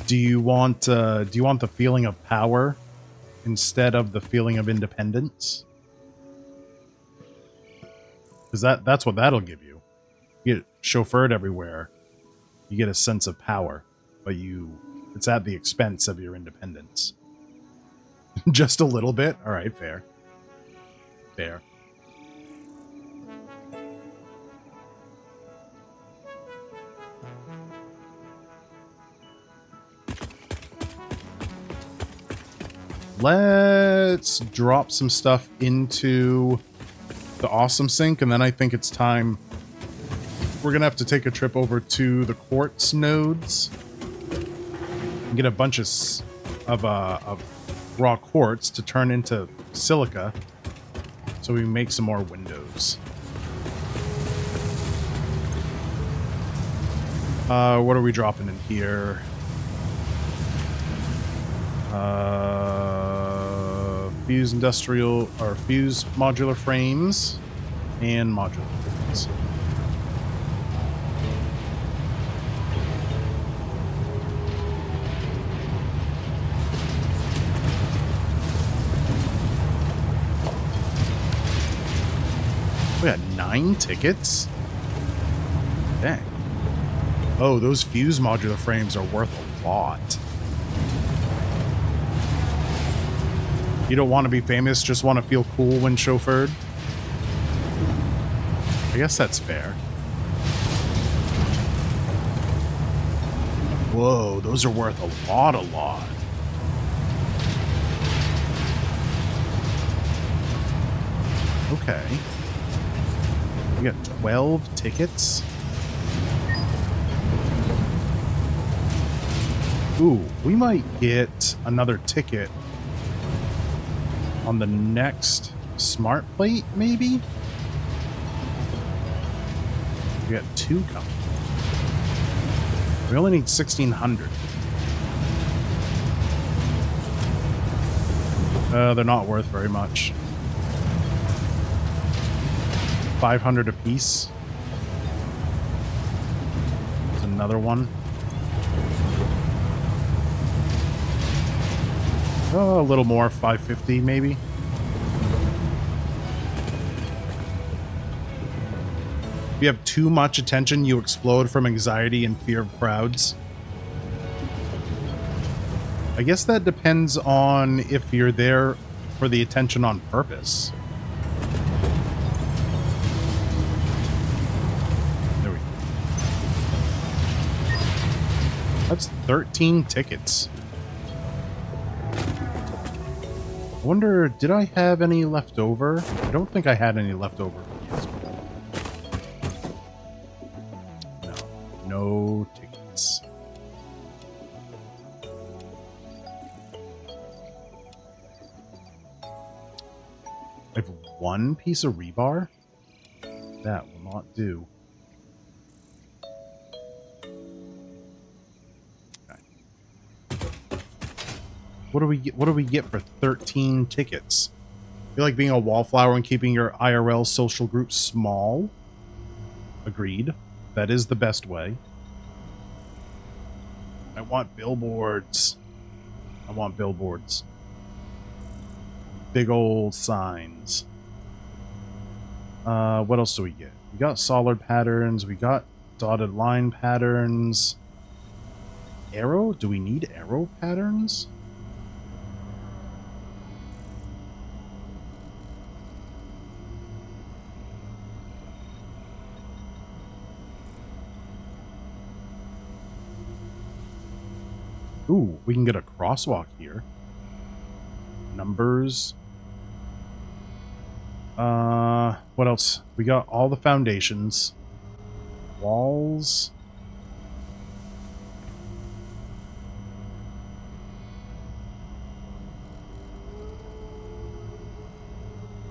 Do you want the feeling of power instead of the feeling of independence? Because that's what that'll give you. You get chauffeured everywhere. You get a sense of power, but it's at the expense of your independence. Just a little bit? All right, fair. Fair. Let's drop some stuff into the awesome sink, and then I think it's time. We're gonna have to take a trip over to the quartz nodes and get a bunch of raw quartz to turn into silica, so we can make some more windows. What are we dropping in here? Fuse industrial or fuse modular frames and modular frames. We got 9 tickets. Dang. Oh, those fuse modular frames are worth a lot. You don't want to be famous, just want to feel cool when chauffeured? I guess that's fair. Whoa, those are worth a lot. Okay. We got 12 tickets. Ooh, we might get another ticket on the next smart plate, maybe? We got 2 coming. We only need 1,600. They're not worth very much. 500 apiece. There's another one. Oh, a little more, 550 maybe. If you have too much attention, you explode from anxiety and fear of crowds. I guess that depends on if you're there for the attention on purpose. There we go. That's 13 tickets. I wonder, did I have any left over? I don't think I had any left over. No tickets. I have 1 piece of rebar? That will not do. What do we get? What do we get for 13 tickets? You like being a wallflower and keeping your IRL social group small? Agreed. That is the best way. I want billboards. I want billboards. Big old signs. What else do we get? We got solid patterns. We got dotted line patterns. Arrow? Do we need arrow patterns? Ooh, we can get a crosswalk here. Numbers. What else? We got all the foundations. Walls.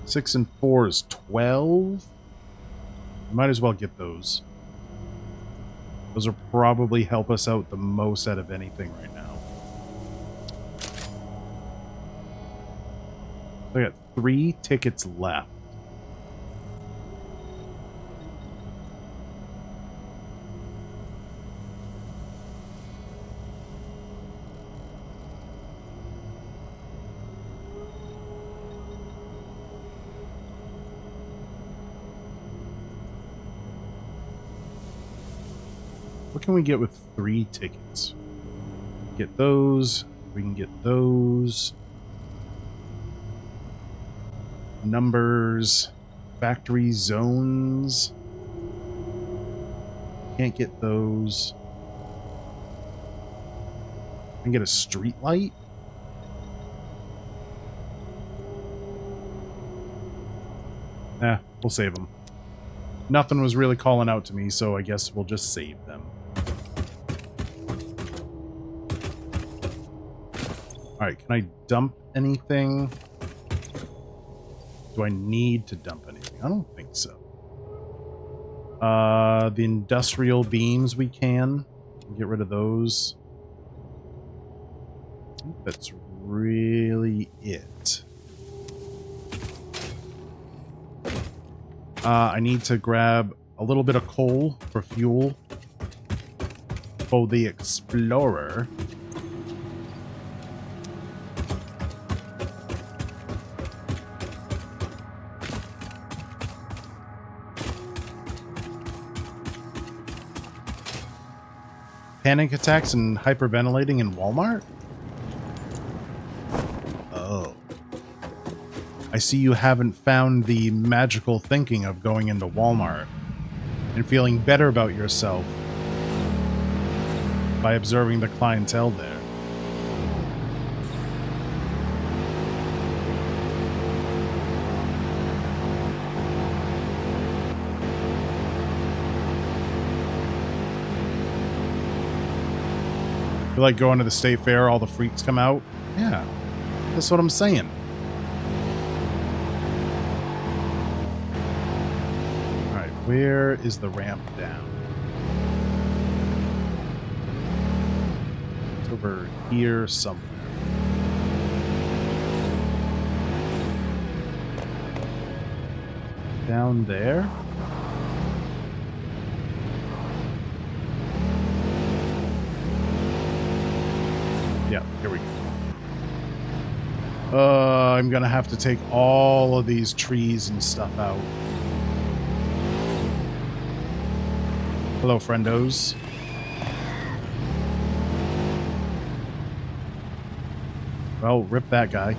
Six and 4 is 12. Might as well get those. Those will probably help us out the most out of anything right now. I got 3 tickets left. What can we get with 3 tickets? Get those. We can get those. Numbers. Factory zones. Can't get those. I can get a street light. We'll save them. Nothing was really calling out to me, so I guess we'll just save them. Alright, can I dump anything? Do I need to dump anything? I don't think so. The industrial beams we can. Get rid of those. I think that's really it. I need to grab a little bit of coal for fuel for the Explorer. Panic attacks and hyperventilating in Walmart? Oh. I see you haven't found the magical thinking of going into Walmart and feeling better about yourself by observing the clientele there. You like going to the state fair, all the freaks come out? Yeah, that's what I'm saying. Alright, where is the ramp down? It's over here somewhere. Down there? Yeah, here we go. I'm gonna have to take all of these trees and stuff out. Hello, friendos. Well, rip that guy.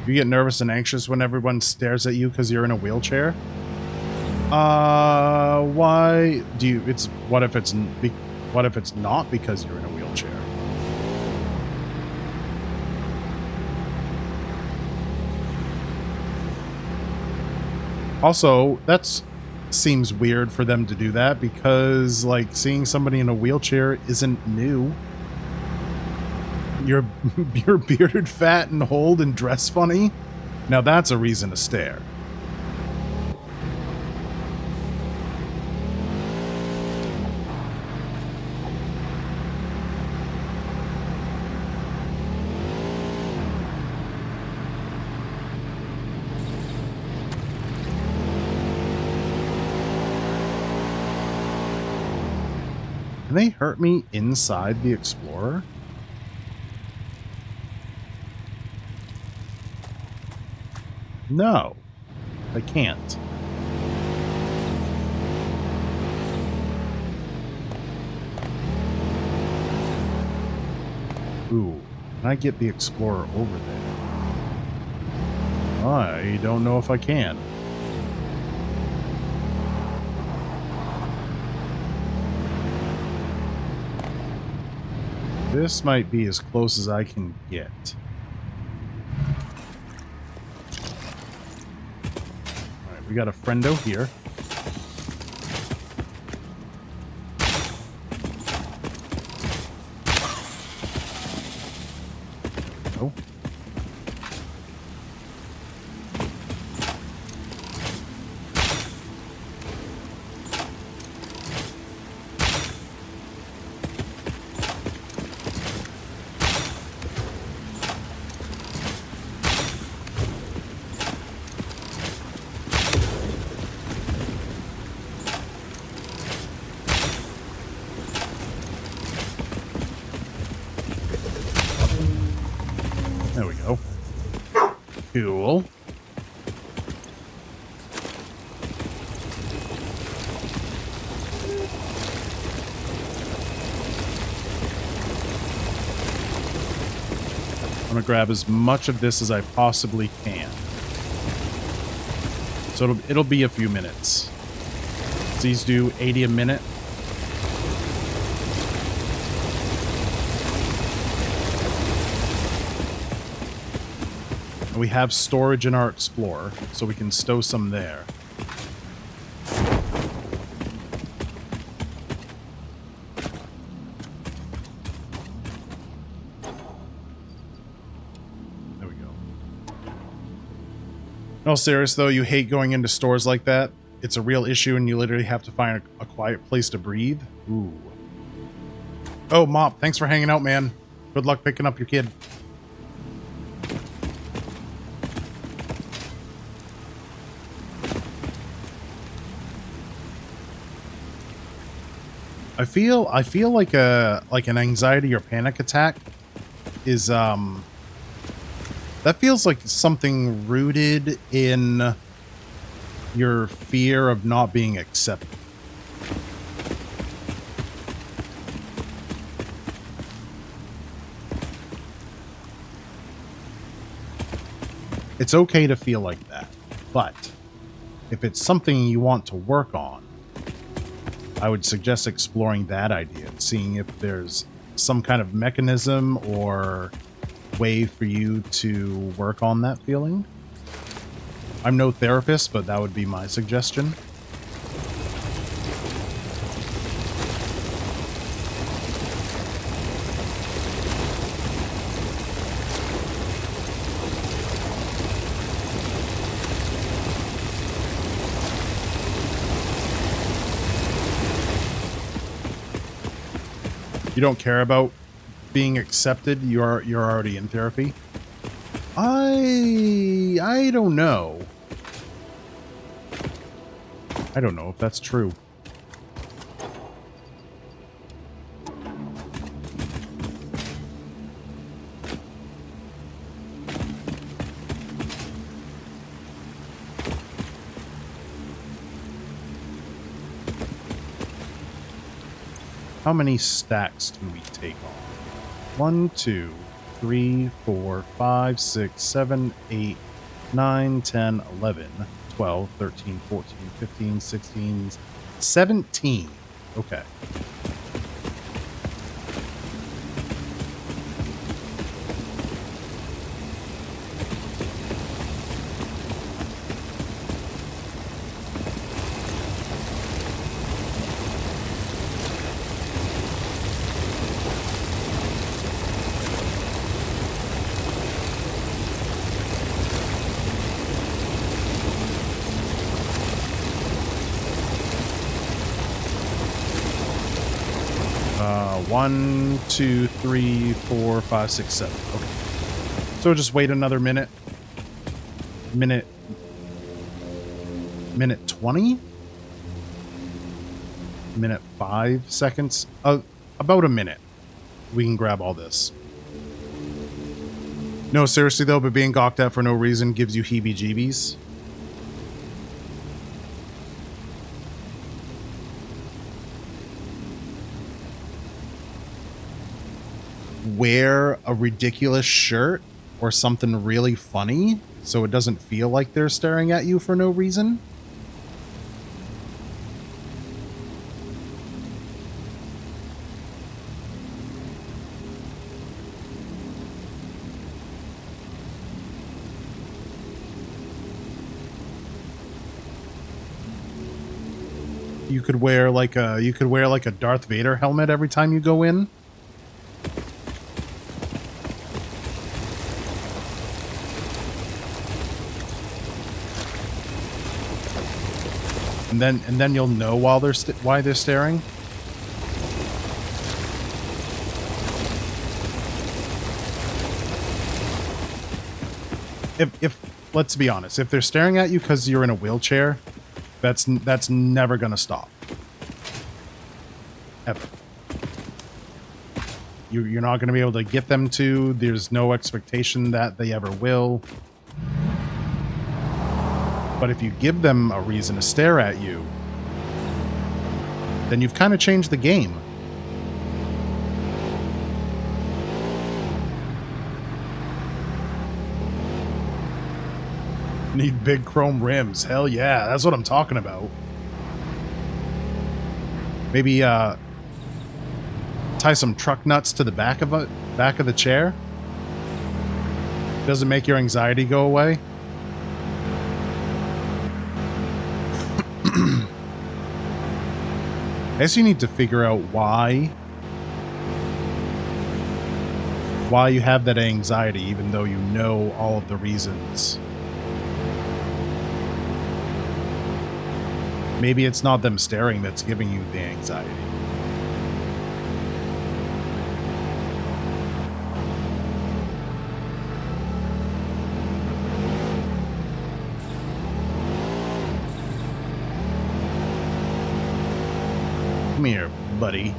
You get nervous and anxious when everyone stares at you because you're in a wheelchair? Why do you... What if it's not because you're in a wheelchair? Also, seems weird for them to do that because, like, seeing somebody in a wheelchair isn't new. You're bearded, fat, and old and dress funny? Now that's a reason to stare. Can they hurt me inside the Explorer? No, they can't. Ooh, can I get the Explorer over there? I don't know if I can. This might be as close as I can get. Alright, we got a friendo here. Oh. There we go. Cool. I'm gonna grab as much of this as I possibly can. So it'll be a few minutes. These do 80 a minute. And we have storage in our Explorer, so we can stow some there. There we go. No, serious though, you hate going into stores like that. It's a real issue and you literally have to find a quiet place to breathe. Ooh. Oh, Mop, thanks for hanging out, man. Good luck picking up your kid. I feel like an anxiety or panic attack is that feels like something rooted in your fear of not being accepted. It's okay to feel like that, but if it's something you want to work on, I would suggest exploring that idea and seeing if there's some kind of mechanism or way for you to work on that feeling. I'm no therapist, but that would be my suggestion. You don't care about being accepted. You're already in therapy. I don't know. I don't know if that's true. How many stacks can we take on? 1, 2, 3, 4, 5, 6, 7, 8, 9, 10, 11, 12, 13, 14, 15, 16, 17. Okay. One, 2, 3, 4, 5, 6, 7. Okay. So just wait another minute. Minute 20? minute 5 seconds. About a minute. We can grab all this. No, seriously though, but being gawked at for no reason gives you heebie-jeebies. Wear a ridiculous shirt or something really funny so it doesn't feel like they're staring at you for no reason. You could wear like a Darth Vader helmet every time you go in. And then you'll know while why they're staring. If let's be honest, if they're staring at you because you're in a wheelchair, that's never gonna stop. Ever. You're not gonna be able to get them to. There's no expectation that they ever will. But if you give them a reason to stare at you, then you've kind of changed the game. Need big chrome rims. Hell yeah, that's what I'm talking about. Maybe tie some truck nuts to the back of the chair. Doesn't make your anxiety go away. I guess you need to figure out why you have that anxiety, even though you know all of the reasons. Maybe it's not them staring that's giving you the anxiety. Come here, buddy.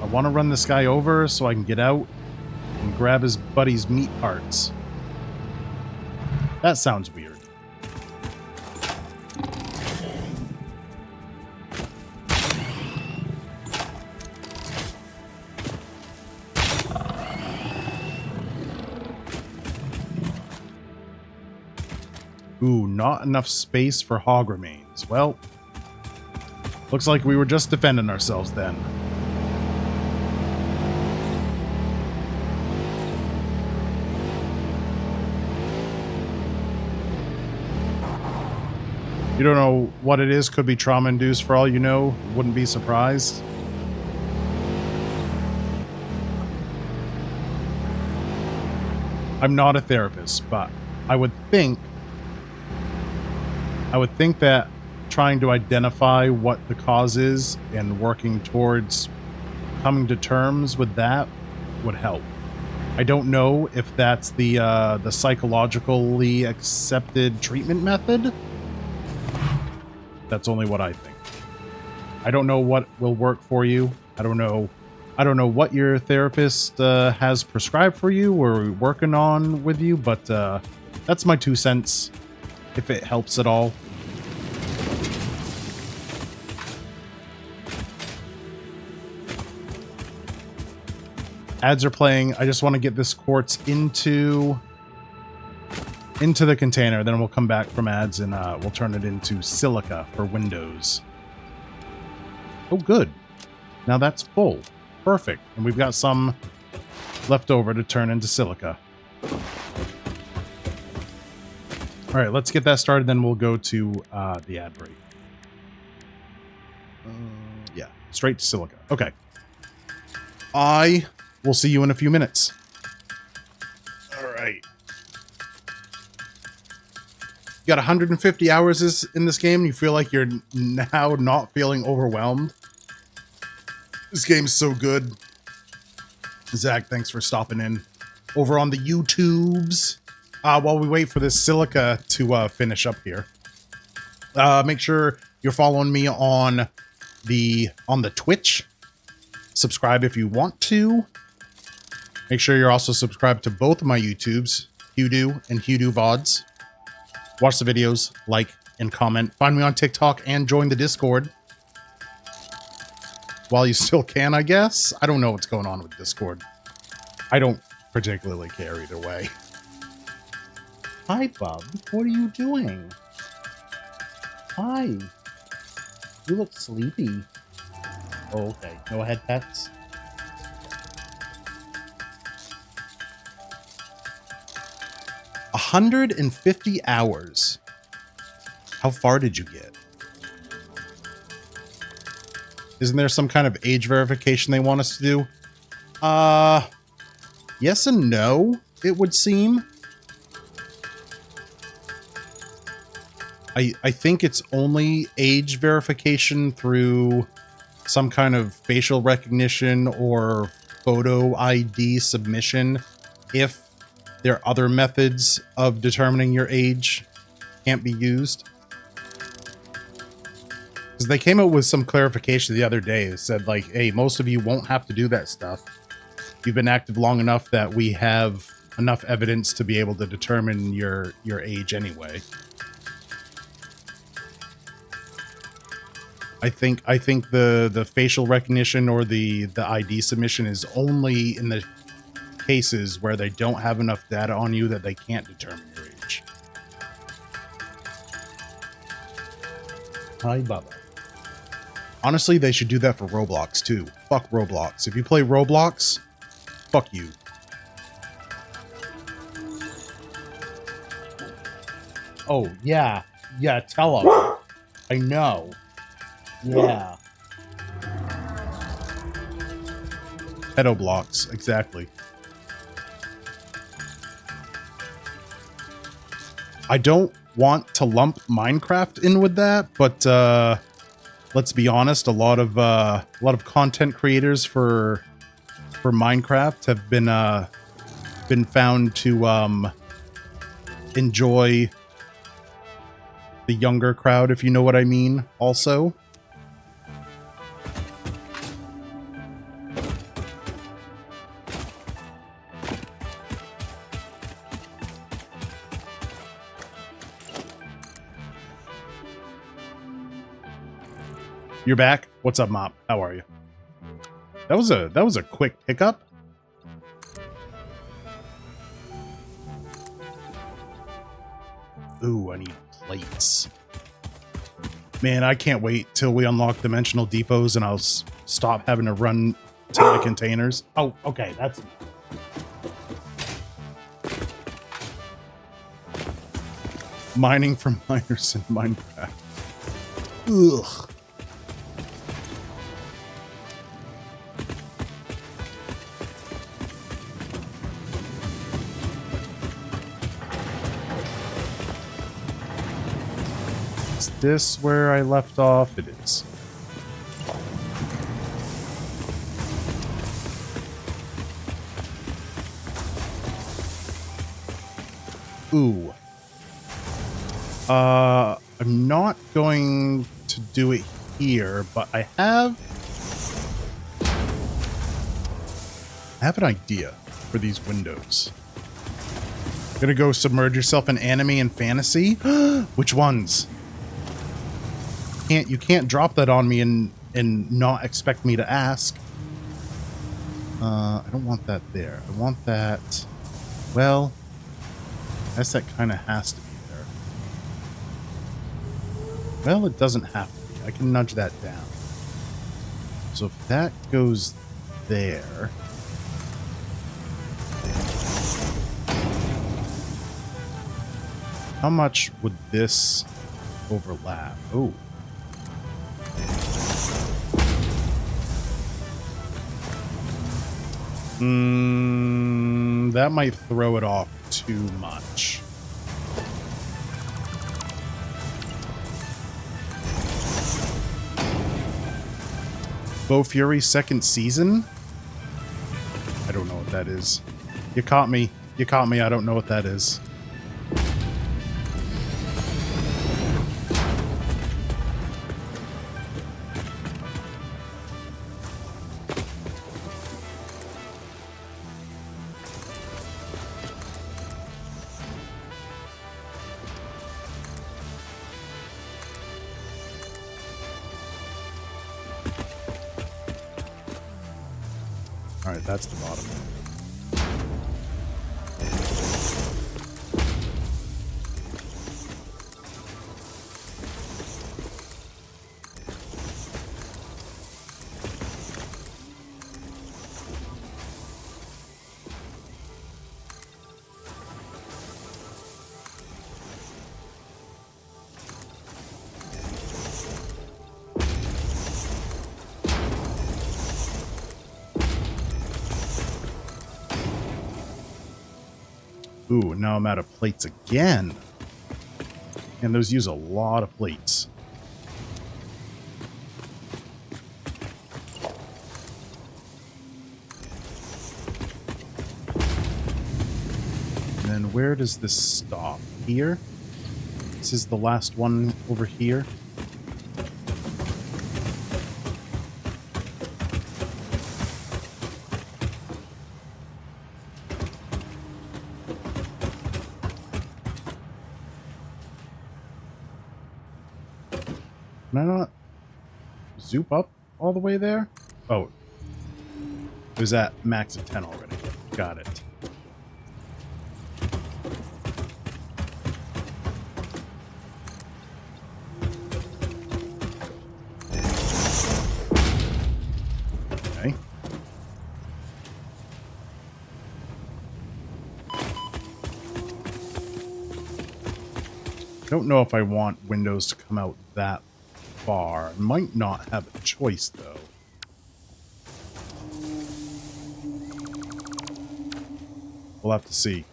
I want to run this guy over so I can get out and grab his buddy's meat parts. That sounds weird. Ooh, not enough space for hog remains. Well, looks like we were just defending ourselves then. You don't know what it is, could be trauma-induced for all you know. Wouldn't be surprised. I'm not a therapist, but I would think that trying to identify what the cause is and working towards coming to terms with that would help. I don't know if that's the psychologically accepted treatment method. That's only what I think. I don't know what will work for you. I don't know what your therapist has prescribed for you or working on with you, but that's my 2 cents, if it helps at all. Ads are playing. I just want to get this quartz into the container, then we'll come back from ads and we'll turn it into silica for Windows. Oh, good. Now that's full. Perfect. And we've got some left over to turn into silica. All right, let's get that started, then we'll go to the ad break. Yeah, straight to silica. Okay. I will see you in a few minutes. All right. You got 150 hours in this game, and you feel like you're now not feeling overwhelmed. This game's so good. Zach, thanks for stopping in. over on the YouTubes. While we wait for this silica to finish up here. Make sure you're following me on the Twitch. Subscribe if you want to. Make sure you're also subscribed to both of my YouTubes, Hughdoo and Hughdoo VODs. Watch the videos, like, and comment. Find me on TikTok and join the Discord. While you still can, I guess. I don't know what's going on with Discord. I don't particularly care either way. Hi, Bub. What are you doing? Hi. You look sleepy. Oh, okay. Go ahead, pets. $150 hours. How far did you get? Isn't there some kind of age verification they want us to do? Yes and no, it would seem. I think it's only age verification through some kind of facial recognition or photo ID submission if there are other methods of determining your age can't be used. Because they came up with some clarification the other day. It said, like, hey, most of you won't have to do that stuff. You've been active long enough that we have enough evidence to be able to determine your age anyway. I think the facial recognition or the ID submission is only in the cases where they don't have enough data on you that they can't determine your age. Hi, Bubba. Honestly, they should do that for Roblox too. Fuck Roblox. If you play Roblox, fuck you. Oh, yeah. Yeah, tell them. I know. Yeah. Pedoblocks, exactly. I don't want to lump Minecraft in with that, but let's be honest, a lot of content creators for Minecraft have been found to enjoy the younger crowd, if you know what I mean, also. You're back. What's up, Mop? How are you? That was a quick pickup. Ooh, I need plates. Man, I can't wait till we unlock dimensional depots and I'll stop having to run to the containers. Oh, okay, that's mining for miners in Minecraft. Ugh. Is this where I left off? It is. Ooh. I'm not going to do it here, but I have an idea for these windows. Gonna go submerge yourself in anime and fantasy? Which ones? You can't drop that on me and not expect me to ask. I don't want that there. I want that. Well, I guess that kind of has to be there. Well, it doesn't have to be. I can nudge that down. So if that goes there. How much would this overlap? Oh. That might throw it off too much. Bo Fury second season? I don't know what that is. You caught me. You caught me. I don't know what that is. All right, that's the bottom. Ooh, now I'm out of plates again. And those use a lot of plates. And then where does this stop? Here? This is the last one over here. Can I not zoop up all the way there? Oh. It was at max of 10 already. Got it. Okay. Don't know if I want windows to come out that far. I might not have a choice, though. We'll have to see.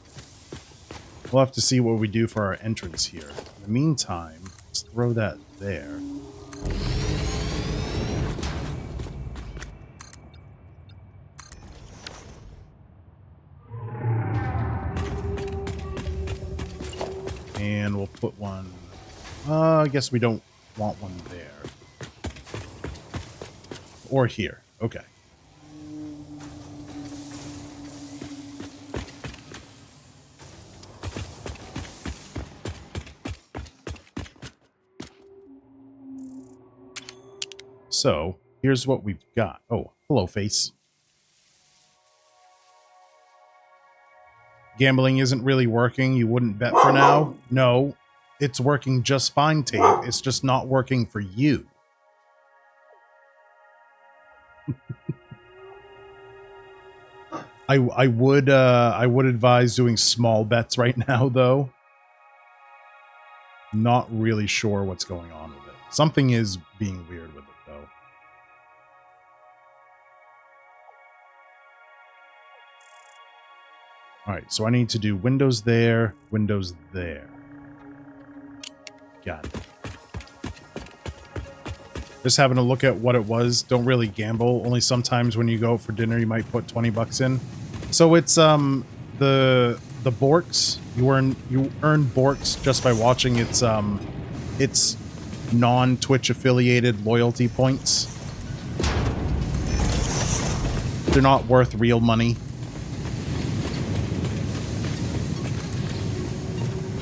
We'll have to see what we do for our entrance here. In the meantime, let's throw that there. And we'll put one... I guess we don't want one there. Or here. Okay. So, here's what we've got. Oh, hello, face. Gambling isn't really working. You wouldn't bet for now? No, it's working just fine, Tape. It's just not working for you. I would advise doing small bets right now, though. Not really sure what's going on with it. Something is being weird with it, though. Alright, so I need to do windows there, windows there. Got it. Just having a look at what it was. Don't really gamble. Only sometimes when you go out for dinner, you might put 20 bucks in. So it's the Borks. You earn Borks just by watching its non-Twitch affiliated loyalty points. They're not worth real money.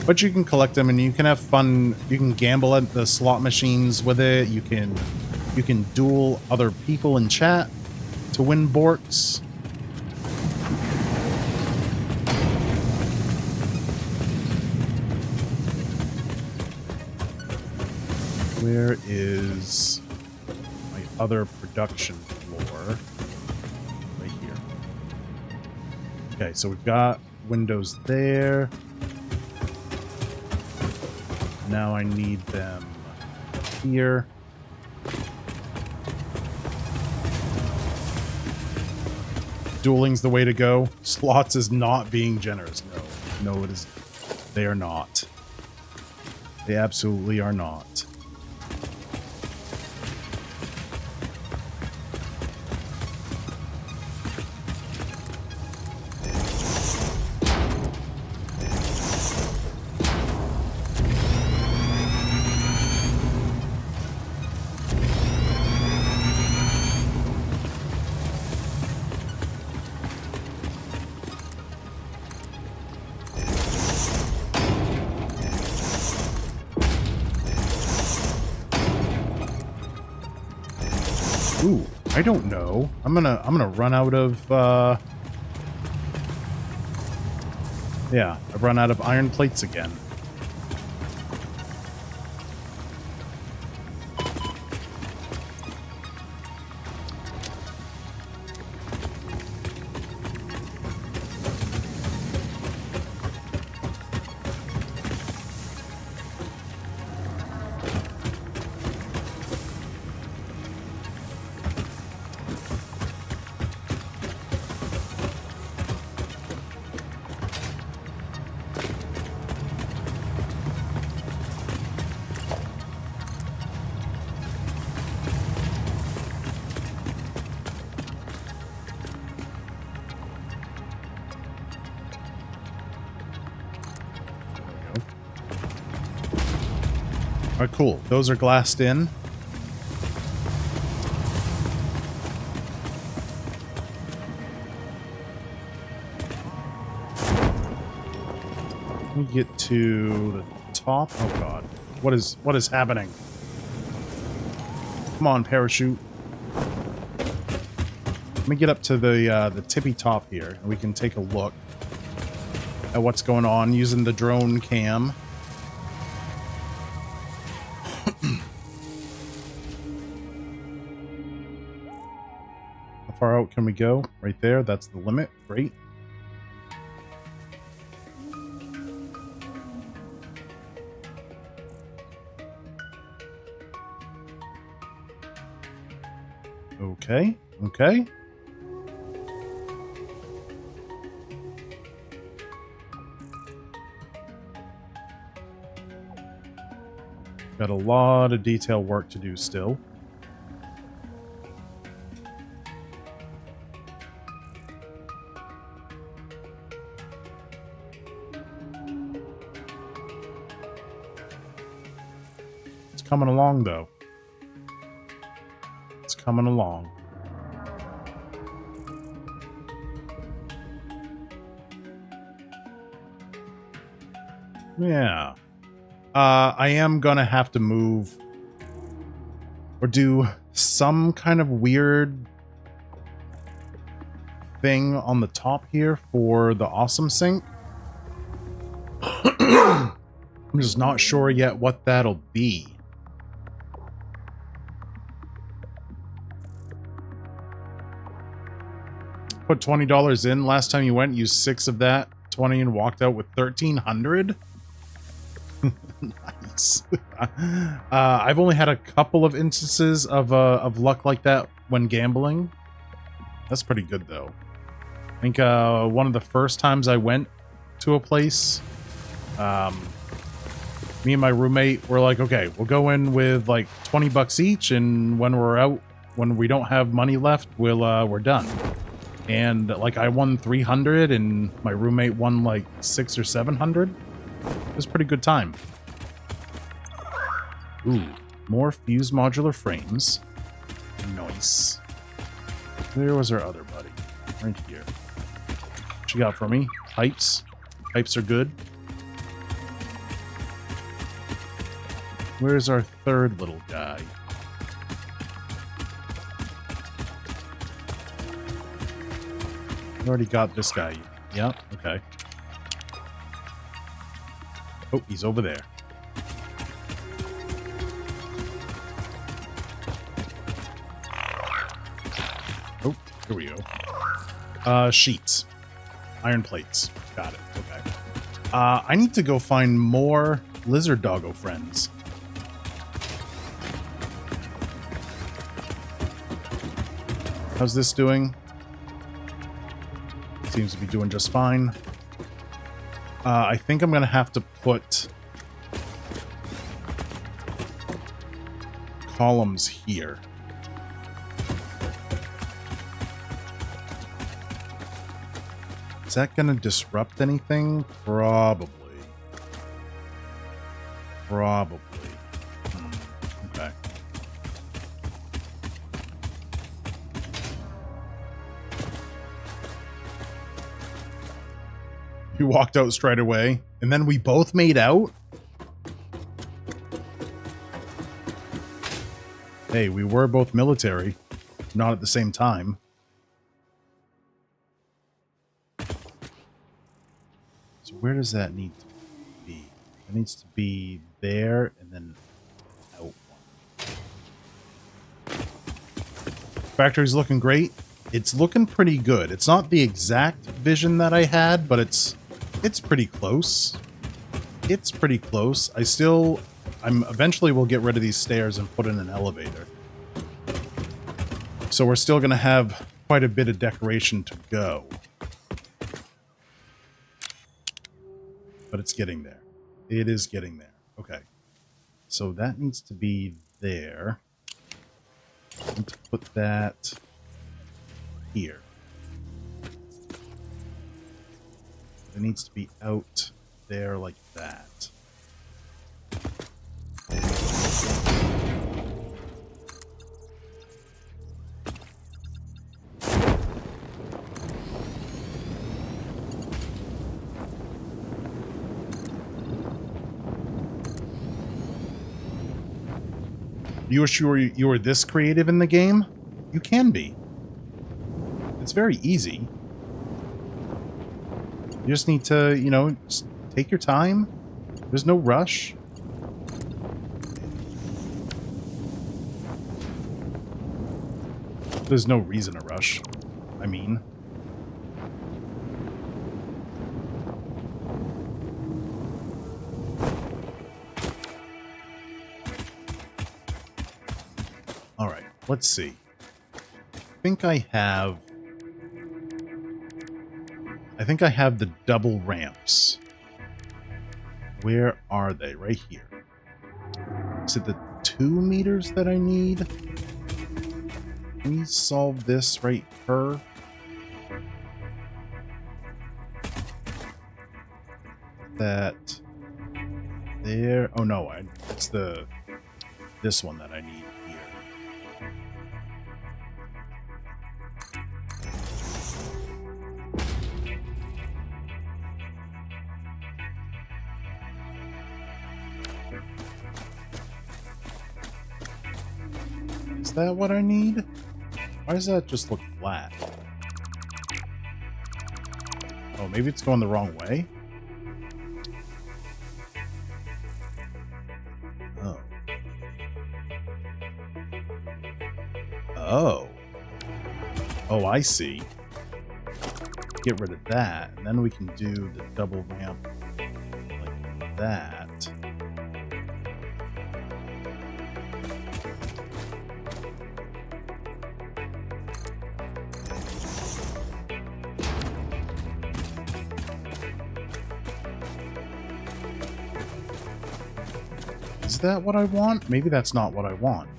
But you can collect them and you can have fun. You can gamble at the slot machines with it. You can duel other people in chat to win Borks. Where is my other production floor? Right here. Okay, so we've got windows there. Now I need them here. Dueling's the way to go. Slots is not being generous. No, it is. They are not. They absolutely are not. Ooh, I don't know. I'm gonna run out of yeah, I've run out of iron plates again. All right, cool. Those are glassed in. Let me get to the top. Oh god. What is happening? Come on, parachute. Let me get up to the tippy top here, and we can take a look at what's going on using the drone cam. How far out can we go? Right there. That's the limit. Great. Okay. Okay. Got a lot of detail work to do still. It's coming along, though. It's coming along. Yeah. I am gonna have to move or do some kind of weird thing on the top here for the awesome sink. I'm just not sure yet what that'll be. Put $20 in. Last time you went, used 6 of that, 20, and walked out with 1,300. Nice. I've only had a couple of instances of luck like that when gambling. That's pretty good, though. I think one of the first times I went to a place, me and my roommate were like, okay, we'll go in with like 20 bucks each, and when we're out, when we don't have money left, we're done. And like I won 300, and my roommate won like 600 or 700. It was a pretty good time. Ooh, more fused modular frames. Nice. Where was our other buddy? Right here. What you got for me? Pipes. Pipes are good. Where's our third little guy? I already got this guy. Yeah, okay. Oh, he's over there. Oh, here we go. Sheets. Iron plates. Got it. Okay. I need to go find more lizard doggo friends. How's this doing? Seems to be doing just fine. I think I'm gonna have to put columns here. Is that gonna disrupt anything? Probably. Probably. Okay. You walked out straight away, and then we both made out? Hey, we were both military. Not at the same time. So where does that need to be? It needs to be there and then out one. Factory's looking great. It's looking pretty good. It's not the exact vision that I had, but it's pretty close. It's pretty close. I'm eventually will get rid of these stairs and put in an elevator. So we're still going to have quite a bit of decoration to go. But it's getting there. It is getting there. Okay. So that needs to be there. I need to put that here. It needs to be out there like that. You were sure you were this creative in the game? You can be. It's very easy. You just need to, you know, just take your time. There's no rush. There's no reason to rush. I mean. All right, let's see. I think I have the double ramps. Where are they? Right here. Is it the 2 meters that I need? Can we solve this right here? That there. Oh no, it's this one that I need here. Is that what I need? Why does that just look flat? Oh, maybe it's going the wrong way? Oh. Oh. Oh, I see. Get rid of that, and then we can do the double ramp like that. Is that what I want? Maybe that's not what I want.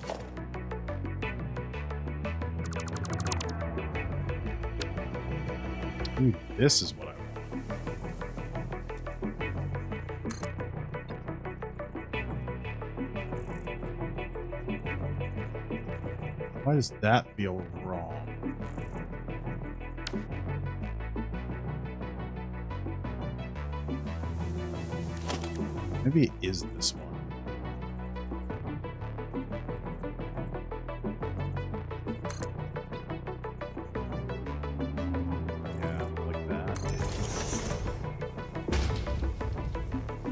Ooh, this is what I want. Why does that feel wrong? Maybe it is this one.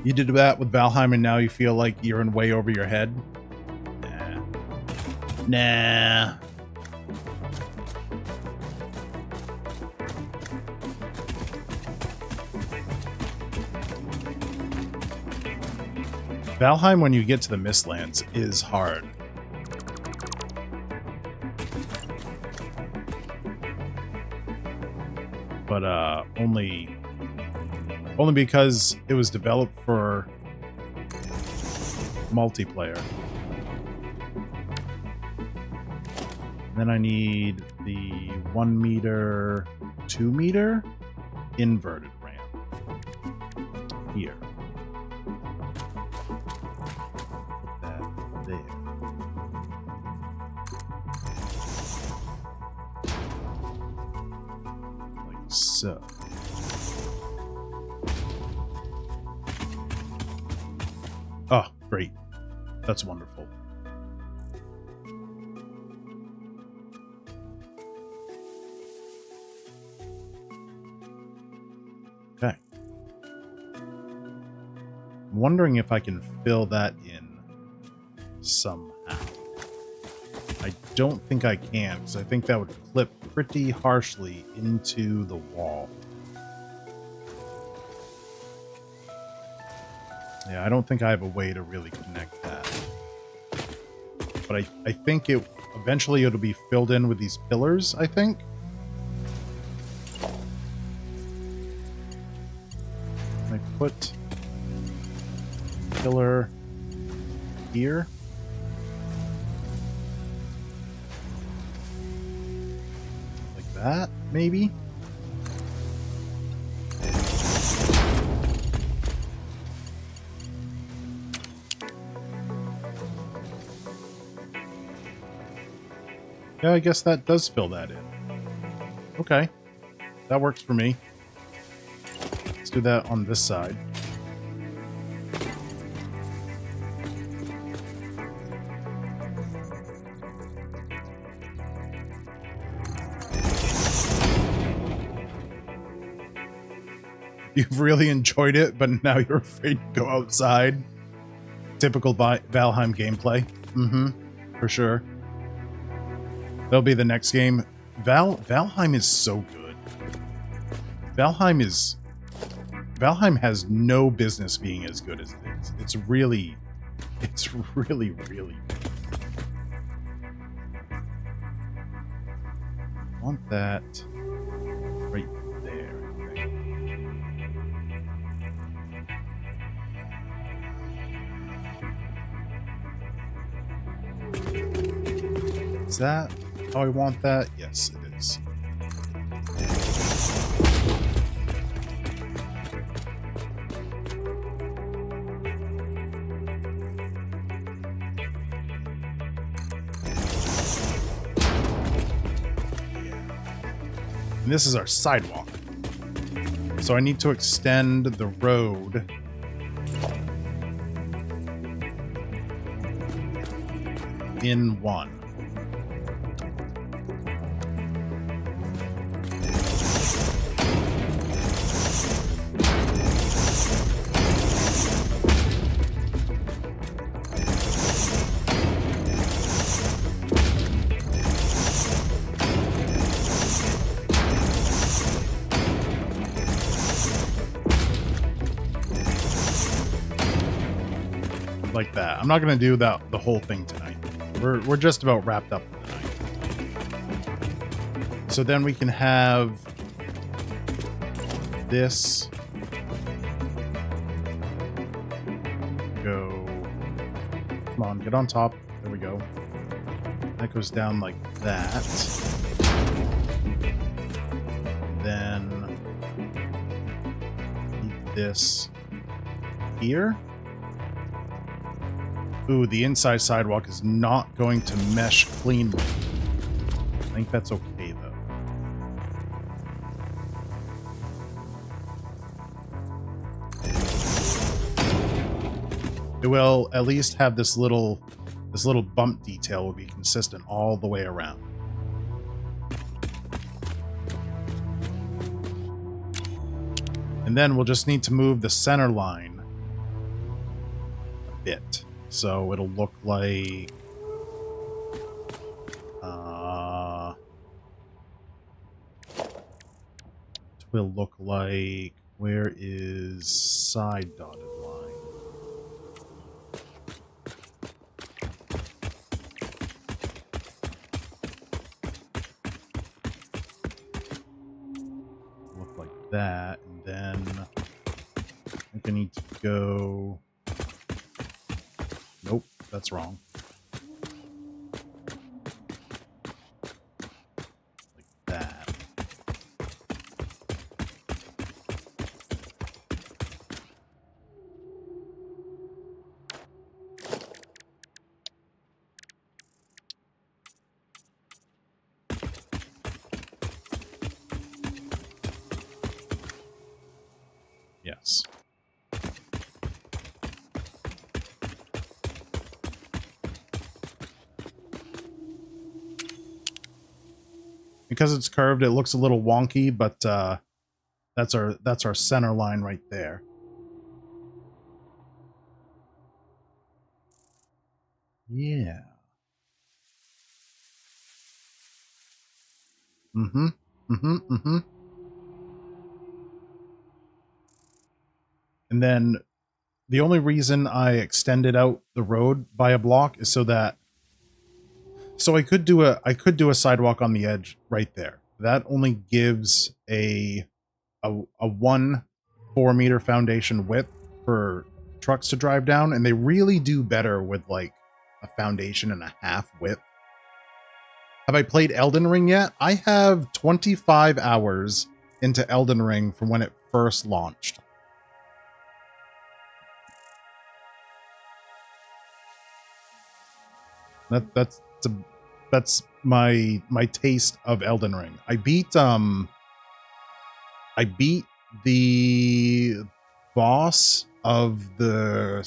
You did that with Valheim and now you feel like you're in way over your head? Nah. Valheim, when you get to the Mistlands, is hard. But, only because it was developed for multiplayer. Then I need the 1 meter, 2 meter inverted ramp here. Put that there. Like so. Oh, great. That's wonderful. wondering if I can fill that in somehow. I don't think I can, because I think that would clip pretty harshly into the wall. Yeah, I don't think I have a way to really connect that. But I think eventually it'll be filled in with these pillars, I think. I put pillar here. Like that, maybe? Yeah, I guess that does fill that in. Okay. That works for me. Let's do that on this side. You've really enjoyed it, but now you're afraid to go outside. Typical Valheim gameplay. Mm-hmm. For sure. That'll be the next game. Valheim is so good. Valheim has no business being as good as it is. It's really really good. I want that right there, I think. Is that how I want that? Yes, it is. And this is our sidewalk. So I need to extend the road in one. Like that. I'm not going to do the whole thing tonight. We're just about wrapped up for the night. So then we can have this go. Come on, get on top. There we go. That goes down like that. Then this here. Ooh, the inside sidewalk is not going to mesh cleanly. I think that's okay, though. It will at least have this little bump detail will be consistent all the way around. And then we'll just need to move the center line a bit. So it'll look like it will look like, where is side dotted line? Look like that, and then I think I need to go. Nope, that's wrong. Like that. Yes. Because it's curved, it looks a little wonky, but that's our center line right there. Yeah. Mm-hmm. Mm-hmm. Mm-hmm. And then the only reason I extended out the road by a block is so I could do a sidewalk on the edge right there. That only gives a 4 meter foundation width for trucks to drive down, and they really do better with like a foundation and a half width. Have I played Elden Ring yet? I have 25 hours into Elden Ring from when it first launched. That's my taste of Elden Ring. I beat the boss of the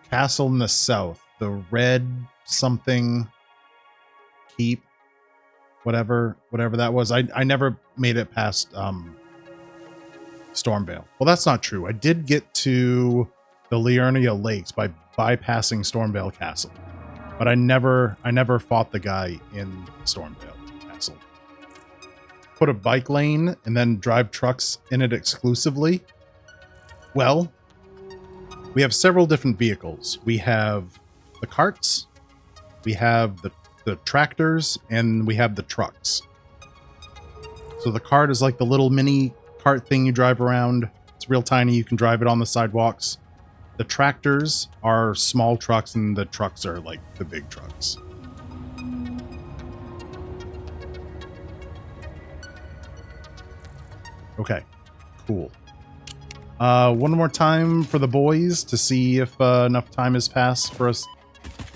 castle in the south, the red something keep, whatever that was. I never made it past Stormvale. Well, that's not true. I did get to the Liurnia Lakes by bypassing Stormvale Castle, but I never fought the guy in Stormvale Castle. Put a bike lane and then drive trucks in it exclusively. Well, we have several different vehicles. We have the carts, we have the tractors, and we have the trucks. So the cart is like the little mini cart thing you drive around. It's real tiny. You can drive it on the sidewalks. The tractors are small trucks, and the trucks are like the big trucks. Okay, cool. One more time for the boys to see if enough time has passed for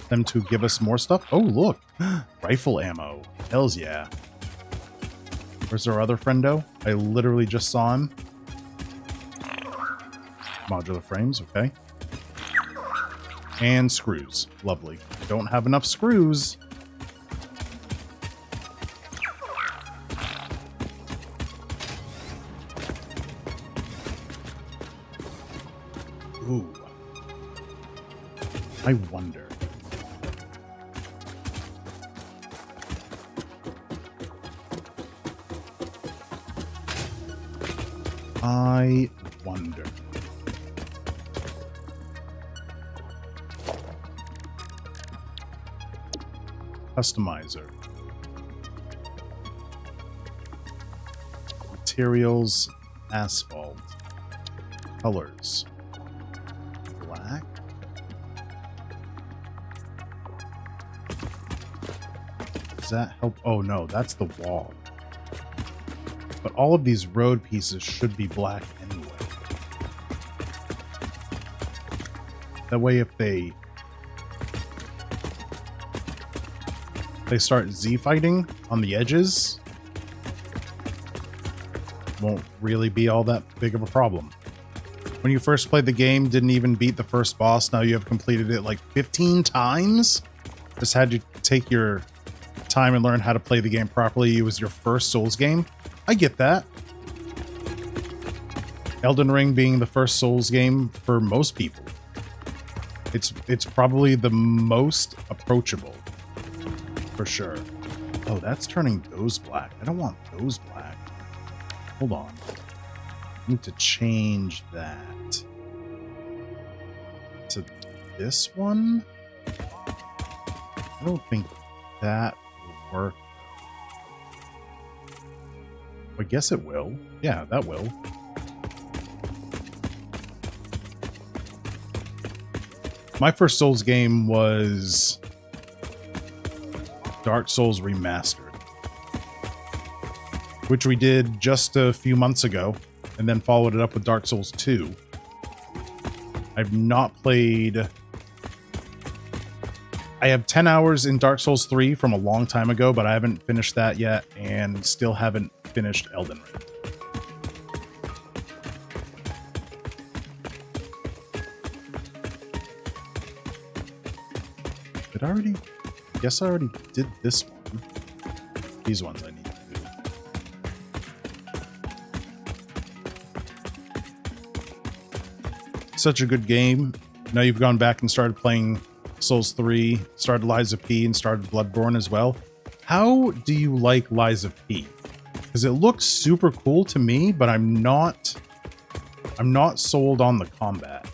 them to give us more stuff. Oh, look. Rifle ammo. Hells yeah. Where's our other friendo? I literally just saw him. Modular frames, okay. And screws. Lovely. Don't have enough screws. Ooh. I wonder. I wonder. Customizer. Materials, asphalt. Colors. Black. Does that help? Oh no, that's the wall. But all of these road pieces should be black anyway. That way if they start Z fighting on the edges, won't really be all that big of a problem. When you first played the game, didn't even beat the first boss, now you have completed it like 15 times? Just had to take your time and learn how to play the game properly. It was your first Souls game. I get that. Elden Ring being the first Souls game for most people. It's probably the most approachable. For sure. Oh, that's turning those black. I don't want those black. Hold on. I need to change that to this one. I don't think that will work. I guess it will. Yeah, that will. My first Souls game was Dark Souls Remastered, which we did just a few months ago, and then followed it up with Dark Souls 2. I've not played... I have 10 hours in Dark Souls 3 from a long time ago, but I haven't finished that yet, and still haven't finished Elden Ring. Did I already? I guess I already did this one. These ones I need to do. Such a good game. Now you've gone back and started playing Souls 3, started Lies of P, and started Bloodborne as well. How do you like Lies of P? Because it looks super cool to me, but I'm not sold on the combat.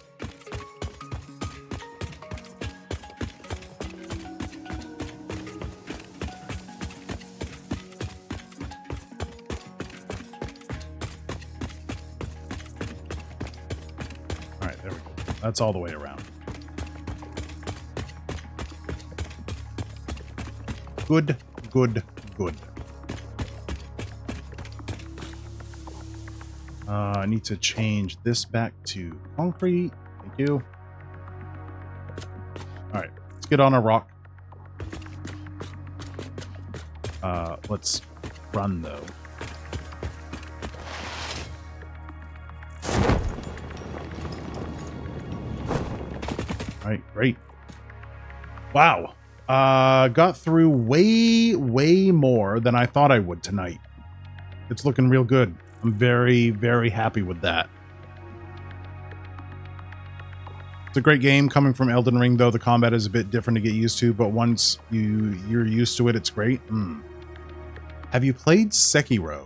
All right, there we go. That's all the way around. Good, good, good. I need to change this back to concrete. Thank you. All right, let's get on a rock. Let's run though. All right, great. Wow. Got through way more than I thought I would tonight. It's looking real good. I'm very, very happy with that. It's a great game coming from Elden Ring, though the combat is a bit different to get used to, but once you're used to it, it's great. Have you played Sekiro?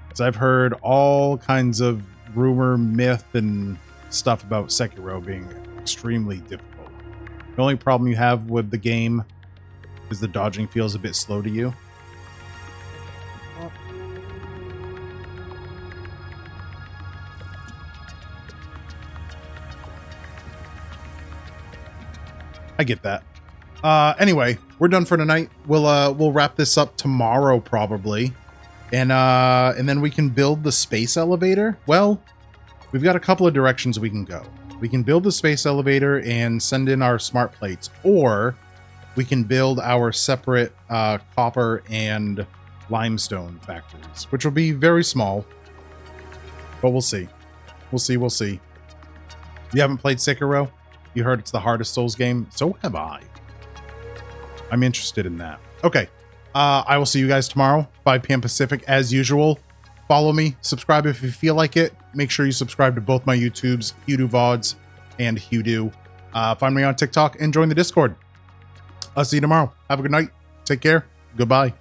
Because I've heard all kinds of rumor, myth, and stuff about Sekiro being extremely difficult. The only problem you have with the game is the dodging feels a bit slow to you. I get that. Anyway, we're done for tonight. We'll wrap this up tomorrow probably, and then we can build the space elevator. Well, we've got a couple of directions we can go. We can build the space elevator and send in our smart plates, or we can build our separate copper and limestone factories, which will be very small, but we'll see. We'll see. You haven't played Sekiro? You heard it's the hardest Souls game? So have I. I'm interested in that. Okay. I will see you guys tomorrow, 5 p.m. Pacific, as usual. Follow me. Subscribe if you feel like it. Make sure you subscribe to both my YouTubes, Hughdoo VODs and Hughdoo. Find me on TikTok and join the Discord. I'll see you tomorrow. Have a good night. Take care. Goodbye.